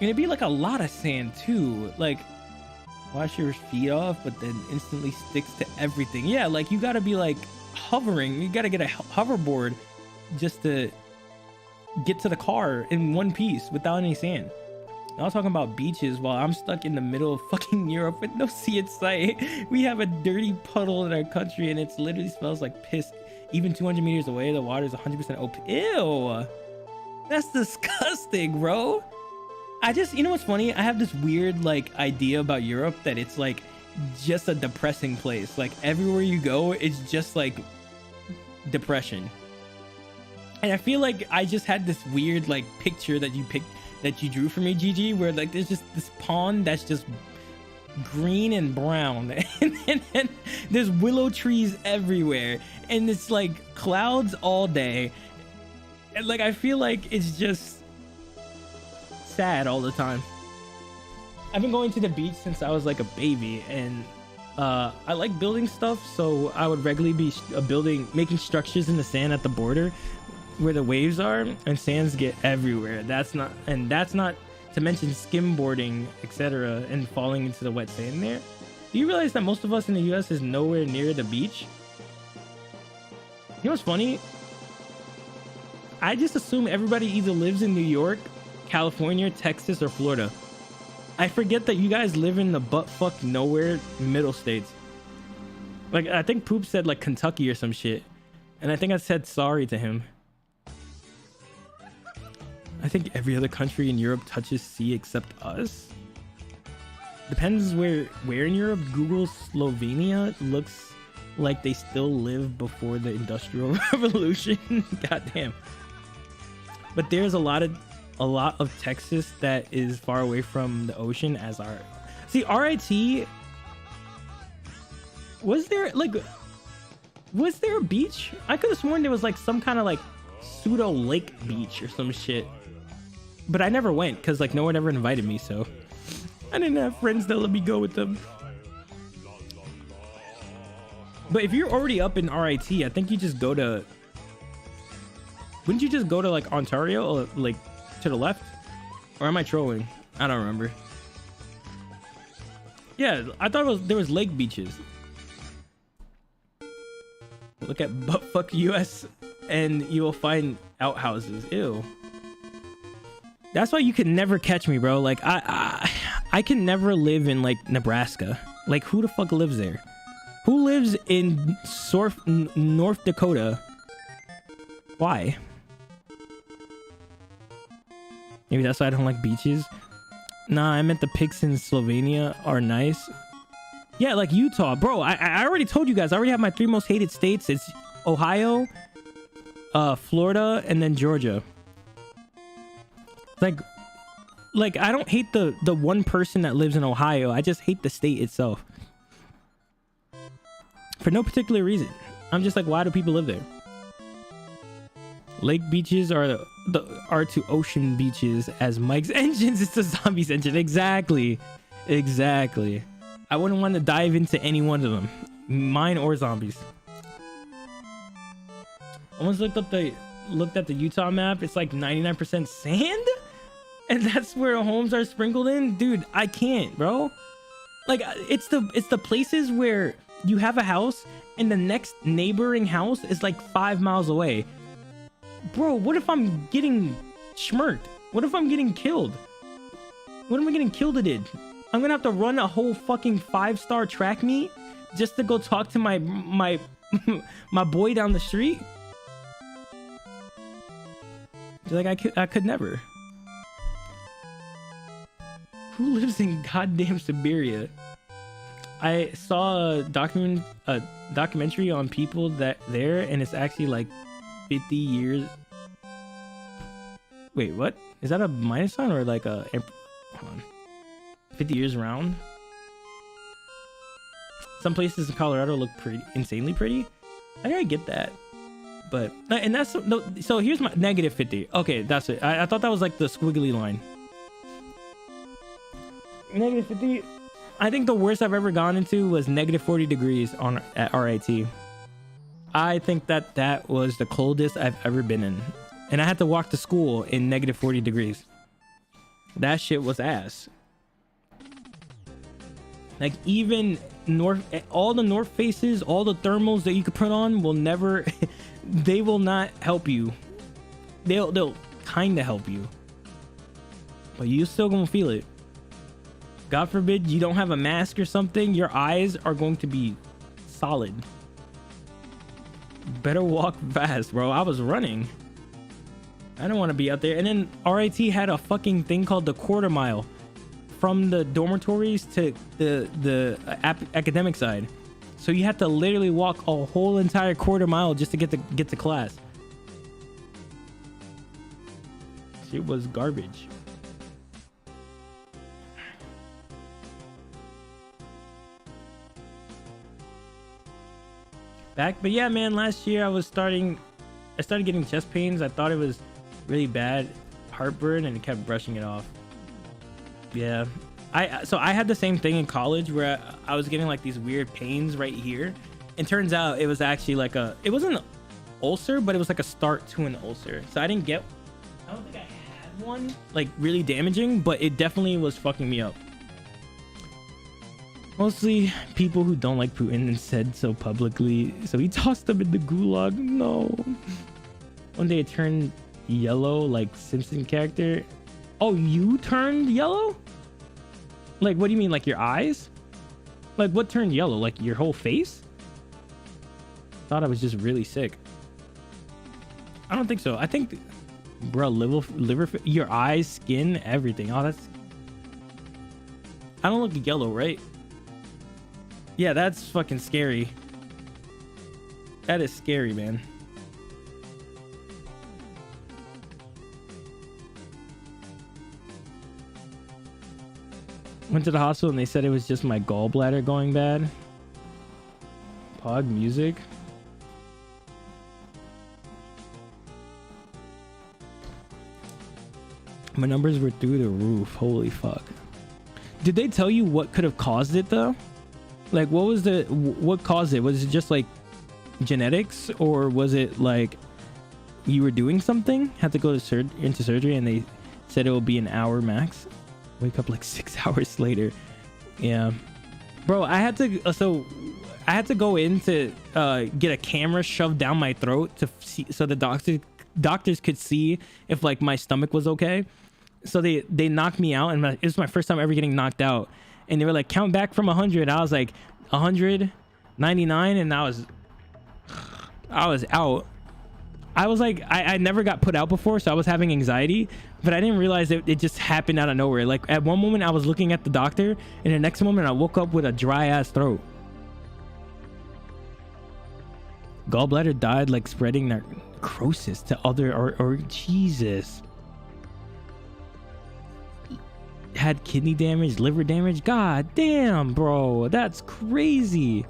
And it'd be like a lot of sand too. Like, wash your feet off, but then instantly sticks to everything. Yeah, like, you gotta be like hovering. You gotta get a hoverboard just to get to the car in one piece without any sand. I was talking about beaches while I'm stuck in the middle of fucking Europe with no sea in sight. We have a dirty puddle in our country and it literally smells like piss. Even 200 meters away, the water is 100% open. Ew. That's disgusting, bro. You know what's funny? I have this weird, like, idea about Europe that it's, like, just a depressing place. Like, everywhere you go, it's just, like, depression. And I feel like I just had this weird, like, picture that you drew for me, Gigi, where, like, there's just this pond that's just green and brown. and there's willow trees everywhere. And it's, like, clouds all day. And, like, I feel like it's just sad all the time. I've been going to the beach since I was like a baby, and I like building stuff, so I would regularly be making structures in the sand at the border where the waves are, and sands get everywhere. That's not to mention skimboarding, etc., and falling into the wet sand there. Do you realize that most of us in the US is nowhere near the beach? You know what's funny? I just assume everybody either lives in New York, California, Texas, or Florida. I forget that you guys live in the butt-fuck nowhere middle states. Like, I think Poop said, like, Kentucky or some shit. And I think I said sorry to him. I think every other country in Europe touches sea except us. Depends where in Europe. Google Slovenia looks like they still live before the Industrial Revolution. Goddamn. But there's a lot of Texas that is far away from the ocean as our. See, RIT. Was there a beach? I could have sworn there was like some kind of like pseudo lake beach or some shit. But I never went because like no one ever invited me, so I didn't have friends that let me go with them. But if you're already up in RIT, I think you just go to. Wouldn't you just go to like Ontario or like to the left? Or am I trolling? I don't remember. Yeah, I thought there was lake beaches. Look at buttfuck US and you will find outhouses. Ew. That's why you can never catch me, bro. Like I can never live in like Nebraska. Like who the fuck lives there? Who lives in North Dakota? Why? Maybe that's why I don't like beaches. Nah, I meant the pigs in Slovenia are nice. Yeah, like Utah, bro. I already told you guys. I already have my 3 most hated states. It's Ohio, Florida, and then Georgia. Like I don't hate the one person that lives in Ohio. I just hate the state itself. For no particular reason. I'm just like, why do people live there? Lake beaches are to ocean beaches as Mike's engines is to zombies engine. Exactly. I wouldn't want to dive into any one of them, mine or zombies. I once looked at the Utah map. It's like 99% sand, and that's where homes are sprinkled in. Dude, I can't, bro. Like it's the places where you have a house and the next neighboring house is like 5 miles away. Bro, what if I'm getting schmirked? What if I'm getting killed? What am I getting killed at? I'm gonna have to run a whole fucking 5-star track meet just to go talk to my my boy down the street. Like I could never. Who lives in goddamn Siberia? I saw a documentary on people that there, and it's actually like 50 years. Wait, what? Is that a minus sign or like a? Hold on. 50 years around. Some places in Colorado look pretty insanely pretty. I gotta get that. But and that's so here's my negative 50. Okay, that's it. I thought that was like the squiggly line. Negative 50. I think the worst I've ever gone into was negative 40 degrees at RIT. I think that was the coldest I've ever been in. And I had to walk to school in negative 40 degrees. That shit was ass. Like even all the North Faces, all the thermals that you could put on will never, they will not help you. They'll kind of help you. But you still gonna feel it. God forbid you don't have a mask or something, your eyes are going to be solid. Better walk fast, bro. I was running. I don't want to be out there. And then RIT had a fucking thing called the quarter mile from the dormitories to the academic side. So you had to literally walk a whole entire quarter mile just to get to class. Shit was garbage. But yeah, man, last year I started getting chest pains. I thought it was really bad heartburn and I kept brushing it off. Yeah, so I had the same thing in college where I was getting like these weird pains right here, and turns out it was actually like it wasn't an ulcer, but it was like a start to an ulcer. So I don't think I had one like really damaging, but it definitely was fucking me up. Mostly people who don't like Putin and said so publicly, so he tossed them in the gulag. No. One day it turned yellow like Simpson character. Oh, you turned yellow? Like, what do you mean? Like your eyes? Like what turned yellow? Like your whole face? Thought I was just really sick. I don't think so. I think, bro, liver, your eyes, skin, everything. Oh, that's... I don't look yellow, right? Yeah, that's fucking scary. That is scary, man. Went to the hospital and they said it was just my gallbladder going bad. Pog music. My numbers were through the roof. Holy fuck. Did they tell you what could have caused it though? Like what caused it? Was it just like genetics, or was it like you were doing something, had to go to into surgery, and they said it will be an hour max? Wake up like 6 hours later. Yeah, bro, I had to go in to get a camera shoved down my throat to see, so the doctors could see if like my stomach was okay. So they knocked me out, and it was my first time ever getting knocked out, and they were like, count back from 100. I was like 199, and I was out. I was like, I never got put out before, so I was having anxiety, but I didn't realize it just happened out of nowhere. Like at one moment I was looking at the doctor, and the next moment I woke up with a dry ass throat. Gallbladder died, like spreading necrosis to other or Jesus. Had kidney damage, liver damage. God damn, bro, that's crazy.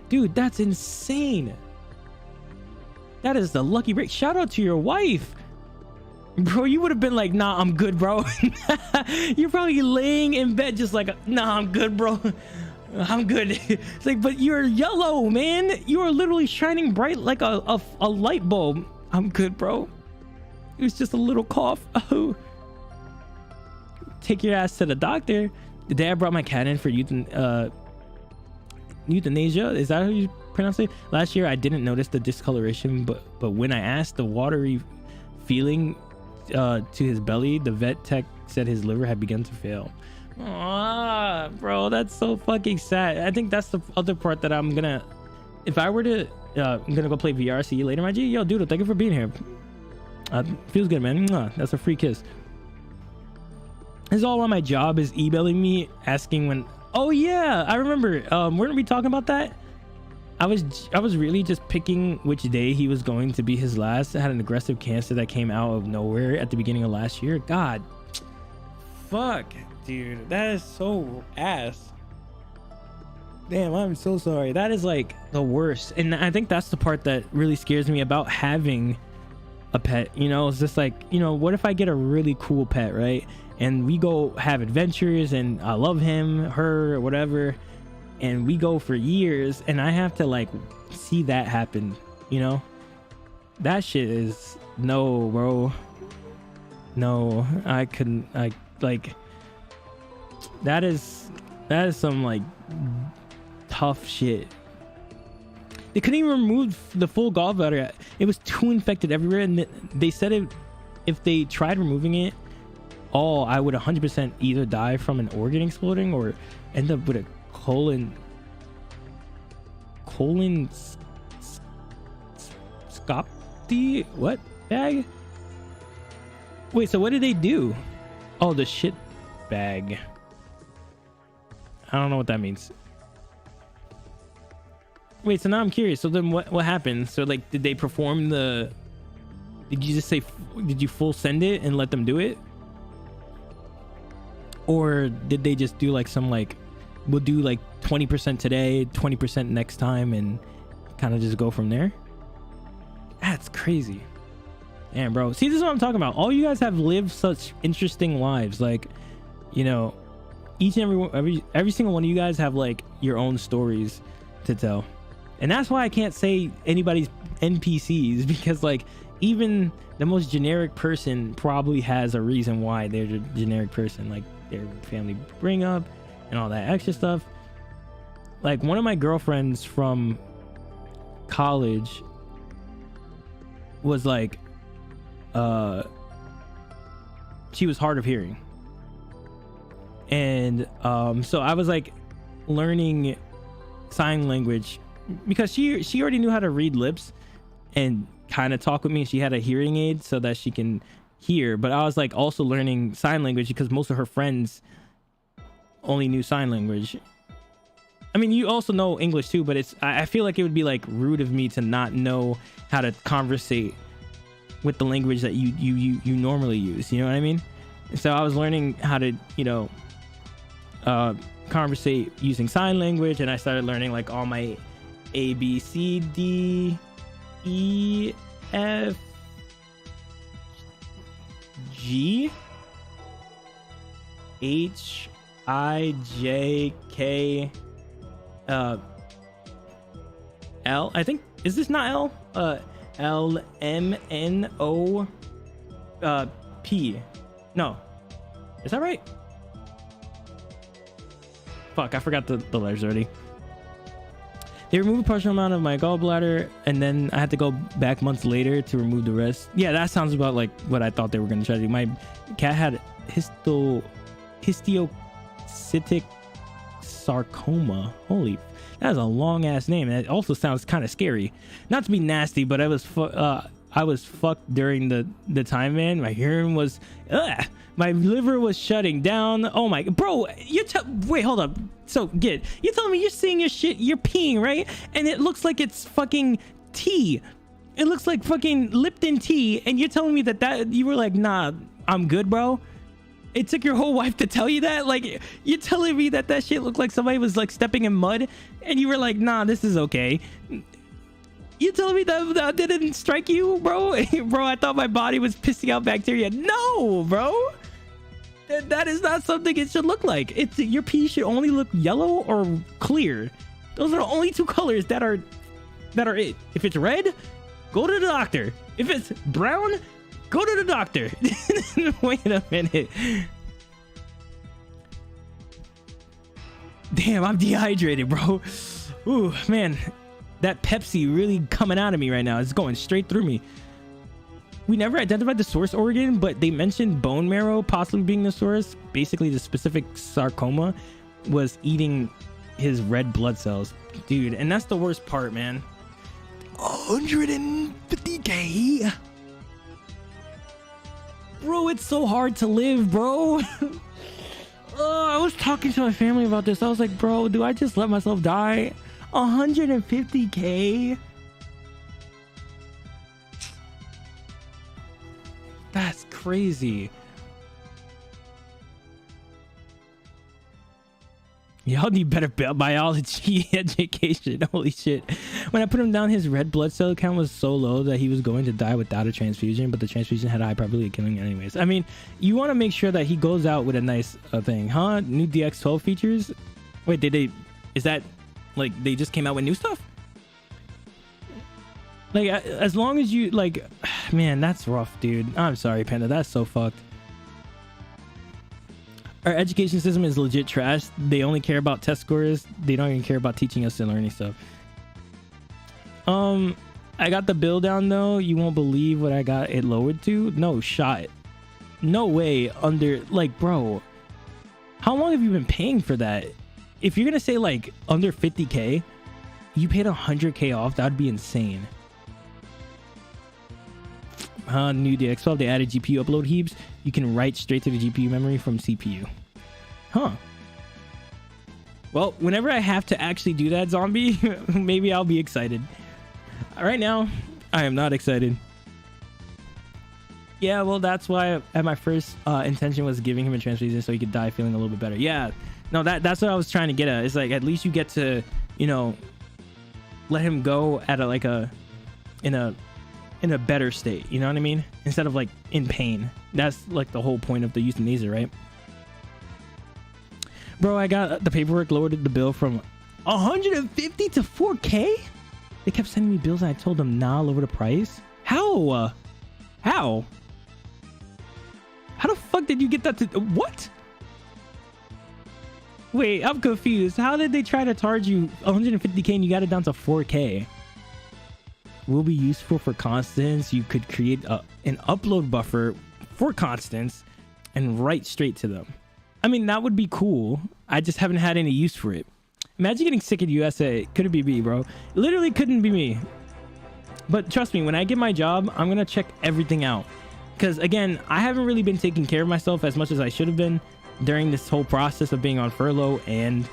Dude, that's insane. That is the lucky break. Shout out to your wife. Bro, you would have been like, nah, I'm good, bro. You're probably laying in bed just like, nah, I'm good, bro. I'm good. It's like, but you're yellow, man. You are literally shining bright like a light bulb. I'm good, bro. It was just a little cough. Oh. Take your ass to the doctor. The day I brought my cat in for euthanasia, is that how you pronounce it? Last year I didn't notice the discoloration, but when I asked the watery feeling to his belly, the vet tech said his liver had begun to fail. Ah, bro, that's so fucking sad. I think that's the other part that I'm gonna, if I were to I'm gonna go play VR. See you later, my G. Yo, dude, thank you for being here. Feels good, man. That's a free kiss. This is all on my job is emailing me asking when. Oh yeah, I remember. Weren't we talking about that? I was really just picking which day he was going to be his last. I had an aggressive cancer that came out of nowhere at the beginning of last year. God, fuck, dude, that is so ass. Damn, I'm so sorry. That is like the worst, and I think that's the part that really scares me about having a pet. You know, it's just like, you know, what if I get a really cool pet, right? And we go have adventures, and I love him, her, or whatever, and we go for years, and I have to like see that happen, you know? That shit is no, bro. No, I couldn't. I like that is some like tough shit. They couldn't even remove the full gallbladder. It was too infected everywhere, and they said if they tried removing it all, I would 100% either die from an organ exploding or end up with a colon scopty what bag. Wait, so what did they do? Oh, the shit bag. I don't know what that means. Wait, so now I'm curious. So then what happened? So like, did they perform the, did you just say, did you full send it and let them do it? Or did they just do like some like, we'll do like 20% today, 20% next time, and kind of just go from there? That's crazy. Damn, bro. See, this is what I'm talking about. All you guys have lived such interesting lives. Like, you know, each and every single one of you guys have like your own stories to tell. And that's why I can't say anybody's NPCs, because like even the most generic person probably has a reason why they're the generic person, like their family bring up and all that extra stuff. Like one of my girlfriends from college was like, she was hard of hearing, and so I was like learning sign language because she already knew how to read lips and kind of talk with me. She had a hearing aid so that she can hear, but I was like also learning sign language because most of her friends only knew sign language. I mean, you also know English too, but I feel like it would be like rude of me to not know how to conversate with the language that you normally use. You know what I mean? So I was learning how to, you know, conversate using sign language, and I started learning like all my A, B, C, D, E, F, G, H, I, J, K, L. I think, is this not L? L, M, N, O, P. No. Is that right? Fuck, I forgot the letters already. They removed a partial amount of my gallbladder, and then I had to go back months later to remove the rest. Yeah, that sounds about like what I thought they were going to try to do. My cat had histiocytic sarcoma. Holy, that is a long ass name, and it also sounds kind of scary. Not to be nasty, but I was fucked during the time, man. My hearing was, my liver was shutting down. Oh my, bro, wait, hold up. So you're telling me you're seeing your shit, you're peeing, right? And it looks like it's fucking tea. It looks like fucking Lipton tea, and you're telling me that you were like, nah, I'm good, bro. It took your whole wife to tell you that? Like, you're telling me that shit looked like somebody was like stepping in mud, and you were like, nah, this is okay. You telling me that didn't strike you, bro? Bro, I thought my body was pissing out bacteria. No, bro. That is not something it should look like. Your pee should only look yellow or clear. Those are the only two colors that are it. If it's red, go to the doctor. If it's brown, go to the doctor. Wait a minute. Damn, I'm dehydrated, bro. Ooh, man. That Pepsi really coming out of me right now. It's going straight through me. We never identified the source organ, but they mentioned bone marrow possibly being the source. Basically, the specific sarcoma was eating his red blood cells. Dude, and that's the worst part, man. 150K? Bro, it's so hard to live, bro. I was talking to my family about this. I was like, bro, do I just let myself die? 150K? That's crazy. Y'all need better biology education. Holy shit. When I put him down, his red blood cell count was so low that he was going to die without a transfusion, but the transfusion had a high probability of killing him anyways. I mean, you want to make sure that he goes out with a nice thing, huh? New DX12 features? Wait, is that like they just came out with new stuff? Like, as long as you, like, man, that's rough, dude. I'm sorry, Panda. That's so fucked. Our education system is legit trash. They only care about test scores. They don't even care about teaching us and learning stuff. I got the bill down, though. You won't believe what I got it lowered to. No shot. No way. Like, bro, how long have you been paying for that? If you're going to say, like, under 50K, you paid 100K off. That would be insane. New DX12, they added GPU upload heaps. You can write straight to the GPU memory from CPU. Huh. Well, whenever I have to actually do that, zombie, maybe I'll be excited. Right now, I am not excited. Yeah, well, that's why at my first intention was giving him a transfusion so he could die feeling a little bit better. Yeah, no, that's what I was trying to get at. It's like, at least you get to, you know, let him go at in a better state, you know what I mean? Instead of like in pain. That's like the whole point of the euthanasia, right? Bro, I got the paperwork lowered the bill from 150 to 4K. They kept sending me bills and I told them, nah, lower the price. How? How the fuck did you get that to what? Wait, I'm confused. How did they try to charge you 150K and you got it down to 4K? Will be useful for constants. You could create an upload buffer for constants and write straight to them. I mean, that would be cool. I just haven't had any use for it. Imagine getting sick in USA. Couldn't be me, bro. Literally couldn't be me. But trust me, when I get my job, I'm gonna check everything out. Because again, I haven't really been taking care of myself as much as I should have been during this whole process of being on furlough and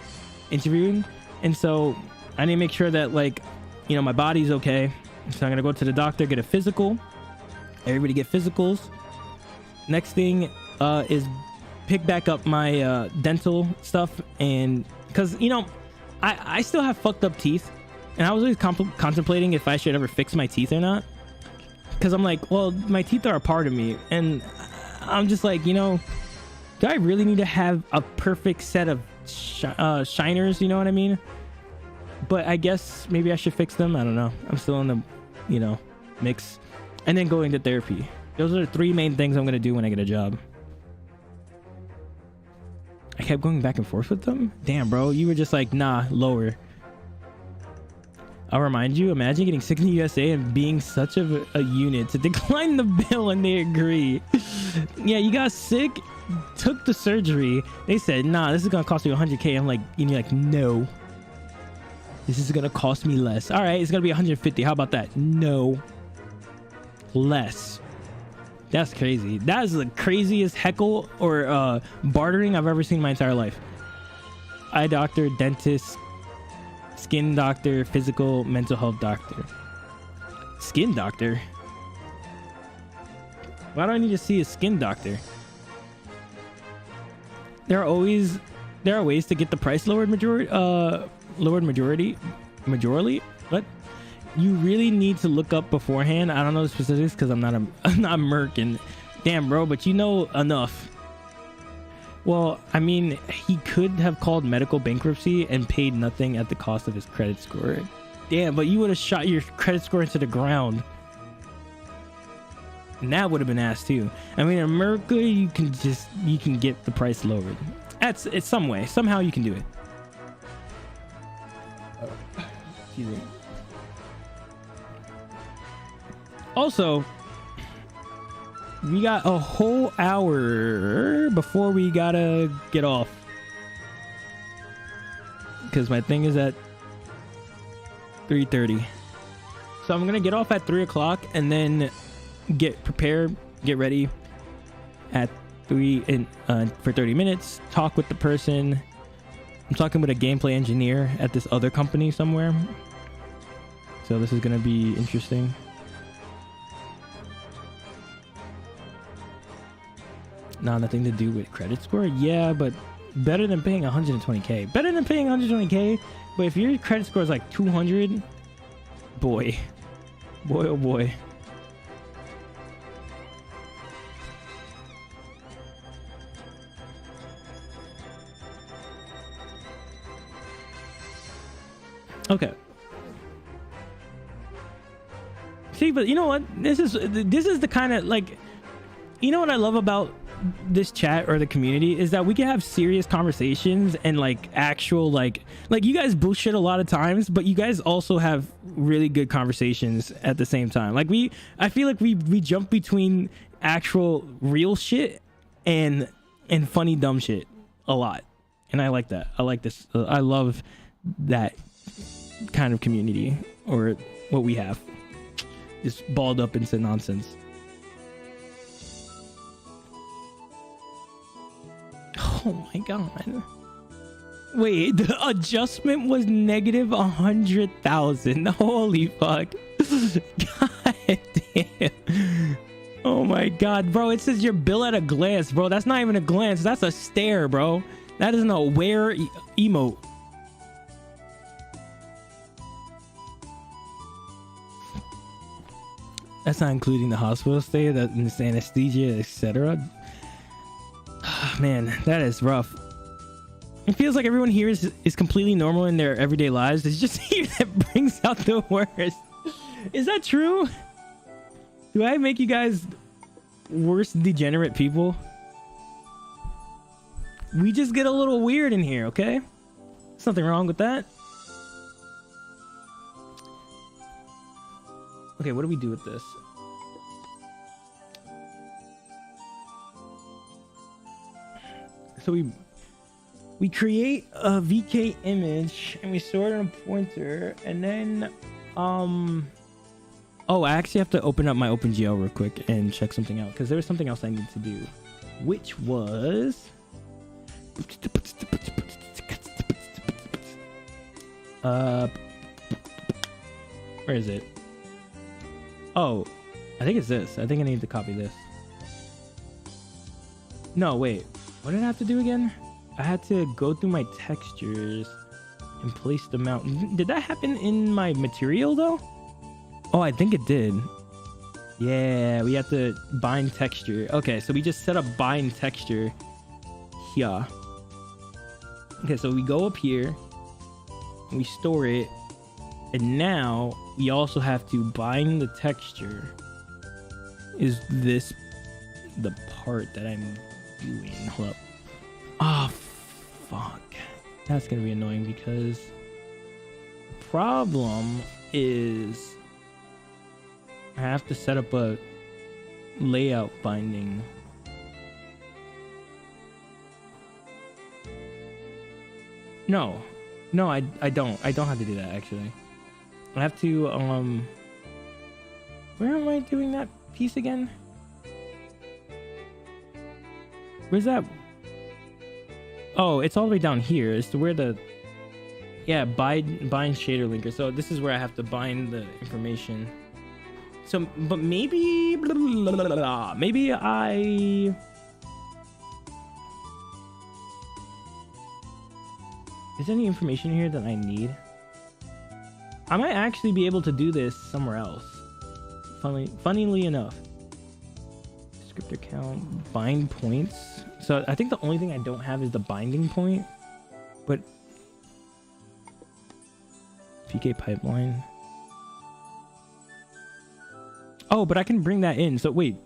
interviewing. And so I need to make sure that, like, you know, my body's okay. So I'm gonna go to the doctor, get a physical. Everybody get physicals. Next thing is pick back up my dental stuff, and because, you know, I still have fucked up teeth, and I was always contemplating if I should ever fix my teeth or not, because I'm like, well, my teeth are a part of me, and I'm just like, you know, do I really need to have a perfect set of shiners, you know what I mean? But I guess maybe I should fix them. I don't know. I'm still in the, you know, mix. And then going to therapy. Those are the 3 main things I'm going to do when I get a job. I kept going back and forth with them? Damn, bro. You were just like, nah, lower. I'll remind you, imagine getting sick in the USA and being such a unit to decline the bill and they agree. Yeah, you got sick, took the surgery. They said, nah, this is going to cost you 100K. I'm like, and you're like, no. This is going to cost me less. All right, it's going to be 150. How about that? No. Less. That's crazy. That is the craziest heckle or bartering I've ever seen in my entire life. Eye doctor, dentist, skin doctor, physical, mental health doctor. Skin doctor? Why do I need to see a skin doctor? There are ways to get the price lowered majority. What? You really need to look up beforehand. I don't know the specifics because I'm not American. Damn, bro, but you know enough. Well, I mean, he could have called medical bankruptcy and paid nothing at the cost of his credit score. Damn, but you would have shot your credit score into the ground. And that would have been ass too. I mean, in America, you can get the price lowered. It's some way. Somehow you can do it. Excuse me. Also, we got a whole hour before we gotta get off, because my thing is at 3:30. So I'm gonna get off at 3 o'clock and then get prepared, get ready at 3 for 30 minutes. Talk with the person. I'm talking with a gameplay engineer at this other company somewhere. So this is gonna be interesting. Nah, nothing to do with credit score. Yeah, but better than paying 120K. Better than paying 120K. But if your credit score is like 200, boy, oh boy. Okay. See, but you know what? This is the kind of, like, you know what I love about this chat or the community is that we can have serious conversations and like actual like you guys bullshit a lot of times, but you guys also have really good conversations at the same time. Like I feel like we jump between actual real shit and funny dumb shit a lot, and I like that. I like this. I love that kind of community, or what we have, just balled up into nonsense. Oh my god. Wait, the adjustment was negative 100,000. Holy fuck. God damn. Oh my god, bro. It says your bill at a glance, bro. That's not even a glance. That's a stare, bro. That isn't a where emote. That's not including the hospital stay, the anesthesia, etc. Man, that is rough. It feels like everyone here is completely normal in their everyday lives. It's just here that brings out the worst. Is that true? Do I make you guys worse degenerate people? We just get a little weird in here, okay? There's nothing wrong with that. Okay, what do we do with this? So we create a VK image and we store it on a pointer, and then oh, I actually have to open up my OpenGL real quick and check something out, because there was something else I need to do, which was Where is it? Oh, I think it's this. I think I need to copy this. No, wait. What did I have to do again? I had to go through my textures and place them out. Did that happen in my material though? Oh, I think it did. Yeah, we have to bind texture. Okay, so we just set up bind texture here. Okay, so we go up here, we store it, and now we also have to bind the texture. Is this the part that I'm doing? Hold up. Oh, fuck. That's gonna be annoying because the problem is I have to set up a layout binding. No, I don't have to do that actually. I have to where am I doing that piece again? Where's that? Oh, it's all the way down here. It's to where the bind shader linker. So this is where I have to bind the information. So, but maybe maybe is there any information here that I need? I might actually be able to do this somewhere else. Funnily enough. Descriptor count, bind points. So I think the only thing I don't have is the binding point. But PK pipeline. Oh, but I can bring that in. So wait.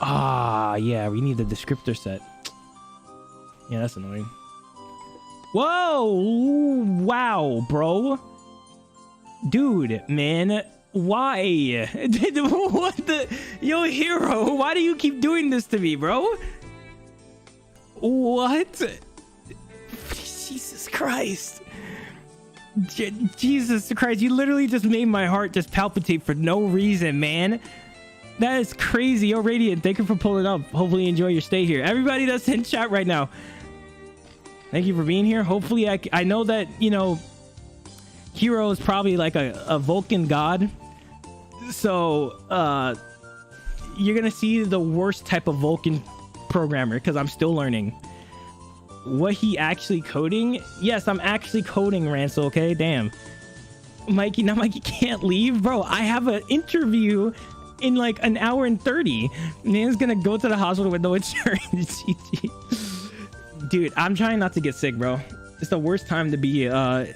Ah, yeah, we need the descriptor set. Yeah, that's annoying. Whoa! Wow, bro. Dude, man. Why? What the? Yo, Hero, why do you keep doing this to me, bro? What? Jesus Christ. Jesus Christ, you literally just made my heart just palpitate for no reason, man. That is crazy. Yo, Radiant, thank you for pulling up. Hopefully you enjoy your stay here. Everybody that's in chat right now, thank you for being here. Hopefully I know that, you know, Hero is probably like a Vulcan god. So, you're going to see the worst type of Vulcan programmer because I'm still learning. What he actually coding? Yes, I'm actually coding, Ransel, okay? Damn. Mikey, now Mikey can't leave. Bro, I have an interview in like an hour and 30. Man's gonna go to the hospital with no insurance. Dude, I'm trying not to get sick, bro. It's the worst time to be out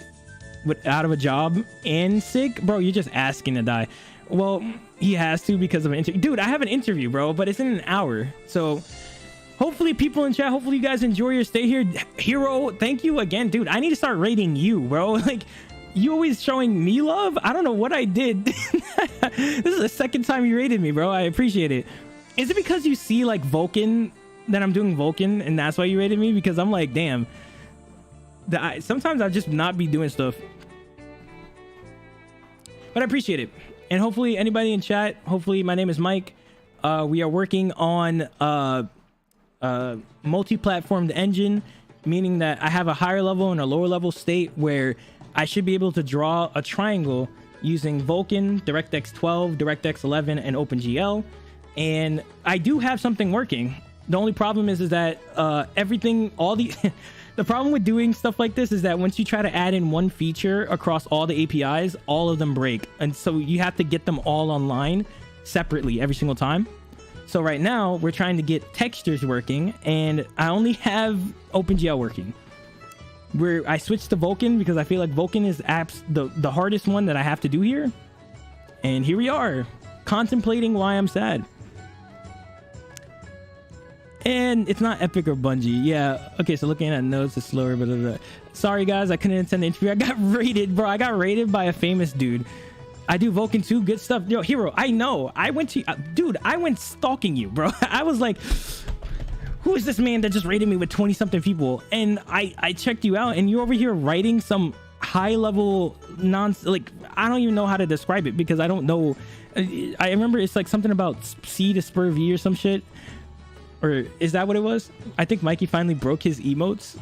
of a job and sick. Bro, you're just asking to die. Well, he has to because of an interview. Dude, I have an interview, bro, but it's in an hour. So hopefully people in chat, hopefully you guys enjoy your stay here. Hero, thank you again. Dude, I need to start rating you, bro. Like, you always showing me love? I don't know what I did. This is the second time you rated me, bro. I appreciate it. Is it because you see, like, Vulcan, that I'm doing Vulcan, and that's why you rated me? Because I'm like, damn. Sometimes I'll just not be doing stuff. But I appreciate it. And hopefully anybody in chat, hopefully my name is Mike. We are working on multi-platformed engine, meaning that I have a higher level and a lower level state where I should be able to draw a triangle using Vulkan, DirectX 12, DirectX 11, and OpenGL. And I do have something working. The only problem is that the problem with doing stuff like this is that once you try to add in one feature across all the APIs, all of them break. And so you have to get them all online separately every single time. So right now we're trying to get textures working, and I only have OpenGL working. I switched to Vulkan because I feel like Vulkan is the hardest one that I have to do here. And here we are, contemplating why I'm sad. And it's not Epic or Bungie. Yeah. Okay, so looking at notes is slower. Blah, blah, blah. Sorry, guys. I couldn't attend the interview. I got raided, bro. I got raided by a famous dude. I do Vulkan too. Good stuff. Yo, Hero, I know. I went stalking you, bro. I was like, who is this man that just raided me with 20-something people? And I checked you out, and you're over here writing some high-level like, I don't even know how to describe it because I don't know. I remember it's like something about C to spur V or some shit. Or is that what it was? I think Mikey finally broke his emotes.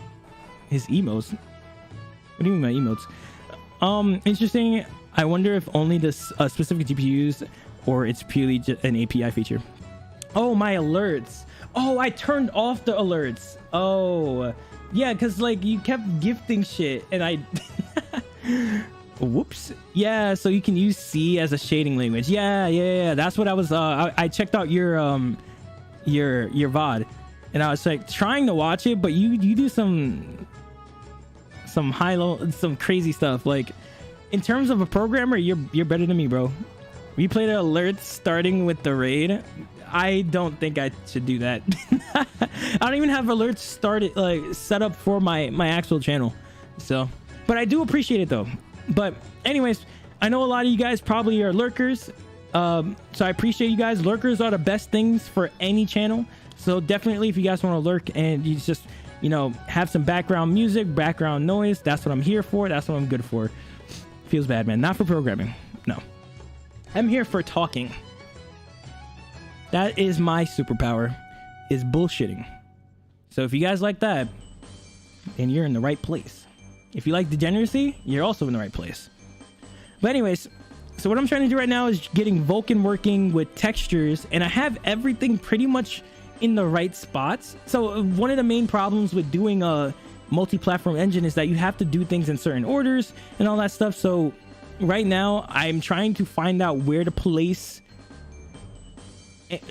His emotes. What do you mean by emotes? Interesting. I wonder if only this specific GPUs or it's purely an API feature. Oh, my alerts. Oh, I turned off the alerts. Oh, yeah, because like you kept gifting shit and I whoops. Yeah, so you can use C as a shading language. Yeah. That's what I was I checked out your VOD and I was like trying to watch it, but you do some some crazy stuff. Like in terms of a programmer, you're better than me, bro. We played alerts starting with the raid. I don't think I should do that. I don't even have alerts started like set up for my actual channel. So, but I do appreciate it though. But anyways, I know a lot of you guys probably are lurkers. So I appreciate you guys. Lurkers are the best things for any channel. So definitely if you guys want to lurk and you just, you know, have some background music, background noise, that's what I'm here for. That's what I'm good for. Feels bad, man. Not for programming. No. I'm here for talking. That is my superpower, is bullshitting. So if you guys like that, then you're in the right place. If you like degeneracy, you're also in the right place. But anyways, so what I'm trying to do right now is getting Vulkan working with textures, and I have everything pretty much in the right spots. So one of the main problems with doing a multi-platform engine is that you have to do things in certain orders and all that stuff. So right now I'm trying to find out where to place.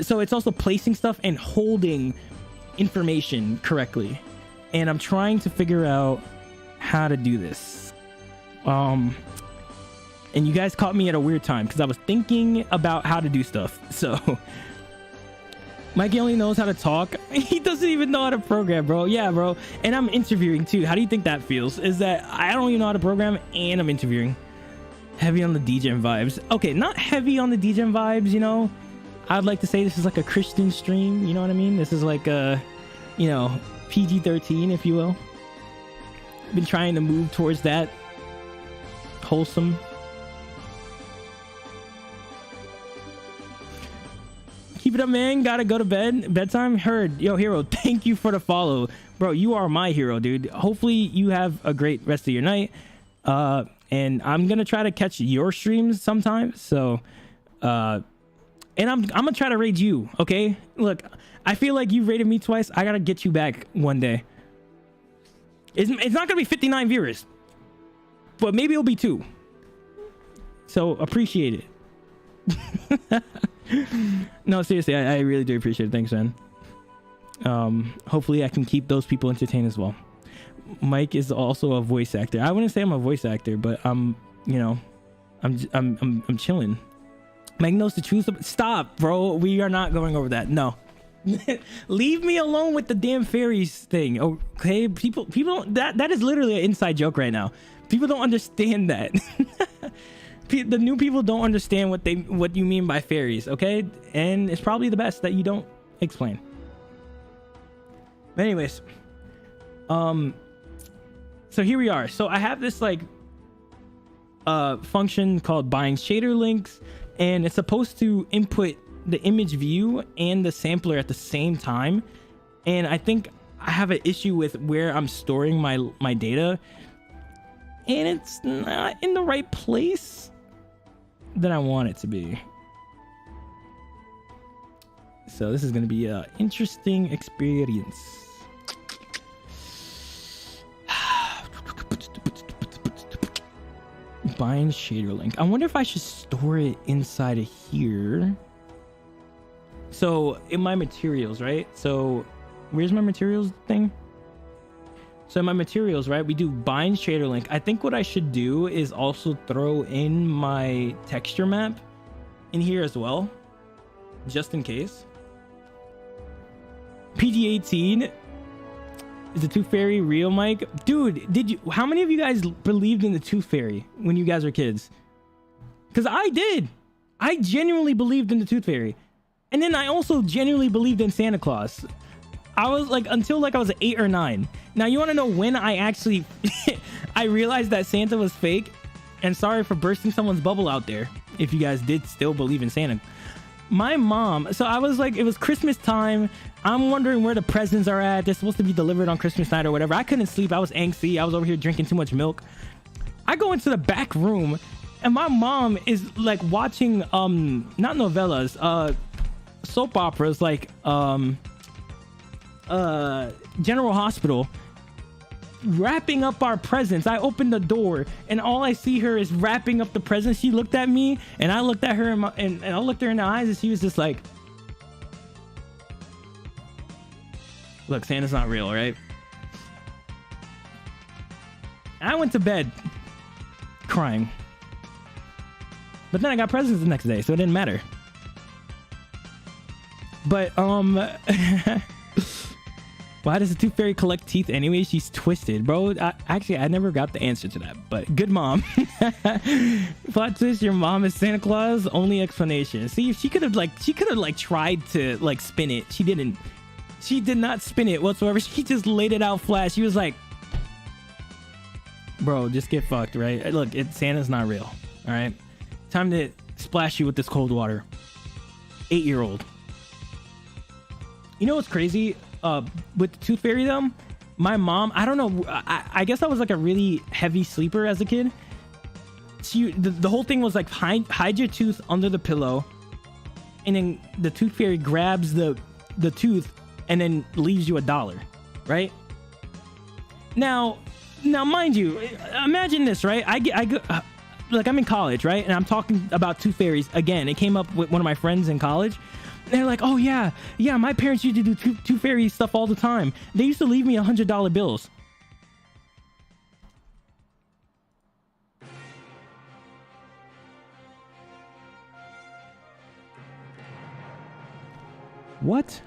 So it's also placing stuff and holding information correctly. And I'm trying to figure out how to do this. And you guys caught me at a weird time because I was thinking about how to do stuff. So Mikey only knows how to talk. He doesn't even know how to program, bro. Yeah, bro. And I'm interviewing too. How do you think that feels? Is that I don't even know how to program and I'm interviewing. Heavy on the DGen vibes. Okay, not heavy on the DGen vibes, you know. I'd like to say this is like a Christian stream, you know what I mean? This is like a, you know, PG-13, if you will. Been trying to move towards that wholesome. Keep it up, man. Gotta go to bed. Bedtime. Heard. Yo, hero, thank you for the follow. Bro, you are my hero, dude. Hopefully you have a great rest of your night. And I'm gonna try to catch your streams sometime. So, and I'm gonna try to raid you, okay? Look, I feel like you raided me twice. I gotta get you back one day. It's not gonna be 59 viewers, but maybe it'll be 2. So appreciate it. No, seriously, I really do appreciate it. Thanks, man. Hopefully I can keep those people entertained as well. Mike is also a voice actor. I wouldn't say I'm a voice actor, but I'm, you know, I'm chilling. Mike knows to choose. Stop, bro. We are not going over that. No. Leave me alone with the damn fairies thing. Okay, people don't, that is literally an inside joke right now. People don't understand that. The new people don't understand what you mean by fairies, okay? And it's probably the best that you don't explain. But anyways, so here we are. So I have this like function called bind shader links, and it's supposed to input the image view and the sampler at the same time. And I think I have an issue with where I'm storing my data, and it's not in the right place that I want it to be. So this is going to be an interesting experience. Bind shader link. I wonder if I should store it inside of here. So in my materials, right? So where's my materials thing? So in my materials, right, we do bind shader link. I think what I should do is also throw in my texture map in here as well, just in case. PG-18 is the Tooth Fairy real, Mike? Dude, how many of you guys believed in the Tooth Fairy when you guys were kids? Because I did. I genuinely believed in the Tooth Fairy. And then I also genuinely believed in Santa Claus. I was like, until like I was 8 or 9. Now you want to know when I actually I realized that Santa was fake? And sorry for bursting someone's bubble out there if you guys did still believe in Santa. my mom, so I was like, it was Christmas time. I'm wondering where the presents are at. They're supposed to be delivered on Christmas night or whatever. I couldn't sleep. I was angsty. I was over here drinking too much milk. I go into the back room and my mom is like watching not novellas, soap operas like General Hospital, wrapping up our presents. I opened the door and all I see her is wrapping up the presents. She looked at me and I looked at her and I looked her in the eyes and she was just like, look, Santa's not real, right? I went to bed crying, but then I got presents the next day, so it didn't matter. But why does the Tooth Fairy collect teeth anyway? She's twisted, bro. I never got the answer to that, but good mom. Plot twist, your mom is Santa Claus. Only explanation. See, if she could have tried to like spin it. She didn't. She did not spin it whatsoever. She just laid it out flat. She was like, bro, just get fucked, right? Look, Santa's not real. All right. Time to splash you with this cold water. 8-year-old. You know what's crazy? With the Tooth Fairy though, my mom, I don't know, I guess I was like a really heavy sleeper as a kid. The whole thing was like hide your tooth under the pillow, and then the Tooth Fairy grabs the tooth and then leaves you $1, right? Now mind you, imagine this, right? I go like, I'm in college, right? And I'm talking about Tooth Fairies again. It came up with one of my friends in college. They're like, oh yeah, my parents used to do Tooth Fairy stuff all the time. They used to leave me $100 bills. What?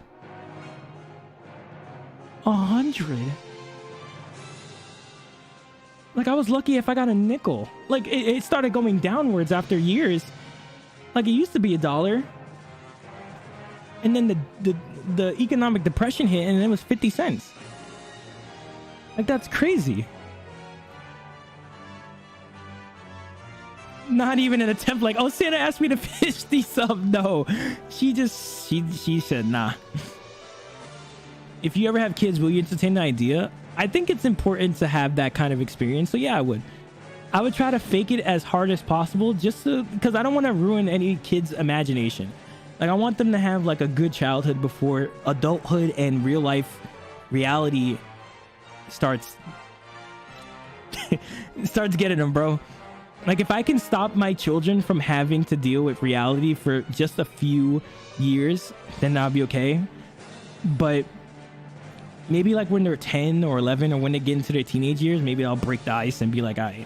100? Like, I was lucky if I got a nickel. Like, it started going downwards after years. Like, it used to be $1. And then the economic depression hit and it was 50 cents. Like, that's crazy. Not even an attempt like, oh, Santa asked me to finish these up. No, she said, nah. If you ever have kids, will you entertain the idea? I think it's important to have that kind of experience. So yeah, I would try to fake it as hard as possible, just because I don't want to ruin any kid's imagination. Like, I want them to have like a good childhood before adulthood and real life reality starts getting them, bro. Like, if I can stop my children from having to deal with reality for just a few years, then that'll be okay. But maybe like when they're 10 or 11 or when they get into their teenage years, maybe I'll break the ice and be like, all right,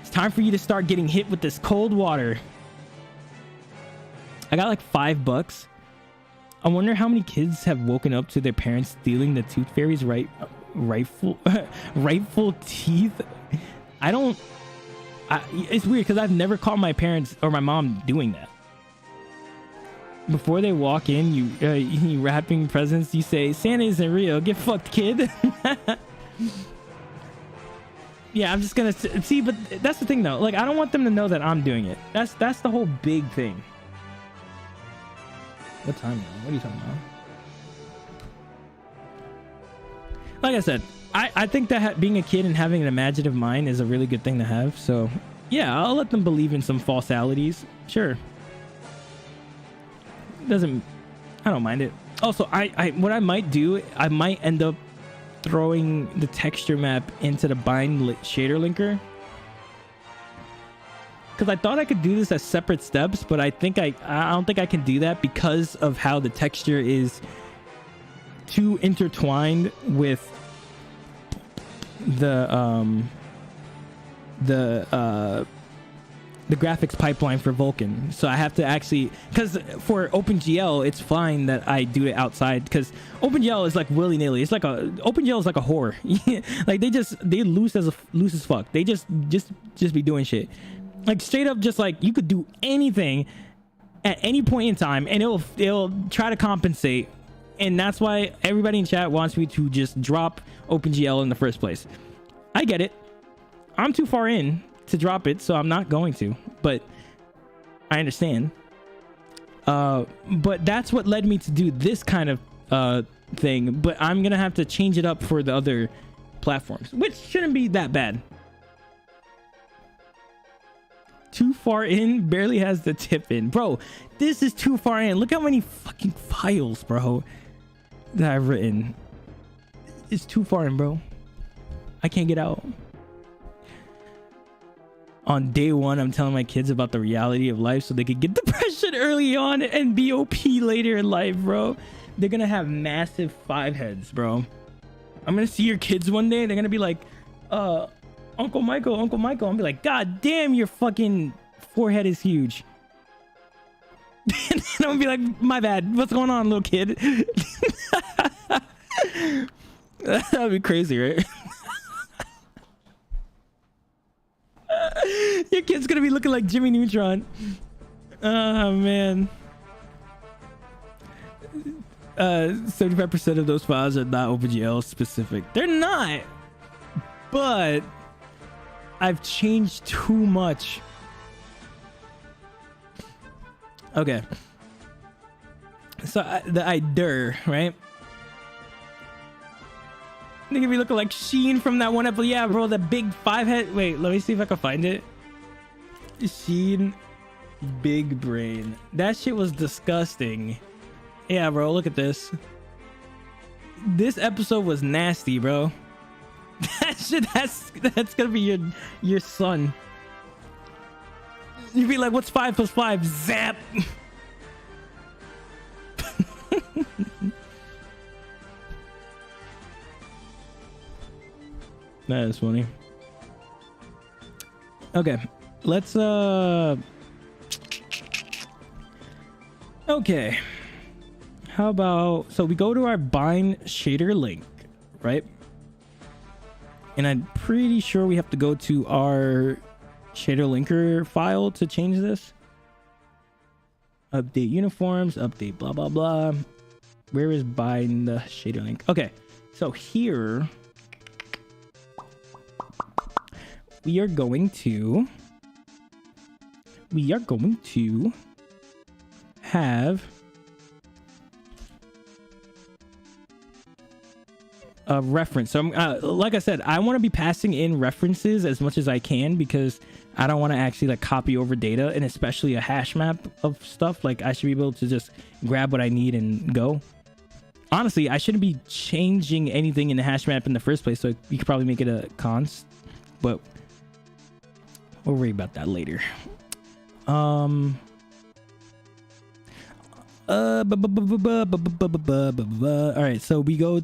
it's time for you to start getting hit with this cold water. I got like $5. I wonder how many kids have woken up to their parents stealing the Tooth Fairy's rightful teeth. It's weird because I've never caught my parents or my mom doing that. Before they walk in, you wrapping presents, you say, Santa isn't real, get fucked, kid. Yeah, I'm just gonna see, but that's the thing though. Like, I don't want them to know that I'm doing it. That's the whole big thing. What time now? What are you talking about? Like I said, I think that being a kid and having an imaginative mind is a really good thing to have. So yeah, I'll let them believe in some falsalities. Sure. I don't mind it. Also, what I might do, I might end up throwing the texture map into the bind shader linker, because I thought I could do this as separate steps, but I don't think I can do that because of how the texture is too intertwined with the graphics pipeline for Vulkan. So I have to actually, because for OpenGL it's fine that I do it outside, because OpenGL is like willy-nilly. It's like OpenGL is like a whore. Like, they loose as fuck. They just be doing shit. Like, straight up, just like, you could do anything at any point in time and it'll try to compensate. And that's why everybody in chat wants me to just drop OpenGL in the first place. I get it. I'm too far in to drop it, so I'm not going to, but I understand. But that's what led me to do this kind of thing. But I'm gonna have to change it up for the other platforms, which shouldn't be that bad. Too far in, barely has the tip in, bro. This is too far in. Look how many fucking files, bro, that I've written. It's too far in, bro. I can't get out. On day one, I'm telling my kids about the reality of life so they could get depression early on and be OP later in life, bro. They're gonna have massive 5 heads, bro. I'm gonna see your kids one day. They're gonna be like, Uncle Michael. I'm gonna be like, God damn, your fucking forehead is huge. And I'm gonna be like, my bad. What's going on, little kid? That'd be crazy, right? Your kid's gonna be looking like Jimmy Neutron. Oh man. 75% of those files are not OpenGL specific. They're not, but I've changed too much. Okay. So the IDER, right? They could be looking like Sheen from that one episode. Yeah, bro, the big 5 head. Wait, let me see if I can find it. Sheen, big brain. That shit was disgusting. Yeah, bro, look at this. This episode was nasty, bro. That shit, that's gonna be your son. You'd be like, what's 5 plus 5? Zap. That is funny. Okay, let's okay, how about, so we go to our bind shader link, right? And I'm pretty sure we have to go to our shader linker file to change this. Update uniforms, update blah blah blah. Where is bind the shader link? Okay, so here we are going to have a reference. So like I said, I want to be passing in references as much as I can because I don't want to actually like copy over data, and especially a hash map of stuff. Like I should be able to just grab what I need and go. Honestly, I shouldn't be changing anything in the hash map in the first place, so you could probably make it a const, but we'll worry about that later. All right, so we go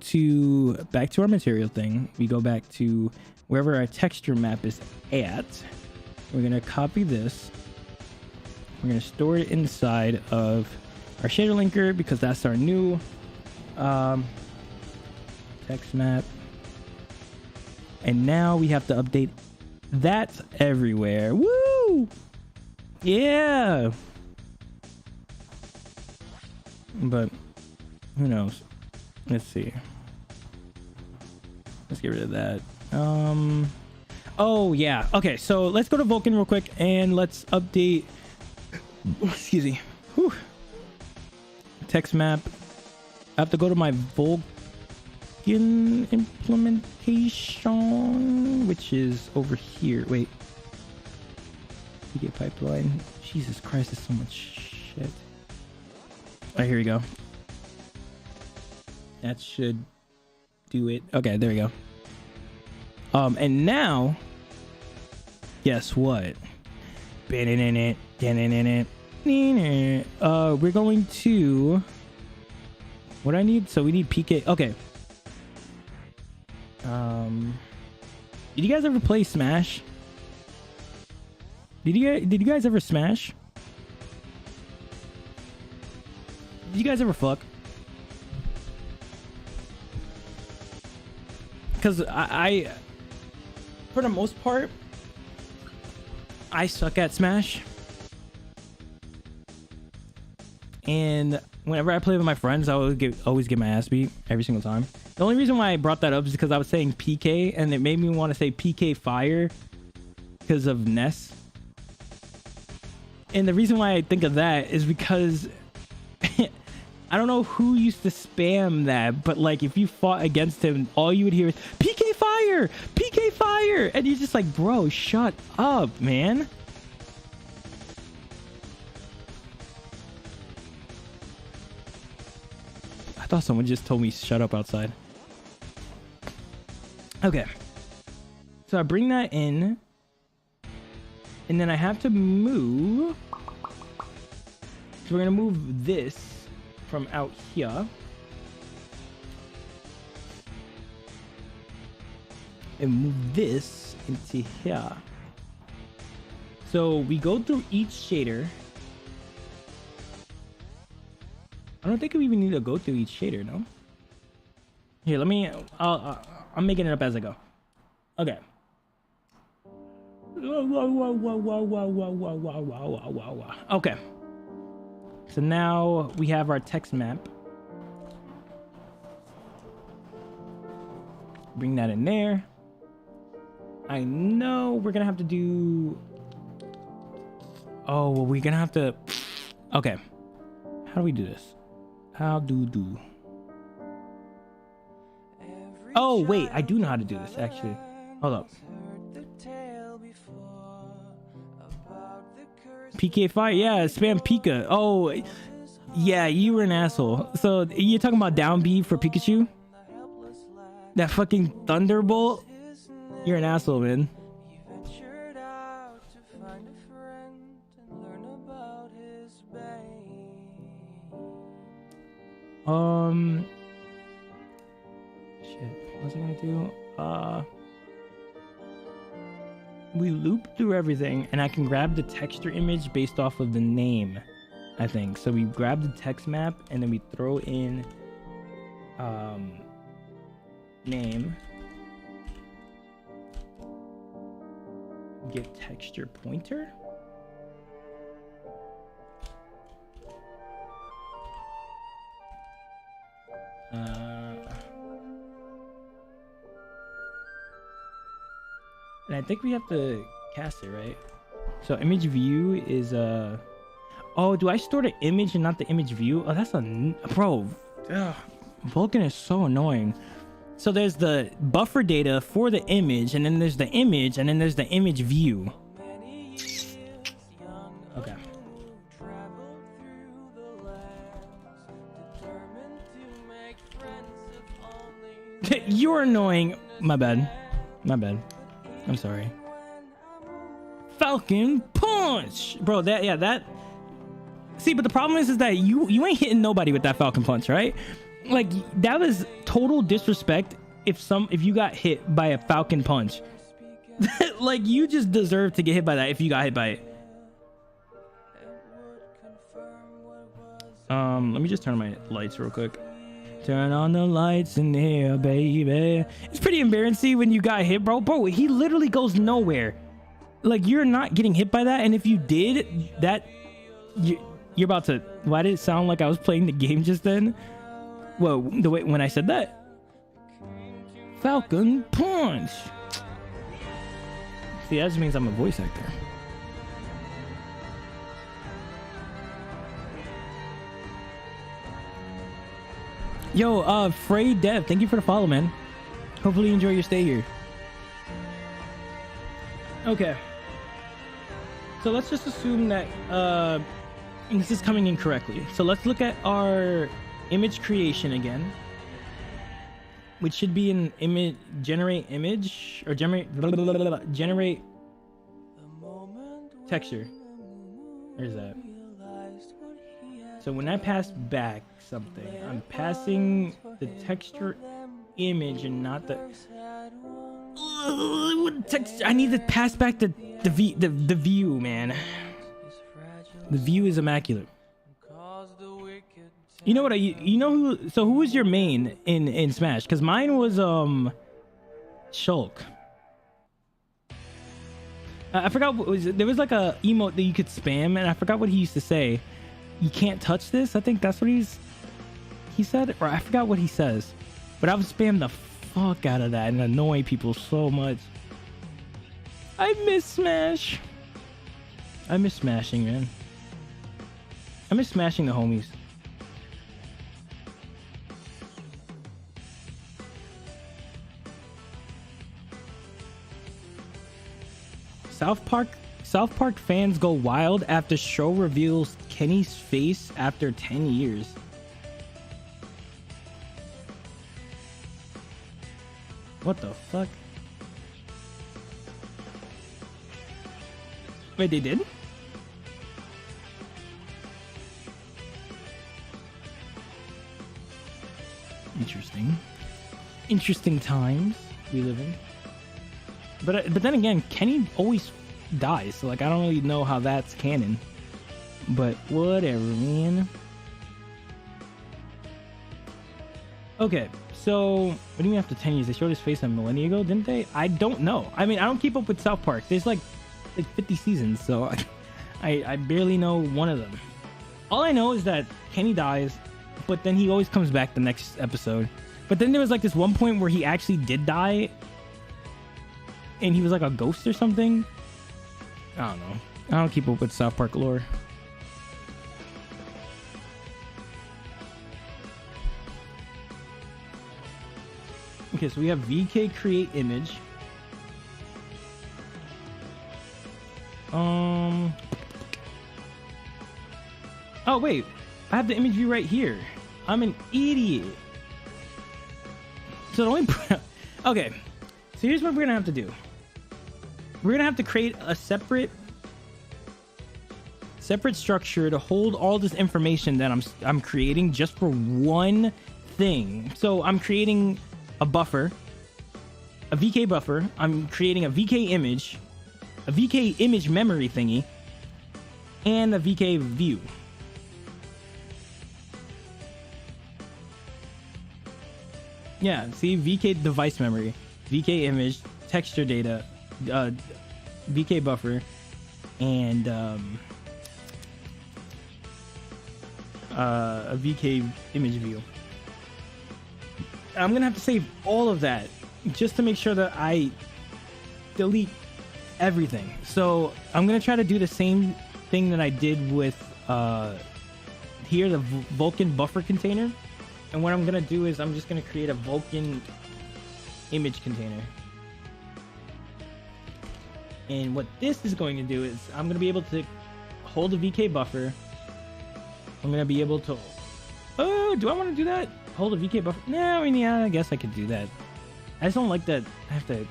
back to our material thing. We go back to wherever our texture map is at. We're gonna copy this. We're gonna store it inside of our shader linker because that's our new text map. And now we have to update that everywhere. Woo! Yeah. But who knows? Let's see. Let's get rid of that. Oh yeah. Okay, so let's go to Vulkan real quick and let's update. Excuse me. Whew. Text map. I have to go to my Vulkan implementation, which is over here. Wait. PK pipeline. Jesus Christ, there's so much shit. All right, here we go. That should do it. Okay, there we go. And now, guess what? We're going to, what I need? So we need PK. Okay. Did you guys ever play Smash? Did you guys ever Smash? Did you guys ever fuck? Because I for the most part, I suck at Smash. And whenever I play with my friends, I always get my ass beat every single time. The only reason why I brought that up is because I was saying PK, and it made me want to say PK Fire because of Ness. And the reason why I think of that is because I don't know who used to spam that, but like if you fought against him, all you would hear is PK fire, PK fire, and you're just like, bro, shut up, man. I thought someone just told me shut up outside. Okay, so I bring that in, and then I have to move. So we're gonna move this from out here and move this into here. So we go through each shader. I don't think we even need to go through each shader, no? Here, let me, I'm making it up as I go. Okay. Okay. So now we have our text map. Bring that in there. I know we're gonna have to do... Oh, well, we're gonna have to... Okay. How do we do this? How do... Oh, wait. I do know how to do this, actually. Hold up. PK fire, yeah, spam Pika. Oh, yeah, you were an asshole. So you're talking about down B for Pikachu? That fucking Thunderbolt? You're an asshole, man. Shit, what was I gonna do? We loop through everything, and I can grab the texture image based off of the name, I think. So we grab the text map, and then we throw in name. Get texture pointer. And I think we have to cast it, right? So image view is oh, do I store the image and not the image view? Oh, that's a bro. Ugh. Vulkan is so annoying. So there's the buffer data for the image, and then there's the image, and then there's the image view. Okay. You're annoying. My bad. My bad. I'm sorry. Falcon punch, bro. That, yeah, that. See, but the problem is that you ain't hitting nobody with that Falcon punch, right? Like, that was total disrespect. If you got hit by a Falcon punch, like, you just deserve to get hit by that if you got hit by it. Let me just turn on my lights real quick. Turn on the lights in here, baby. It's pretty embarrassing when you got hit, bro. Bro, he literally goes nowhere. Like, you're not getting hit by that, and if you did, that you're about to. Why did it sound like I was playing the game just then? Well, the way when I said that. Falcon punch. See, that just means I'm a voice actor. Yo, Frey Dev, thank you for the follow, man. Hopefully you enjoy your stay here. Okay. So let's just assume that this is coming in correctly. So let's look at our image creation again, which should be an image, generate image, or generate texture. There's that. So when I pass back something, I'm passing the texture image and not the text. I need to pass back the view, man. The view is immaculate. You know what? You know who? So who was your main in Smash? Because mine was Shulk. I forgot what was. There was like a emote that you could spam, and I forgot what he used to say. You can't touch this. I think that's what he said, or I forgot what he says. But I would spam the fuck out of that and annoy people so much. I miss Smash. I miss smashing, man. I miss smashing the homies. South Park fans go wild after show reveals Kenny's face after 10 years. What the fuck? Wait, they did? Interesting. Interesting times we live in. But then again, Kenny always dies, so like I don't really know how that's canon. But whatever, man. Okay, so what do you mean after 10 years? They showed his face a millennia ago, didn't they? I don't know. I mean, I don't keep up with South Park. There's like 50 seasons, so I barely know one of them. All I know is that Kenny dies, but then he always comes back the next episode. But then there was like this one point where he actually did die, and he was like a ghost or something. I don't know. I don't keep up with South Park lore. Okay, so we have VK create image. Oh wait, I have the image view right here. I'm an idiot. So the only okay, so here's what we're gonna have to do. We're gonna have to create a separate structure to hold all this information that I'm creating just for one thing. So I'm creating a buffer, a VK buffer. I'm creating a VK image, a VK image memory thingy, and a VK view. Yeah, see, VK device memory, VK image, texture data, VK buffer, and a VK image view. I'm gonna have to save all of that just to make sure that I delete everything. So I'm gonna try to do the same thing that I did with here, the Vulkan buffer container. And what I'm gonna do is I'm just gonna create a Vulkan image container. And what this is going to do is I'm gonna be able to hold a VK buffer. I'm gonna be able to, oh, do I want to do that? Hold a VK buffer? No, I mean, yeah, I guess I could do that. I just don't like that. I have to.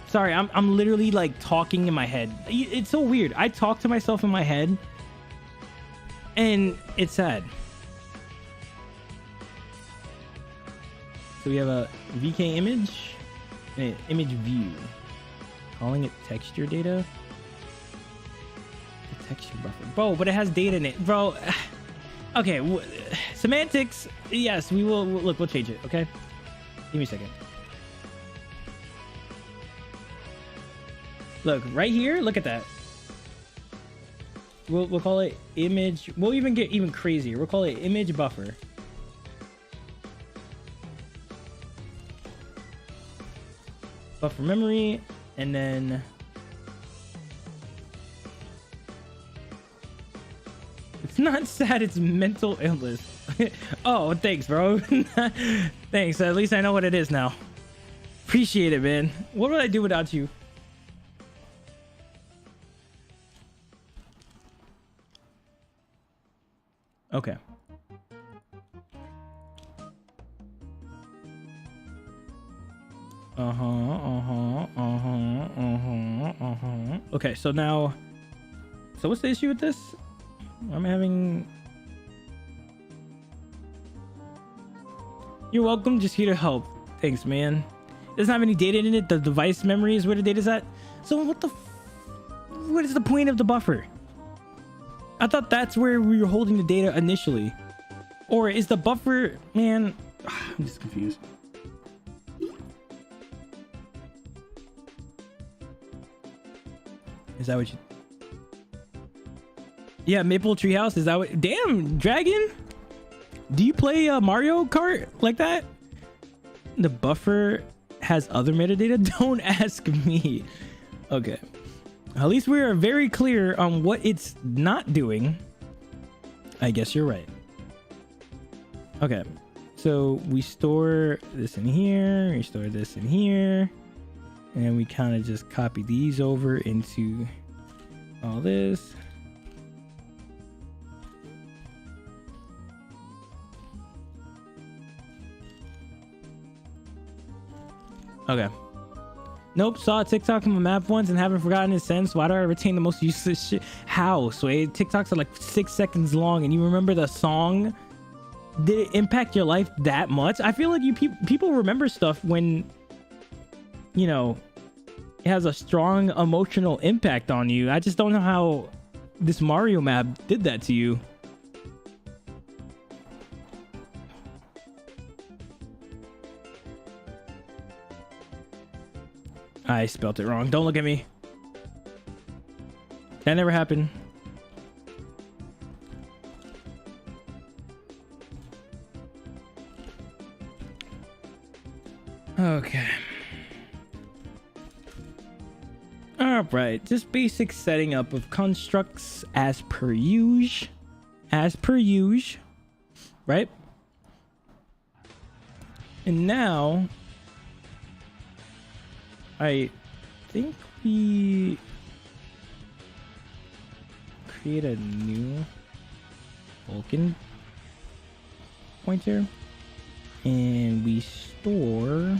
Sorry, I'm literally like talking in my head. It's so weird. I talk to myself in my head, and it's sad. So we have a VK image, and an image view. Calling it texture data. The texture buffer, bro. But it has data in it, bro. Okay, semantics. Yes, we will. Look, we'll change it. Okay, give me a second. Look right here. Look at that. We'll call it image. We'll even get even crazier. We'll call it image buffer. Buffer memory, and then it's not sad, it's mental illness. Oh, thanks, bro. Thanks. At least I know what it is now. Appreciate it, man. What would I do without you? Okay. Okay, so now, so what's the issue with this? I'm having. You're welcome. Just here to help. Thanks, man. It doesn't have any data in it. The device memory is where the data's at. So what the? What is the point of the buffer? I thought that's where we were holding the data initially, or is the buffer? Man, I'm just confused. Is that what you... Yeah, Maple Treehouse. Is that what... Damn, Dragon. Do you play Mario Kart like that? The buffer has other metadata? Don't ask me. Okay. At least we are very clear on what it's not doing. I guess you're right. Okay. So we store this in here. We store this in here. And then we kind of just copy these over into all this. Okay. Nope, saw a TikTok on my map once and haven't forgotten its sense. Why do I retain the most useless shit? How? So TikToks are like 6 seconds long and you remember the song? Did it impact your life that much? I feel like people remember stuff when, you know, it has a strong emotional impact on you. I just don't know how this Mario map did that to you. I spelt it wrong. Don't look at me. That never happened. Okay. All right. Just basic setting up of constructs as per usual. As per usual. Right? And now I think we create a new Vulkan pointer and we store.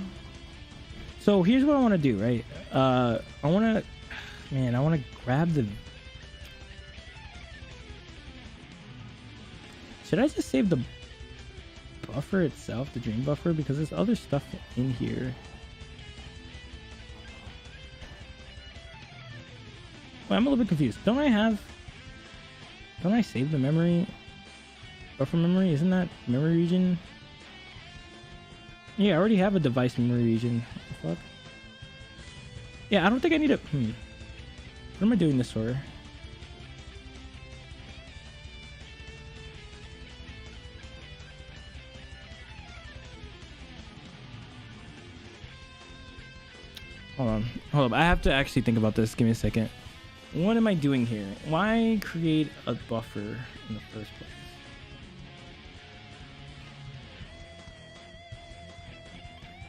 So here's what I want to do, right? I want to grab the. Should I just save the buffer itself, the dream buffer, because there's other stuff in here. Well, I'm a little bit confused. Don't I save the memory? Buffer memory? Isn't that memory region? Yeah, I already have a device memory region. What the fuck? Yeah, I don't think I need a... What am I doing this for? Hold on. I have to actually think about this. Give me a second. What am I doing here? Why create a buffer in the first place?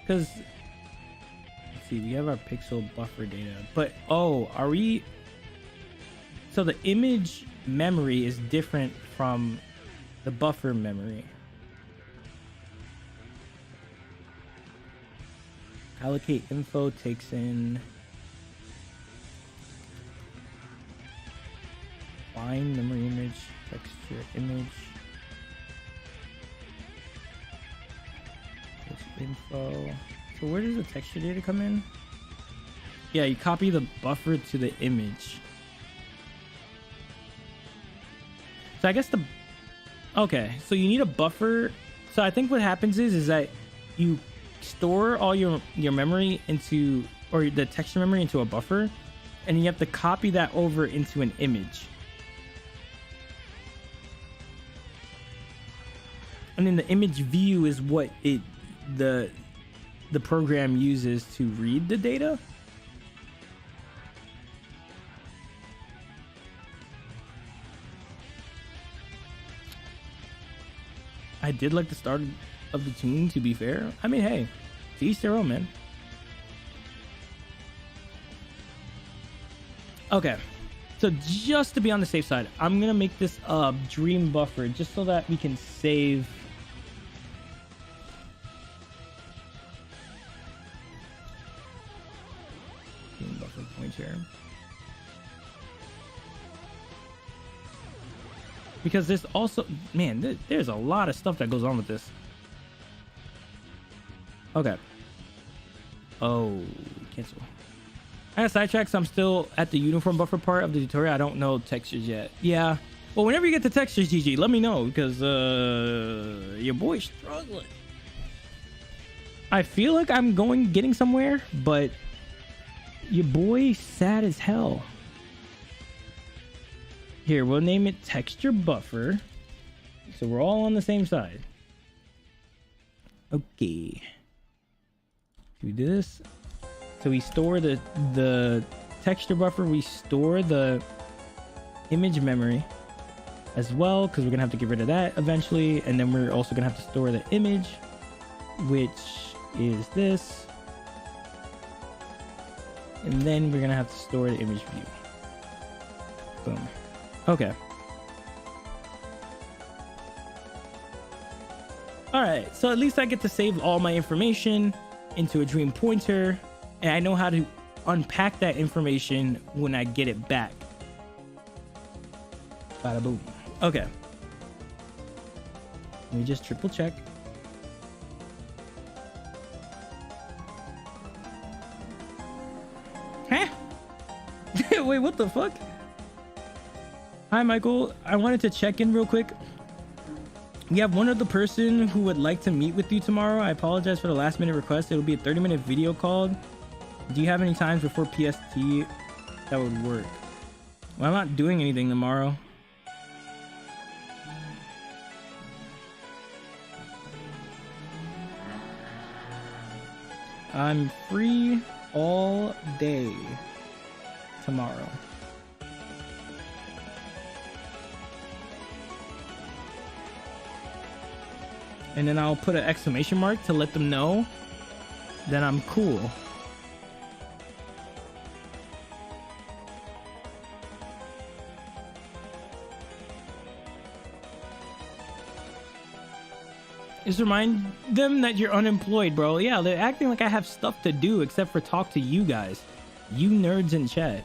Because, let's see, we have our pixel buffer data. But, are we... So the image memory is different from the buffer memory. Allocate info takes in... Find memory image, texture image. Text info. So where does the texture data come in? Yeah, you copy the buffer to the image. So I guess the... Okay, so you need a buffer. So I think what happens is that you store all your memory into... Or the texture memory into a buffer. And you have to copy that over into an image. And then the image view is what the program uses to read the data. I did like the start of the tune, to be fair. I mean, hey, to each their own, man. Okay. So just to be on the safe side, I'm going to make this a dream buffer just so that we can save... Dream buffer pointer. Because there's also... Man, there's a lot of stuff that goes on with this. Okay. Oh, cancel. I got sidetracked, so I'm still at the uniform buffer part of the tutorial. I don't know textures yet. Yeah. Well, whenever you get the textures, GG, let me know, because your boy's struggling. I feel like I'm getting somewhere, but your boy's sad as hell. Here, we'll name it texture buffer, so we're all on the same side. Okay. Should we do this? So we store the texture buffer, we store the image memory as well, because we're gonna have to get rid of that eventually, and then we're also gonna have to store the image, which is this. and then we're gonna have to store the image view. Boom. Okay. All right, so at least I get to save all my information into a dream pointer, and I know how to unpack that information when I get it back. Bada boom. Okay. Let me just triple check. Huh? Wait, what the fuck? Hi, Michael. I wanted to check in real quick. We have one other person who would like to meet with you tomorrow. I apologize for the last minute request. It'll be a 30-minute video call. Do you have any times before PST that would work? Well, I'm not doing anything tomorrow. I'm free all day tomorrow. And then I'll put an exclamation mark to let them know that I'm cool. Just remind them that you're unemployed, bro. Yeah, they're acting like I have stuff to do except for talk to you guys. You nerds in chat.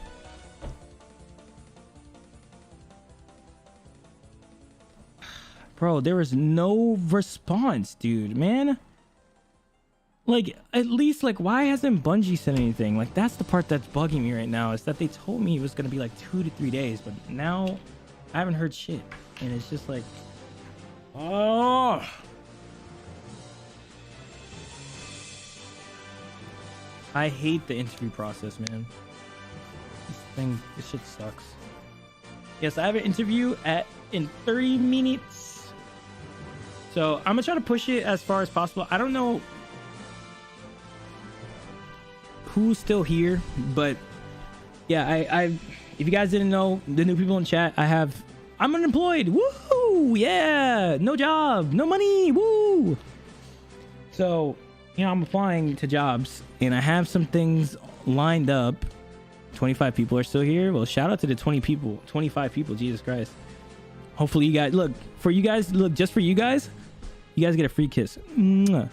Bro, there was no response, dude, man. Like, at least, like, why hasn't Bungie said anything? Like, that's the part that's bugging me right now, is that they told me it was gonna be like 2 to 3 days, but now I haven't heard shit. And it's just like, oh. I hate the interview process, man. This shit sucks. Yes, I have an interview in 30 minutes. So I'm gonna try to push it as far as possible. I don't know who's still here, but yeah, I if you guys didn't know, the new people in chat, I'm unemployed. Woo! Yeah, no job, no money. Woo! So, you know, I'm applying to jobs and I have some things lined up. 25 people are still here. Well, shout out to the 25 people. Jesus Christ. Hopefully you guys, look, just for you guys get a free kiss. Mwah.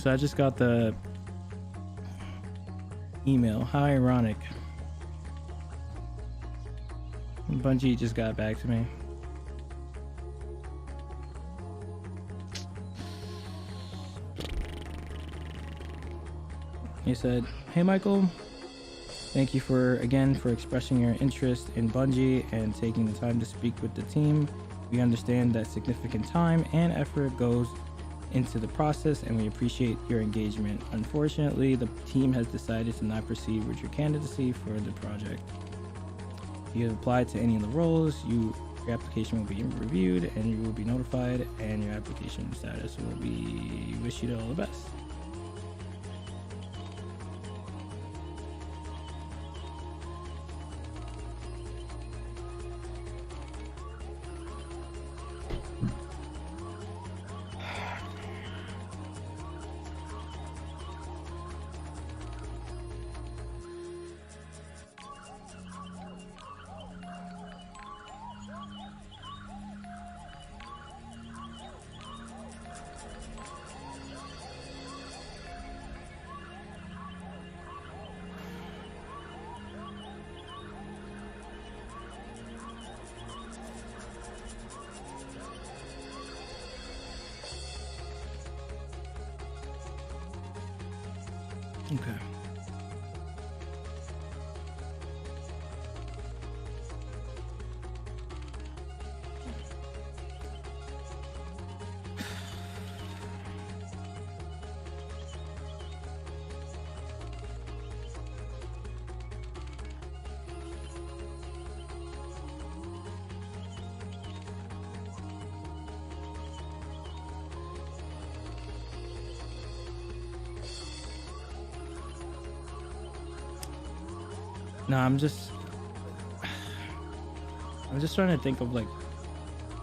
So I just got the email. How ironic. Bungie just got back to me. He said, "Hey Michael, thank you for expressing your interest in Bungie and taking the time to speak with the team. We understand that significant time and effort goes into the process and we appreciate your engagement. Unfortunately, the team has decided to not proceed with your candidacy for the project. If you have applied to any of the roles, your application will be reviewed and you will be notified, and your application status will be wish you all the best." Okay. No, I'm just trying to think of like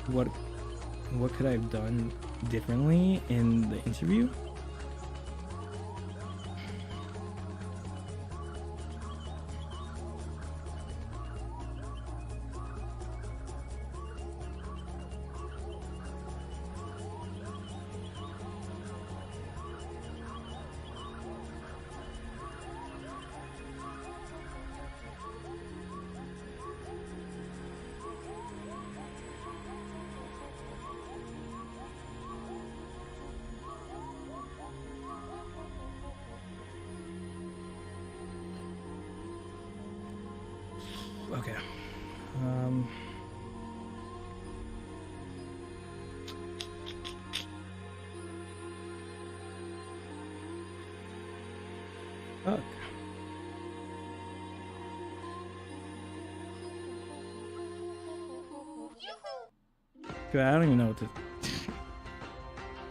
what could I have done differently in the interview. Okay. Fuck. Dude, I don't even know what to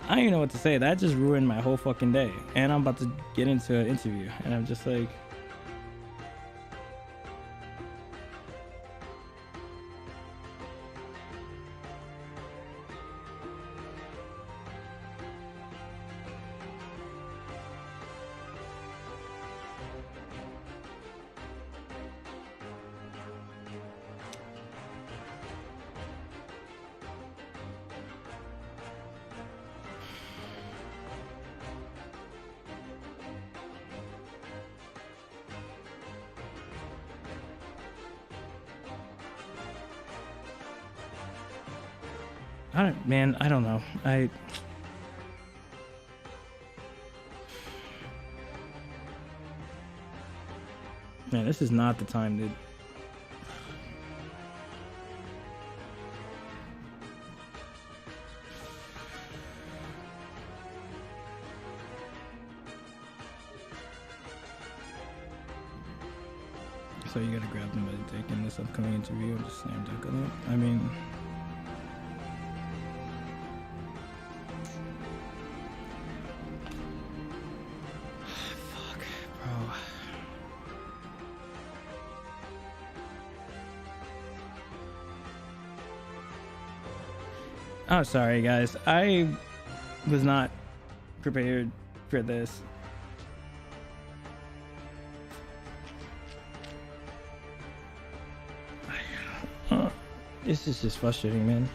I don't even know what to say. That just ruined my whole fucking day. And I'm about to get into an interview and I'm just like, I don't know. Man, this is not the time, dude. So you gotta grab them by the dick in this upcoming interview and just slam dunk on it. I mean, fuck, bro. I'm sorry, guys. I was not prepared for this. This is just frustrating, man.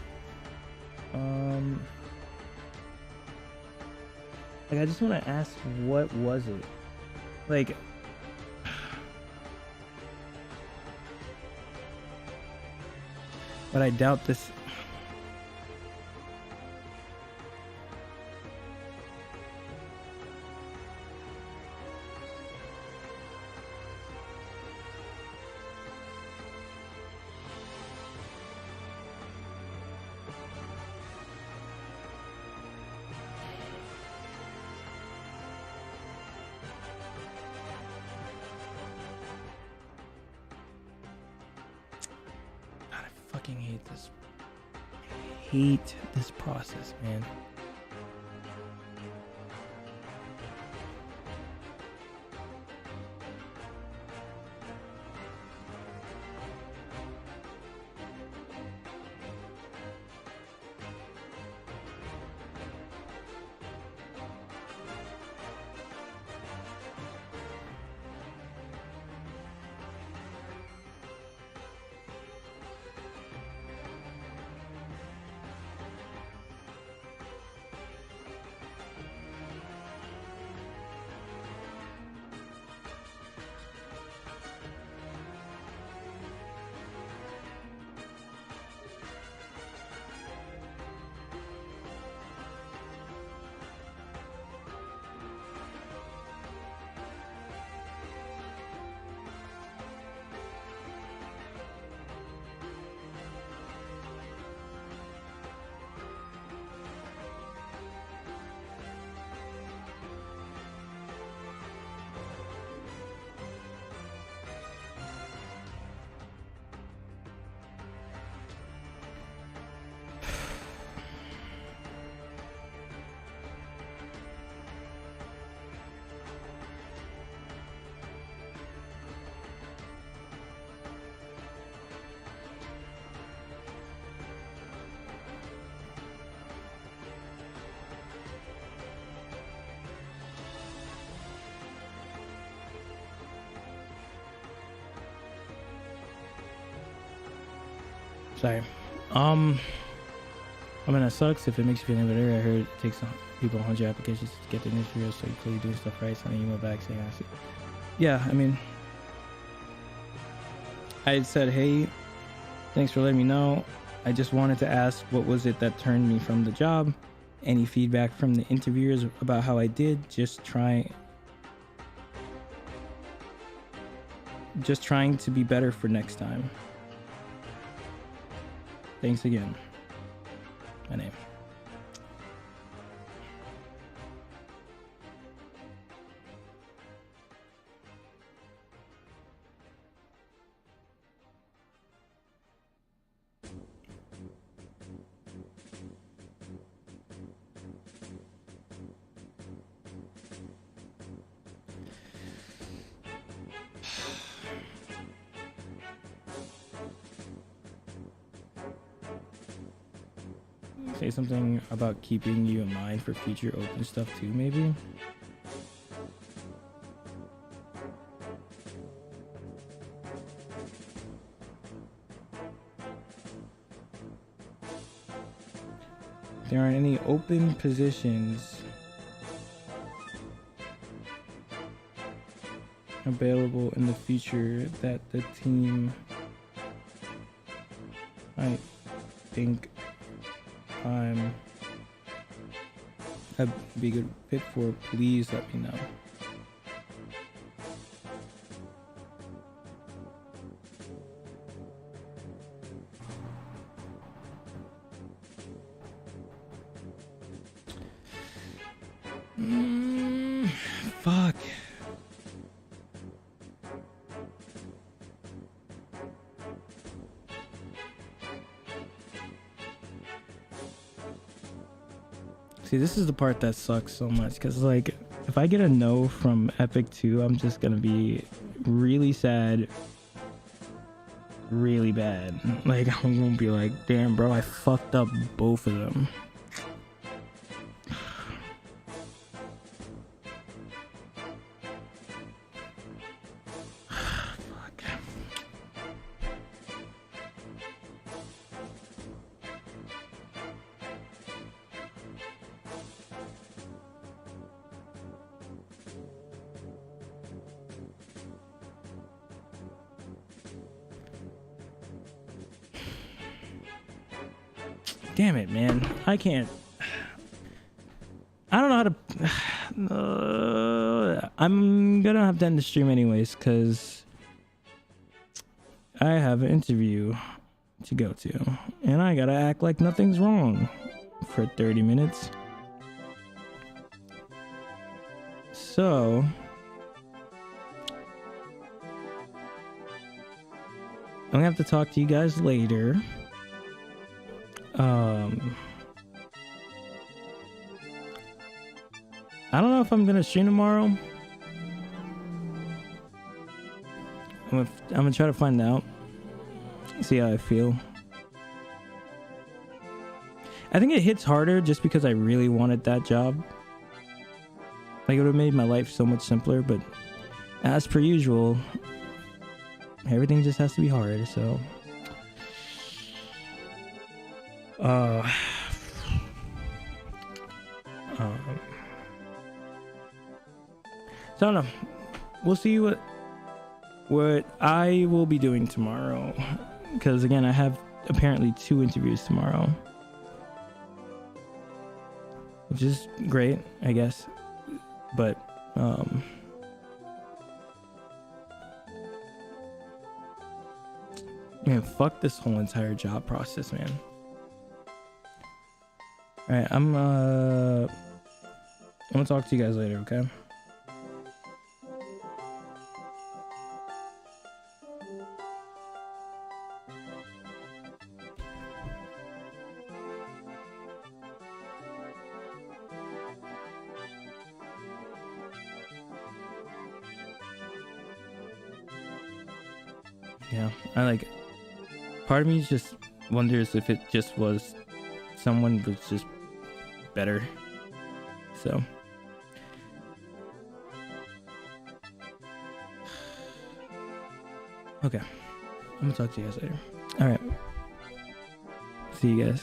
Like, I just want to ask, what was it? Like, But I doubt this. God, I fucking hate this. I hate this process, man. Sorry. I mean, that sucks if it makes you feel any better. I heard it takes people 100 applications to get their interview, so you're clearly doing stuff right. So I email back saying, I see. Yeah, I mean, I said, hey, thanks for letting me know. I just wanted to ask, what was it that turned me from the job? Any feedback from the interviewers about how I did? Just trying to be better for next time. Thanks again. My name. Say something about keeping you in mind for future open stuff too, maybe? There aren't any open positions available in the future that the team might think I'd be a good fit for, please let me know. Fuck. See, this is the part that sucks so much, because like if I get a no from Epic 2, I'm just gonna be really sad, really bad. Like I'm gonna be like, damn bro, I fucked up both of them. Damn it, man. I can't. I don't know how to. I'm gonna have to end the stream anyways, because I have an interview to go to, and I gotta act like nothing's wrong for 30 minutes. So I'm gonna have to talk to you guys later. I don't know if I'm gonna stream tomorrow. I'm gonna try to find out, see how I feel. I think it hits harder just because I really wanted that job. Like, it would have made my life so much simpler, but as per usual, everything just has to be hard. So so I don't know. We'll see what I will be doing tomorrow, because again, I have apparently 2 interviews tomorrow, which is great, I guess. But man, fuck this whole entire job process, man. All right, I'm gonna talk to you guys later, okay? Yeah, I like. Part of me just wonders if it just was someone was just better. So okay, I'm gonna talk to you guys later. All right, see you guys.